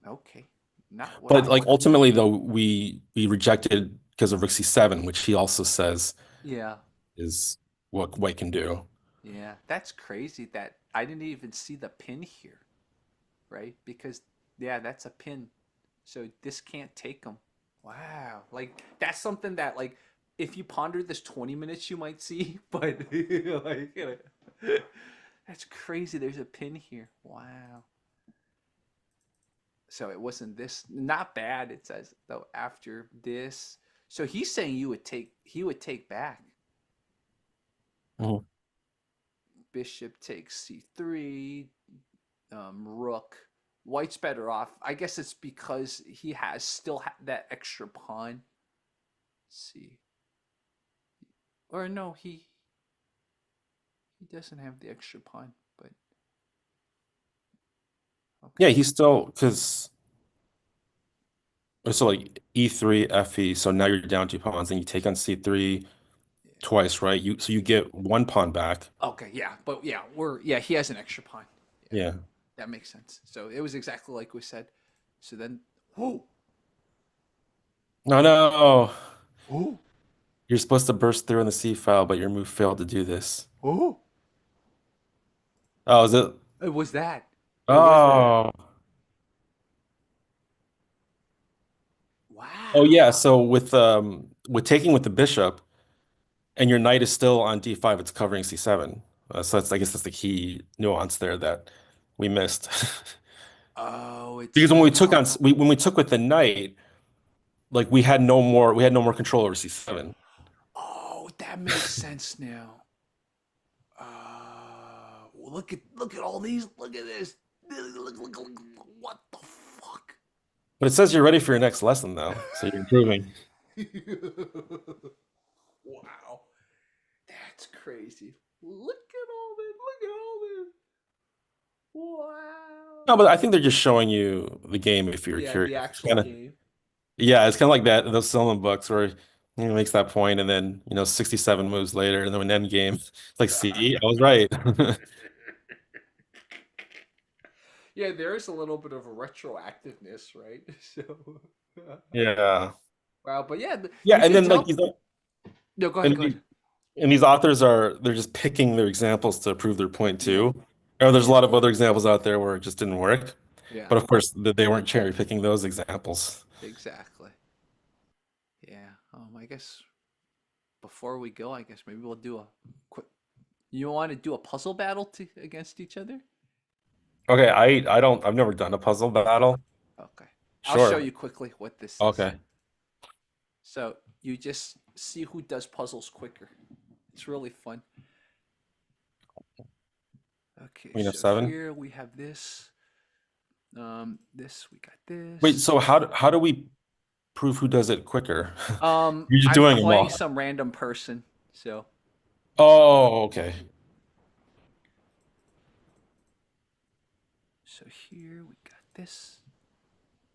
Speaker 1: Okay. Not what
Speaker 2: But
Speaker 1: I
Speaker 2: like
Speaker 1: would have done.
Speaker 2: ultimately though, we rejected because of Rook C7, which he also says
Speaker 1: Yeah.
Speaker 2: is what White can do.
Speaker 1: Yeah. That's crazy that I didn't even see the pin here, right? Because, yeah, that's a pin. So this can't take them. Wow. Like, that's something that, like, if you ponder this 20 minutes, you might see, but, like, that's crazy. There's a pin here. Wow. So it wasn't this, not bad. It says though after this. So he's saying he would take back.
Speaker 2: Mhm.
Speaker 1: Bishop takes c3, rook. White's better off. I guess it's because he has that extra pawn. Let's see, or no, he doesn't have the extra pawn. But
Speaker 2: Yeah,
Speaker 1: okay,
Speaker 2: he's still because so like E3, FE, so now you're down two pawns and you take on C3
Speaker 1: yeah,
Speaker 2: twice, right? You get one pawn back.
Speaker 1: okay, yeah, but yeah, he has an extra pawn. Yeah,
Speaker 2: Yeah.
Speaker 1: that makes sense. So it was exactly like we said. So then Oh,
Speaker 2: No, no.
Speaker 1: oh,
Speaker 2: You're supposed to burst through in the C file, but your move failed to do this.
Speaker 1: oh.
Speaker 2: Oh, is it?
Speaker 1: It was that. It was that.
Speaker 2: Oh. Oh
Speaker 1: Wow.
Speaker 2: yeah, so with taking with the bishop and your knight is still on D5, it's covering C7. So that's I guess that's the key nuance there that we missed.
Speaker 1: Oh, it's
Speaker 2: Because when we took on
Speaker 1: cover.
Speaker 2: when we took with the knight, like we had no more control over C7.
Speaker 1: Oh, that makes sense now. Look at all these. Look at this. What the fuck?
Speaker 2: But it says you're ready for your next lesson though, so you're improving.
Speaker 1: Wow, that's crazy. Look at all this. Look at all this. Wow.
Speaker 2: No, but I think they're just showing you the game if you're
Speaker 1: Yeah, the
Speaker 2: curious. It's
Speaker 1: actual
Speaker 2: kind of
Speaker 1: game.
Speaker 2: yeah, it's kind of like that those Silman books where makes that point and then 67 moves later and then an end game. It's like, see, I was right.
Speaker 1: Yeah, there is a little bit of a retroactiveness, right? So,
Speaker 2: Yeah.
Speaker 1: wow. But yeah,
Speaker 2: Yeah,
Speaker 1: you
Speaker 2: and
Speaker 1: can
Speaker 2: then like
Speaker 1: tell. No, go ahead.
Speaker 2: and
Speaker 1: Go ahead.
Speaker 2: these and these authors they're just picking their examples to prove their point
Speaker 1: Yeah.
Speaker 2: too. Or there's a
Speaker 1: Yeah.
Speaker 2: lot of other examples out there where it just didn't work.
Speaker 1: Yeah.
Speaker 2: But of course, they weren't cherry picking those examples.
Speaker 1: Exactly. Yeah. I guess before we go, I guess maybe we'll do a quick. You want to do a puzzle battle against each other?
Speaker 2: Okay, I've never done a puzzle battle.
Speaker 1: Okay. I'll show
Speaker 2: Sure.
Speaker 1: you quickly what this is.
Speaker 2: Okay.
Speaker 1: So you just see who does puzzles quicker. It's really fun. Okay,
Speaker 2: Queen of
Speaker 1: so
Speaker 2: seven.
Speaker 1: here we have this. This we got
Speaker 2: Wait,
Speaker 1: this.
Speaker 2: so how do we prove who does it quicker? You're just
Speaker 1: I'm
Speaker 2: doing them
Speaker 1: playing
Speaker 2: all.
Speaker 1: some random person. So
Speaker 2: Oh, okay.
Speaker 1: so here we got this.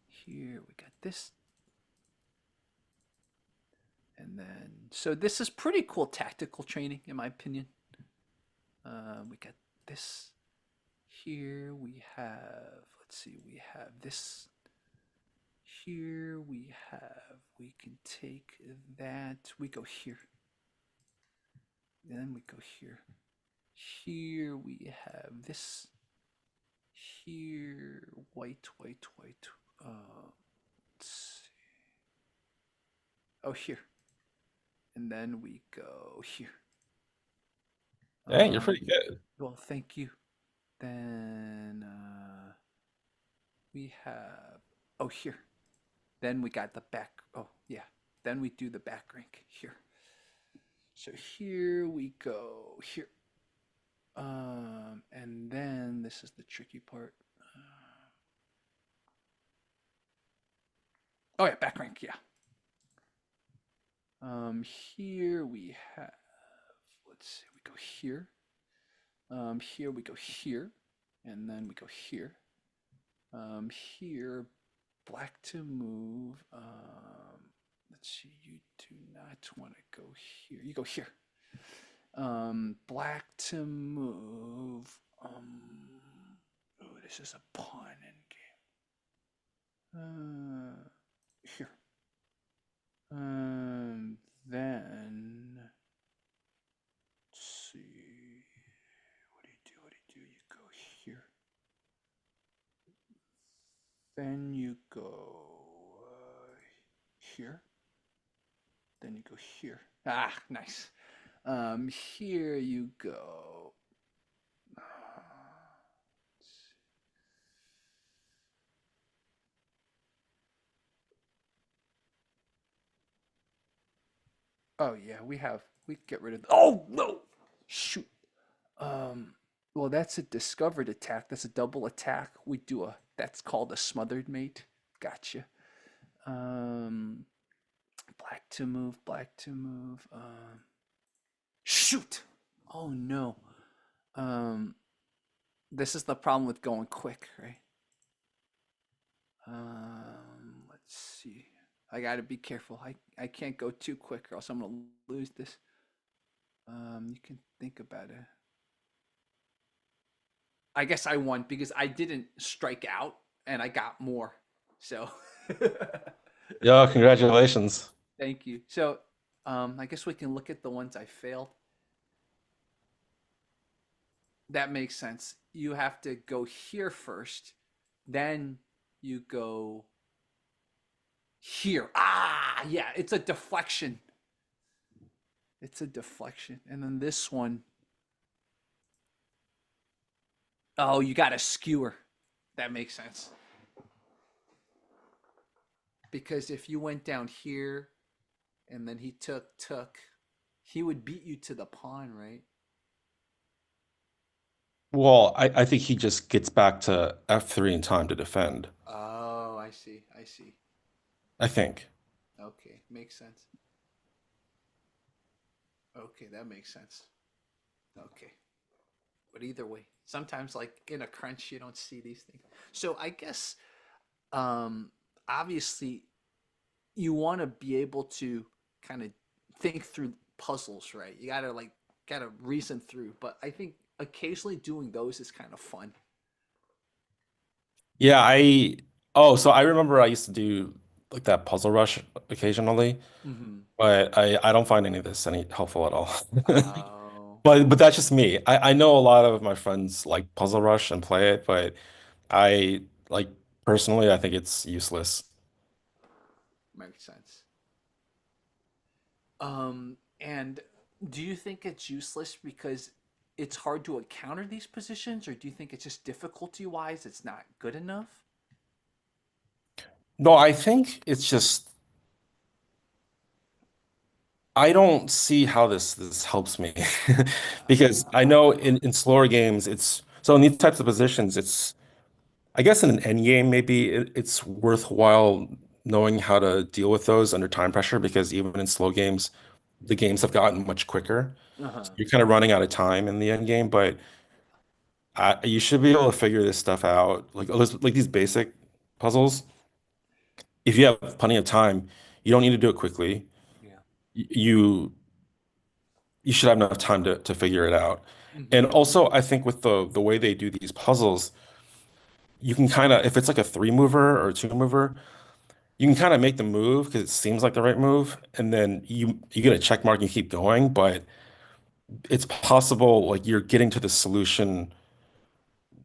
Speaker 1: Here we got this. And then so this is pretty cool tactical training in my opinion. We got this. Here we have, let's see, we have this. Here we have, we can take that, we go here. Then we go here. Here we have this. Here, white, white, white. Let's see. Oh, here. And then we go here.
Speaker 2: Hey, you're pretty good.
Speaker 1: Well, thank you. Then we have, oh, here. Then we got the back. Oh, yeah. Then we do the back rank here. So here we go. Here. And then this is the tricky part. Oh yeah, back rank. Yeah. Here we have. Let's see. We go here. Here we go here, and then we go here. Here, black to move. Let's see. You do not want to go here. You go here. Black to move. Oh, this is a pawn in game. Here. Then let's see. What do you do? What do you do? You go here. Then you go here. Then you go here. Ah, nice. Here you go. Oh yeah, we get rid of. Oh no! Shoot. Well, that's a discovered attack. That's a double attack. We do a. That's called a smothered mate. Gotcha. Um, black to move. Black to move. Shoot. Oh no. Um, this is the problem with going quick, right? Let's see. I gotta be careful. I can't go too quick or else I'm gonna lose this. You can think about it. I guess I won because I didn't strike out and I got more. So
Speaker 2: Yeah, congratulations.
Speaker 1: Thank you. So, I guess we can look at the ones I failed. That makes sense. You have to go here first, then you go here. Ah, yeah, it's a deflection. It's a deflection. And then this one, oh, you got a skewer. That makes sense. Because if you went down here and then he took, he would beat you to the pawn, right?
Speaker 2: Well, I think he just gets back to F3 in time to defend.
Speaker 1: Oh, I see. I see.
Speaker 2: I think.
Speaker 1: Okay, makes sense. Okay, that makes sense. Okay. But either way, sometimes like in a crunch you don't see these things. So I guess um obviously you want to be able to kind of think through puzzles, right? You got to like got to reason through, but I think occasionally doing those is kind of fun.
Speaker 2: Yeah, so I remember I used to do like that puzzle rush occasionally,
Speaker 1: Mhm.
Speaker 2: but I don't find any of this any helpful at all.
Speaker 1: Oh,
Speaker 2: But that's just me. I know a lot of my friends like Puzzle Rush and play it, but I like personally I think it's useless.
Speaker 1: makes sense. And do you think it's useless because it's hard to encounter these positions, or do you think it's just difficulty wise, it's not good enough?
Speaker 2: No, I think it's just I don't see how this helps me because I know in slower games it's so in these types of positions it's I guess in an end game maybe it's worthwhile knowing how to deal with those under time pressure because even in slow games the games have gotten much quicker. So
Speaker 1: Uh-huh.
Speaker 2: you're kind of running out of time in the end game, but you should be able to figure this stuff out. Like these basic puzzles, if you have plenty of time, you don't need to do it quickly.
Speaker 1: Yeah.
Speaker 2: You you should have enough time to figure it out. And
Speaker 1: Mm-hmm.
Speaker 2: also, I think with the way they do these puzzles, you can kind of if it's like a three mover or a two mover, you can kind of make the move because it seems like the right move, and then you get a check mark and you keep going, but it's possible like you're getting to the solution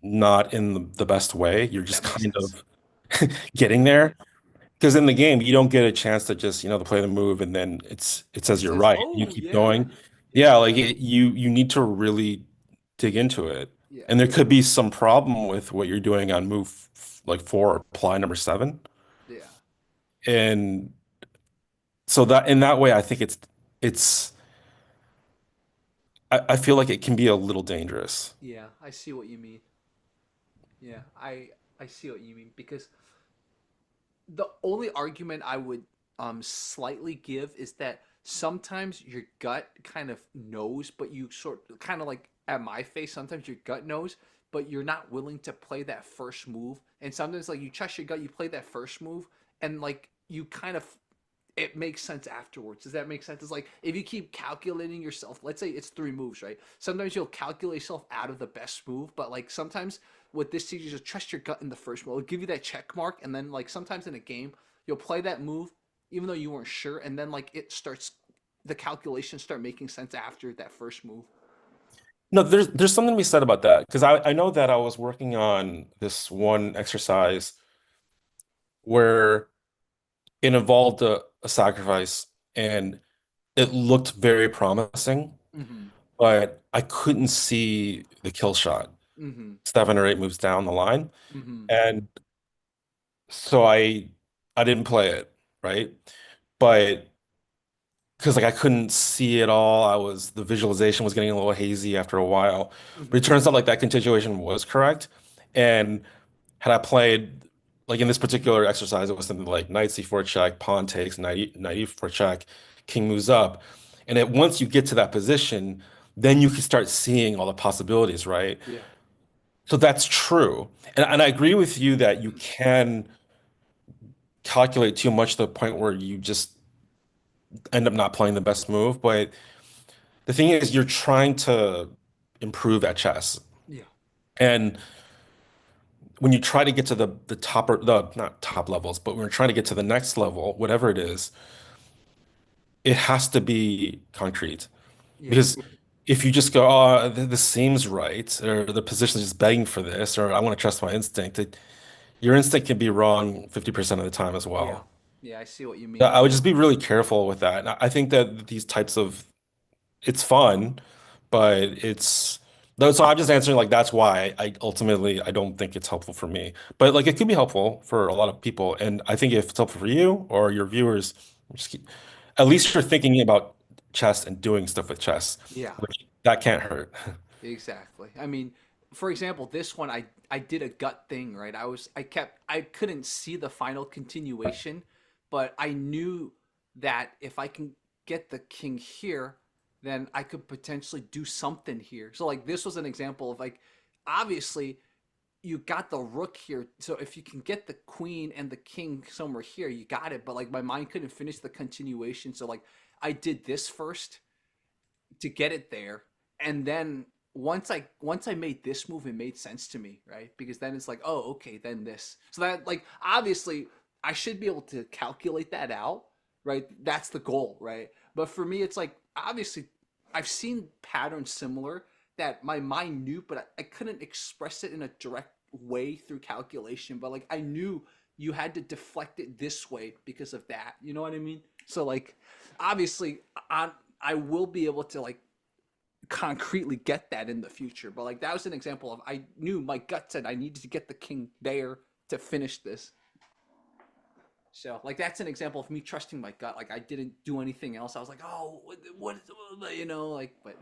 Speaker 2: not in the best way. You're just
Speaker 1: That makes
Speaker 2: kind
Speaker 1: sense.
Speaker 2: of getting there. Because in the game, you don't get a chance to just, to play the move and then it says
Speaker 1: It
Speaker 2: you're
Speaker 1: says,
Speaker 2: right. You
Speaker 1: "Oh
Speaker 2: keep
Speaker 1: yeah,
Speaker 2: going.
Speaker 1: yeah,
Speaker 2: Yeah, like you need to really dig into it.
Speaker 1: yeah,
Speaker 2: And there could be some problem with what you're doing on move like 4 or ply number 7.
Speaker 1: yeah,
Speaker 2: And so that in that way, I think it's I feel like it can be a little dangerous.
Speaker 1: yeah." I see what you mean. Yeah, I see what you mean because the only argument I would slightly give is that sometimes your gut kind of knows, but you sort kind of like at my face, sometimes your gut knows, but you're not willing to play that first move. And sometimes like you trust your gut, you play that first move, and like you kind of it makes sense afterwards. Does that make sense? It's like if you keep calculating yourself, let's say it's three moves, right? Sometimes you'll calculate yourself out of the best move, but like sometimes what this teaches you just trust your gut in the first move. It'll give you that check mark, and then like sometimes in a game, you'll play that move even though you weren't sure, and then like it starts the calculations start making sense after that first move.
Speaker 2: No, there's something to be said about that because I know that I was working on this one exercise where it involved a sacrifice and it looked very promising,
Speaker 1: Mm-hmm.
Speaker 2: but I couldn't see the kill shot
Speaker 1: Mm-hmm.
Speaker 2: 7 or 8 moves down the line.
Speaker 1: Mm-hmm.
Speaker 2: And so I didn't play it, right? But because like I couldn't see it all, the visualization was getting a little hazy after a while. But it
Speaker 1: Mm-hmm.
Speaker 2: turns out like that continuation was correct. And had I played like in this particular exercise, it was something like knight c4 check, pawn takes, knight e4 check, king moves up. And once you get to that position, then you can start seeing all the possibilities, right?
Speaker 1: Yeah.
Speaker 2: So that's true. And I agree with you that you can calculate too much to the point where you just end up not playing the best move. But the thing is, you're trying to improve at chess.
Speaker 1: Yeah.
Speaker 2: And when you try to get to the top or the not top levels, but when you're trying to get to the next level, whatever it is, it has to be concrete.
Speaker 1: Yeah.
Speaker 2: Because if you just go, oh, this seems right, or the position is just begging for this, or I want to trust my instinct, your instinct can be wrong 50% of the time as
Speaker 1: Yeah.
Speaker 2: well.
Speaker 1: Yeah, I see what you
Speaker 2: Yeah,
Speaker 1: mean.
Speaker 2: I would just be really careful with that. And I think that these types of it's fun, but it's so I'm just answering like that's why I ultimately I don't think it's helpful for me. But like it could be helpful for a lot of people. And I think if it's helpful for you or your viewers, just keep, at least you're thinking about chess and doing stuff with chess,
Speaker 1: Yeah.
Speaker 2: which that can't hurt.
Speaker 1: Exactly. I mean, for example, this one I did a gut thing, right? I couldn't see the final continuation, but I knew that if I can get the king here, then I could potentially do something here. So like this was an example of like obviously you got the rook here. So if you can get the queen and the king somewhere here, you got it. But like my mind couldn't finish the continuation. So like I did this first to get it there, and then once I made this move, it made sense to me, right? Because then it's like, oh, okay, then this. So that like obviously I should be able to calculate that out, right? That's the goal, right? But for me, it's like obviously I've seen patterns similar that my mind knew, but I couldn't express it in a direct way through calculation. But like I knew you had to deflect it this way because of that. You know what I mean? So like obviously I will be able to like concretely get that in the future. But like that was an example of I knew my gut said I needed to get the king there to finish this. So like that's an example of me trusting my gut. Like I didn't do anything else. I was like, oh, like, but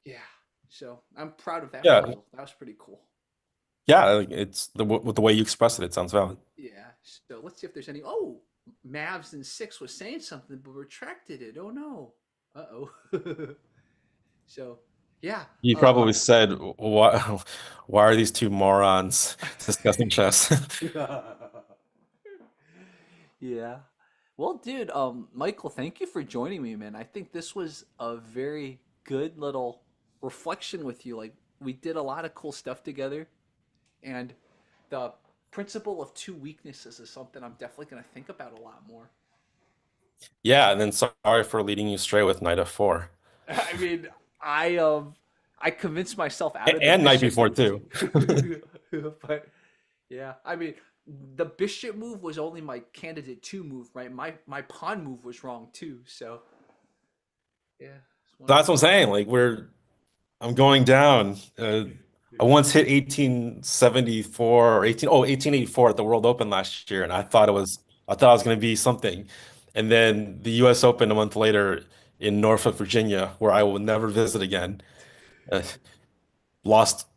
Speaker 1: yeah. So I'm proud of that
Speaker 2: Yeah,
Speaker 1: puzzle. That was pretty cool.
Speaker 2: yeah, like, it's with the way you express it, it sounds valid.
Speaker 1: Yeah. So let's see if there's any. Oh, Mavs in 6 was saying something but retracted it. Oh no. Uh oh. So yeah.
Speaker 2: You probably said, "Why, why are these two morons discussing chess?"
Speaker 1: Yeah. Well, dude, Michael, thank you for joining me, man. I think this was a very good little reflection with you. Like, we did a lot of cool stuff together, and the principle of two weaknesses is something I'm definitely going to think about a lot more.
Speaker 2: Yeah, and then sorry for leading you astray with knight f4
Speaker 1: I mean, I um, I convinced myself out of the
Speaker 2: and knight
Speaker 1: bishop
Speaker 2: b4
Speaker 1: move
Speaker 2: too.
Speaker 1: too, but yeah, I mean, the bishop move was only my candidate two move, right? My pawn move was wrong too. So yeah, it's one of
Speaker 2: That's what I'm
Speaker 1: those.
Speaker 2: saying. Like I'm going down. I once hit 1874 or 1884 at the World Open last year, and I thought it was going to be something. And then the U.S. Open a month later in Norfolk, Virginia, where I will never visit again, uh, lost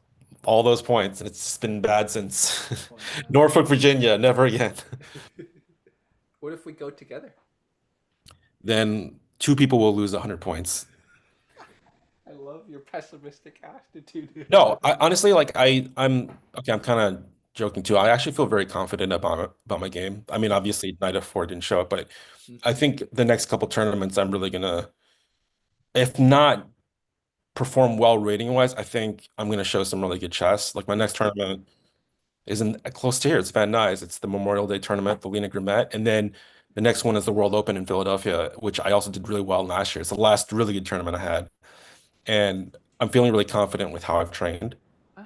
Speaker 2: all those points, and it's been bad since.
Speaker 1: Oh no.
Speaker 2: Norfolk, Virginia, never again.
Speaker 1: What if we go together?
Speaker 2: Then two people will lose 100 points.
Speaker 1: I love your pessimistic attitude.
Speaker 2: No, I honestly like I'm okay, I'm kind of joking too. I actually feel very confident about my game. I mean, obviously Knight of Four didn't show up, but I
Speaker 1: Hmm.
Speaker 2: think the next couple tournaments I'm really gonna, if not perform well rating wise, I think I'm gonna show some really good chess. Like my next tournament isn't close to here. It's Van Nuys. It's the Memorial Day tournament, the Lena Grimet, and then the next one is the World Open in Philadelphia, which I also did really well last year. It's the last really good tournament I had, and I'm feeling really confident with how I've trained,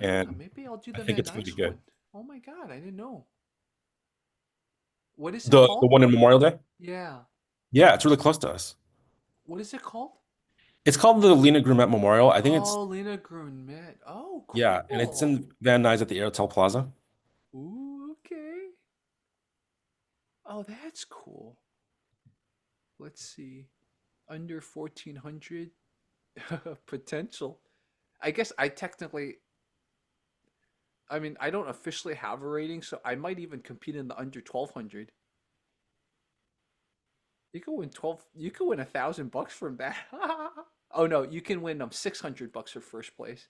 Speaker 2: and
Speaker 1: Maybe I'll do
Speaker 2: I
Speaker 1: the
Speaker 2: think
Speaker 1: Van
Speaker 2: it's gonna be
Speaker 1: Nuys
Speaker 2: good.
Speaker 1: one. Oh my god, I didn't know. What is it
Speaker 2: The
Speaker 1: called?
Speaker 2: one in Memorial Day?
Speaker 1: Yeah.
Speaker 2: Yeah, it's really close to us.
Speaker 1: What is it called?
Speaker 2: It's called the Lena Grumet Memorial. I think it's
Speaker 1: Oh, Lena Grunmet. Oh,
Speaker 2: yeah, and it's
Speaker 1: cool.
Speaker 2: in Van Nuys at the Airtel Plaza.
Speaker 1: Ooh, okay. Oh, that's cool. Let's see. Under 1400 potential. I guess I mean, I don't officially have a rating, so I might even compete in the under 1200. You could win $1,000 from that. Oh no, you can win $600 for first place.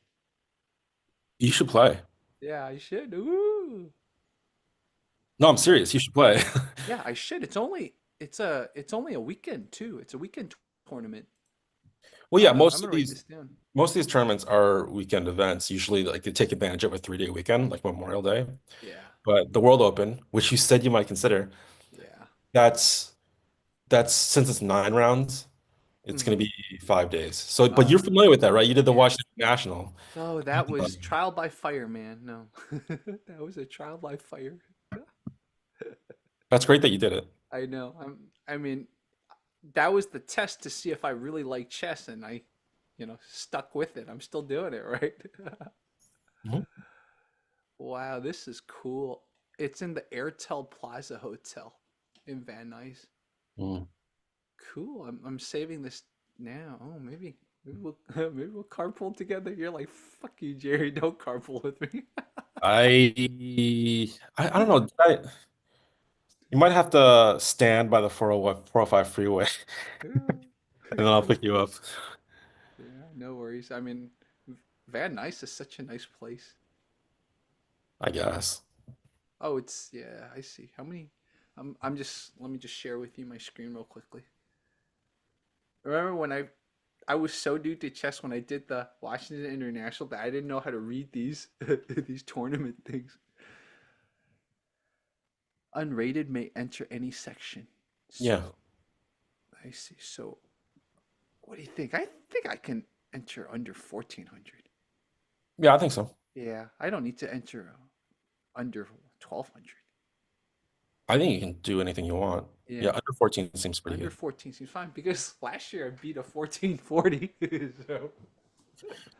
Speaker 2: You should play.
Speaker 1: Yeah, I should. Ooh.
Speaker 2: No, I'm serious. You should play.
Speaker 1: Yeah, I should. It's only a weekend too. It's a weekend tournament.
Speaker 2: Well, yeah,
Speaker 1: I'm gonna write this down.
Speaker 2: most of these tournaments are weekend events. Usually, like they take advantage of a 3-day weekend, like Memorial Day.
Speaker 1: Yeah.
Speaker 2: But the World Open, which you said you might consider,
Speaker 1: Yeah.
Speaker 2: that's that's since it's 9 rounds, it's going
Speaker 1: Hmm.
Speaker 2: to be 5 days. So, but you're
Speaker 1: Uh,
Speaker 2: familiar with that, right? You did the
Speaker 1: yeah.
Speaker 2: Washington National.
Speaker 1: Oh, that was trial by fire, man. No, that was a trial by fire.
Speaker 2: That's great that you did it.
Speaker 1: I know. I mean, that was the test to see if I really like chess, and I, stuck with it. I'm still doing it, right?
Speaker 2: Mhm.
Speaker 1: Wow, this is cool. It's in the Airtel Plaza Hotel in Van Nuys.
Speaker 2: Mm.
Speaker 1: Cool. I'm saving this now. Oh, maybe we'll maybe we'll carpool together. You're like, fuck you, Jerry. Don't carpool with me.
Speaker 2: I don't know. You might have to stand by the 401, 405 freeway,
Speaker 1: Yeah.
Speaker 2: and then I'll pick you up.
Speaker 1: Yeah, no worries. I mean, Van Nuys is such a nice place.
Speaker 2: I guess.
Speaker 1: Oh, it's yeah. I see. How many? I'm just. Let me just share with you my screen real quickly. Remember when I was so new to chess when I did the Washington International that I didn't know how to read these these tournament things. Unrated may enter any section.
Speaker 2: Yeah.
Speaker 1: So I see. So what do you think? I think I can enter under 1400.
Speaker 2: Yeah, I think so.
Speaker 1: Yeah, I don't need to enter under 1200.
Speaker 2: I think you can do anything you want. Yeah,
Speaker 1: Yeah,
Speaker 2: under 14 seems pretty
Speaker 1: under
Speaker 2: good.
Speaker 1: 14 seems fine because last year I beat a 1440. So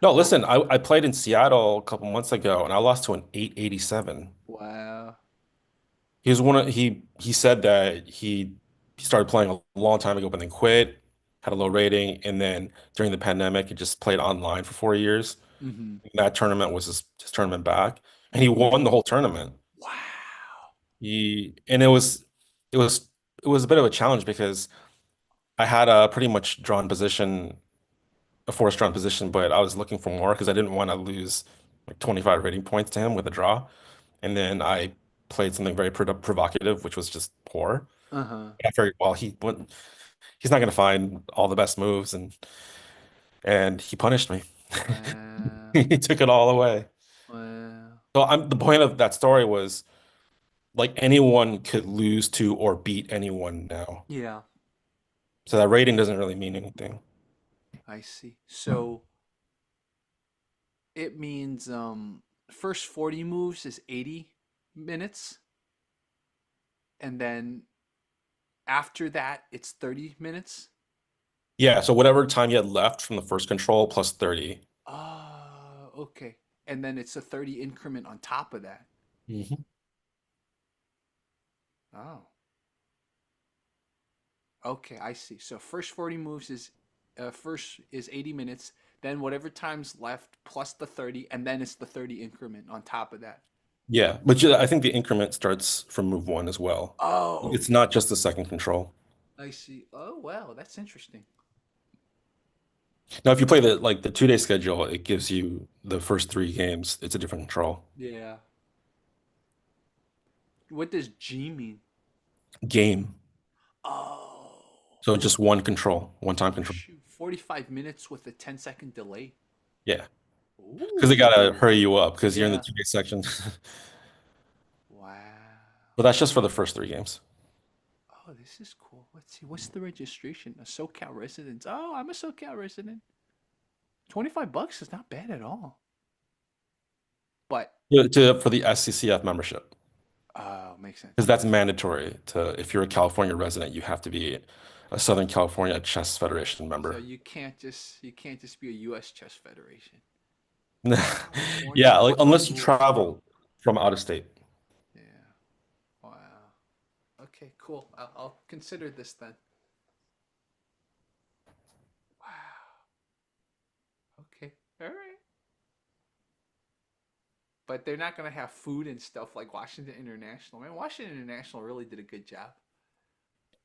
Speaker 2: No, listen, I played in Seattle a couple months ago and I lost to an 887.
Speaker 1: wow.
Speaker 2: He was one of he said that he started playing a long time ago, but then quit, had a low rating, and then during the pandemic, he just played online for 4 years.
Speaker 1: Hmm.
Speaker 2: And that tournament was his tournament back, and he won the whole tournament.
Speaker 1: Wow.
Speaker 2: He and it was it was a bit of a challenge because I had a pretty much drawn position, a forced drawn position, but I was looking for more because I didn't want to lose like 25 rating points to him with a draw. And then I played something very provocative, which was just poor.
Speaker 1: Uh-huh.
Speaker 2: I figured, well, he's not going to find all the best moves, and he punished me.
Speaker 1: Wow.
Speaker 2: He took it all away.
Speaker 1: Wow.
Speaker 2: So the point of that story was like anyone could lose to or beat anyone now.
Speaker 1: Yeah,
Speaker 2: So that rating doesn't really mean anything.
Speaker 1: I see. So it means first 40 moves is 80 minutes, and then after that it's 30 minutes.
Speaker 2: Yeah, so whatever time you had left from the first control plus 30.
Speaker 1: Oh, okay. And then it's a 30 increment on top of that.
Speaker 2: Mhm.
Speaker 1: Oh, okay, I see. So first 40 moves is first is 80 minutes, then whatever time's left plus the 30, and then it's the 30 increment on top of that.
Speaker 2: Yeah, but I think the increment starts from move one as well.
Speaker 1: Oh,
Speaker 2: It's not just the second control.
Speaker 1: I see. Oh, wow, that's interesting.
Speaker 2: Now, if you play the 2-day schedule, it gives you the first 3 games. It's a different control.
Speaker 1: Yeah. What does G mean?
Speaker 2: Game.
Speaker 1: Oh,
Speaker 2: So just one control, one time
Speaker 1: oh
Speaker 2: control.
Speaker 1: shoot. 45 minutes with a 10-second delay.
Speaker 2: Yeah, because they gotta
Speaker 1: Ooh.
Speaker 2: hurry you up because you're in the
Speaker 1: Yeah.
Speaker 2: 2-day section.
Speaker 1: Wow.
Speaker 2: But that's just for the first 3 games.
Speaker 1: Oh, this is cool. Let's see. What's the registration? A SoCal resident. Oh, I'm a SoCal resident. $25 is not bad at all. But
Speaker 2: For the SCCF membership,
Speaker 1: oh, makes sense.
Speaker 2: because that's mandatory to if you're a California resident, you have to be a Southern California Chess Federation
Speaker 1: So
Speaker 2: member.
Speaker 1: you can't just be a US Chess Federation. California
Speaker 2: Yeah, like
Speaker 1: fucking
Speaker 2: unless you
Speaker 1: rules, bro.
Speaker 2: travel from out of state.
Speaker 1: Yeah. Wow. Okay, cool. I'll consider this then. Wow. Okay. All right. But they're not gonna have food and stuff like Washington International. Man, Washington International really did a good job.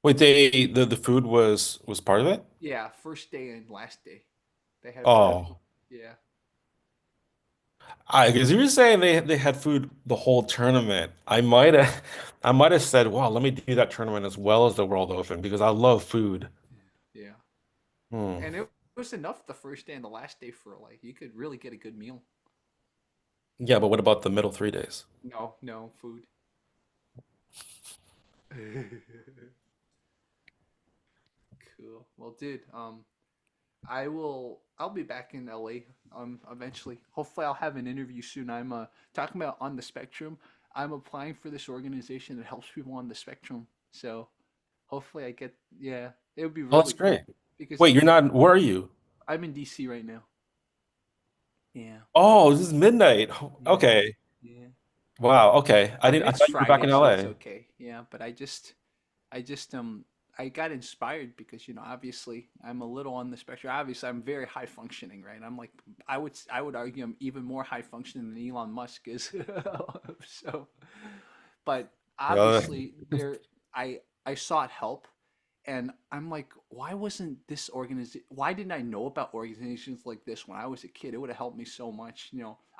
Speaker 2: Wait, the food was part of it?
Speaker 1: Yeah, first day and last day, they had free food.
Speaker 2: Oh,
Speaker 1: Yeah.
Speaker 2: I because you were saying they had food the whole tournament. I might have said, "Wow, let me do that tournament as well as the World Open because I love food."
Speaker 1: Yeah.
Speaker 2: Hmm.
Speaker 1: And it was enough the first day and the last day for like you could really get a good meal.
Speaker 2: Yeah, but what about the middle 3 days?
Speaker 1: No, no food. Cool. Well, dude, I'll be back in LA eventually. Hopefully I'll have an interview soon. I'm talking about on the spectrum. I'm applying for this organization that helps people on the spectrum. So hopefully I get yeah, it would be
Speaker 2: Oh, that's
Speaker 1: really
Speaker 2: great.
Speaker 1: cool because
Speaker 2: Wait, you're not, where are you?
Speaker 1: I'm in DC right now. Yeah.
Speaker 2: Oh, this is midnight.
Speaker 1: Yeah.
Speaker 2: Okay.
Speaker 1: Yeah.
Speaker 2: Wow. Okay.
Speaker 1: I mean
Speaker 2: I
Speaker 1: it's
Speaker 2: thought you were back
Speaker 1: Friday
Speaker 2: in
Speaker 1: so it's
Speaker 2: LA.
Speaker 1: okay. Yeah, but I just I got inspired because obviously I'm a little on the spectrum. Obviously I'm very high functioning, right? I'm like I would argue I'm even more high functioning than Elon Musk is. So but
Speaker 2: Uh,
Speaker 1: obviously I sought help and I'm like why wasn't this organization why didn't I know about organizations like this when I was a kid? It would have helped me so much.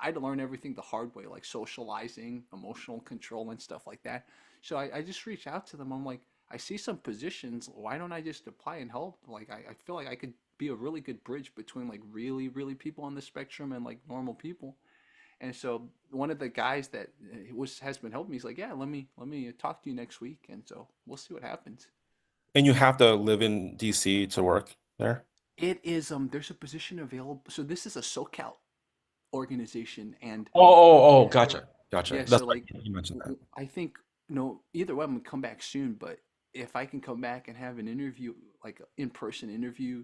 Speaker 1: I had to learn everything the hard way, like socializing, emotional control and stuff like that. So I just reached out to them. I'm like, I see some positions. Why don't I just apply and help? Like, I feel like I could be a really good bridge between like really, really people on the spectrum and like normal people. And so one of the guys that has been helping me, he's like, yeah, let me talk to you next week. And so we'll see what happens.
Speaker 2: and you have to live in DC to work there?
Speaker 1: It is there's a position available. So this is a SoCal organization, and
Speaker 2: Oh,
Speaker 1: yeah,
Speaker 2: gotcha. Gotcha.
Speaker 1: yeah.
Speaker 2: That's
Speaker 1: So
Speaker 2: right.
Speaker 1: like,
Speaker 2: You mentioned that.
Speaker 1: I think either way, I'm gonna come back soon. But if I can come back and have an interview, like an in-person interview,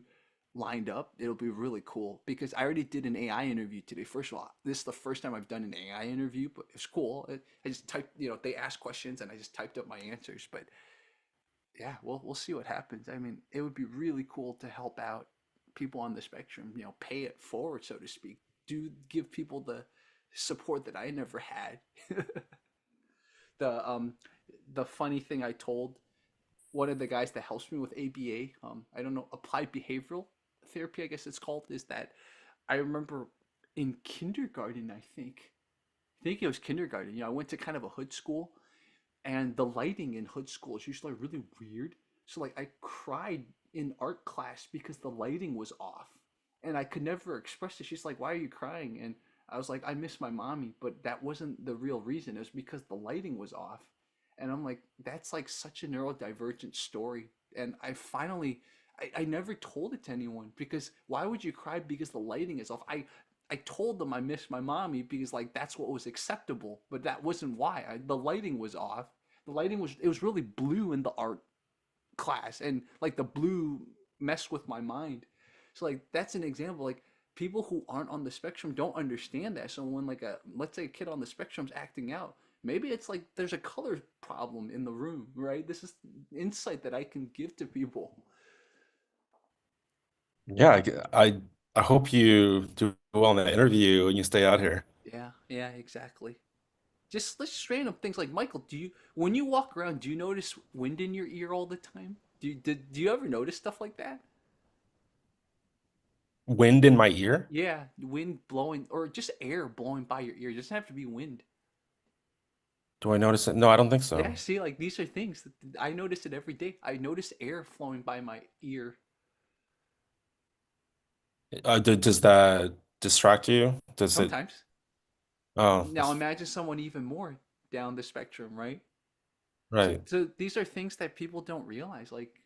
Speaker 1: lined up, it'll be really cool because I already did an AI interview today. First of all, this is the first time I've done an AI interview, but it's cool. I just typed, they asked questions and I just typed up my answers. But yeah, we'll see what happens. I mean, it would be really cool to help out people on the spectrum, pay it forward, so to speak. Do give people the support that I never had. The funny thing I told one of the guys that helps me with ABA, I don't know, applied behavioral therapy, I guess it's called, is that I remember in kindergarten, I think it was kindergarten. I went to kind of a hood school, and the lighting in hood school is usually really weird. So like I cried in art class because the lighting was off, and I could never express it. She's like, "Why are you crying?" And I was like, "I miss my mommy," but that wasn't the real reason. It was because the lighting was off, and I'm like, "That's like such a neurodivergent story." And I never told it to anyone because why would you cry because the lighting is off? I told them I missed my mommy because like that's what was acceptable, but that wasn't why. The lighting was off. It was really blue in the art class, and like the blue messed with my mind. So like that's an example. Like people who aren't on the spectrum don't understand that. So when like let's say a kid on the spectrum's acting out, maybe it's like there's a color problem in the room, right? This is insight that I can give to people.
Speaker 2: Yeah, I hope you do well in the interview and you stay out here.
Speaker 1: Yeah, yeah, exactly. Just random things like Michael, when you walk around, do you notice wind in your ear all the time? Do you ever notice stuff like that?
Speaker 2: Wind in my ear?
Speaker 1: Yeah, wind blowing or just air blowing by your ear. It doesn't have to be wind.
Speaker 2: Do I notice it? No, I don't think
Speaker 1: Yeah,
Speaker 2: so.
Speaker 1: see, like these are things that I notice it every day. I notice air flowing by my ear
Speaker 2: Does that distract you? Does it?
Speaker 1: sometimes.
Speaker 2: Oh,
Speaker 1: Now imagine someone even more down the spectrum, right? So,
Speaker 2: right.
Speaker 1: so these are things that people don't realize. Like,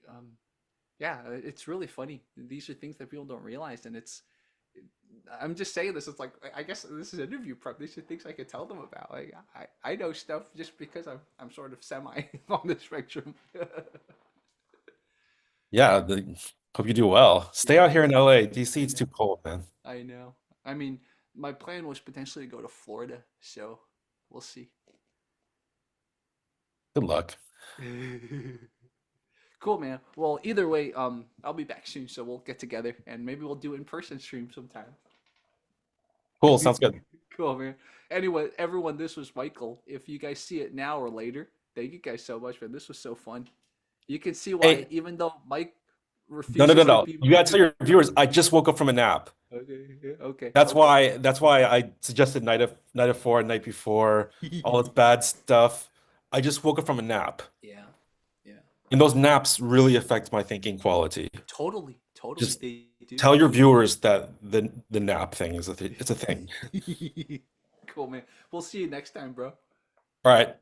Speaker 1: yeah, it's really funny. These are things that people don't realize, and I'm just saying this. It's like I guess this is interview prep. These are things I could tell them about. Like I know stuff just because I'm sort of semi on the spectrum.
Speaker 2: Yeah, hope you do well. Stay
Speaker 1: Yeah,
Speaker 2: out here in LA. DC,
Speaker 1: I
Speaker 2: it's too
Speaker 1: know,
Speaker 2: cold, man.
Speaker 1: I know. I mean, my plan was potentially to go to Florida, so we'll see.
Speaker 2: Good luck.
Speaker 1: Cool, man. Well, either way, I'll be back soon, so we'll get together and maybe we'll do in person stream sometime.
Speaker 2: Cool, sounds good.
Speaker 1: Cool, man. Anyway, everyone, this was Michael. If you guys see it now or later, thank you guys so much, man. This was so fun. You can see why,
Speaker 2: Hey,
Speaker 1: even though Mike
Speaker 2: no, no, no,
Speaker 1: refuses to
Speaker 2: no.
Speaker 1: be
Speaker 2: You gotta tell
Speaker 1: motivated.
Speaker 2: your viewers, I just woke up from a nap.
Speaker 1: Okay, yeah, okay,
Speaker 2: That's
Speaker 1: okay.
Speaker 2: why that's why I suggested night of four, night before, all this bad stuff. I just woke up from a nap.
Speaker 1: Yeah, yeah.
Speaker 2: And those naps really affect my thinking quality.
Speaker 1: Totally, Totally,
Speaker 2: Just
Speaker 1: they do.
Speaker 2: tell your viewers that the nap thing is it's a thing.
Speaker 1: Cool, man. We'll see you next time, bro.
Speaker 2: All right.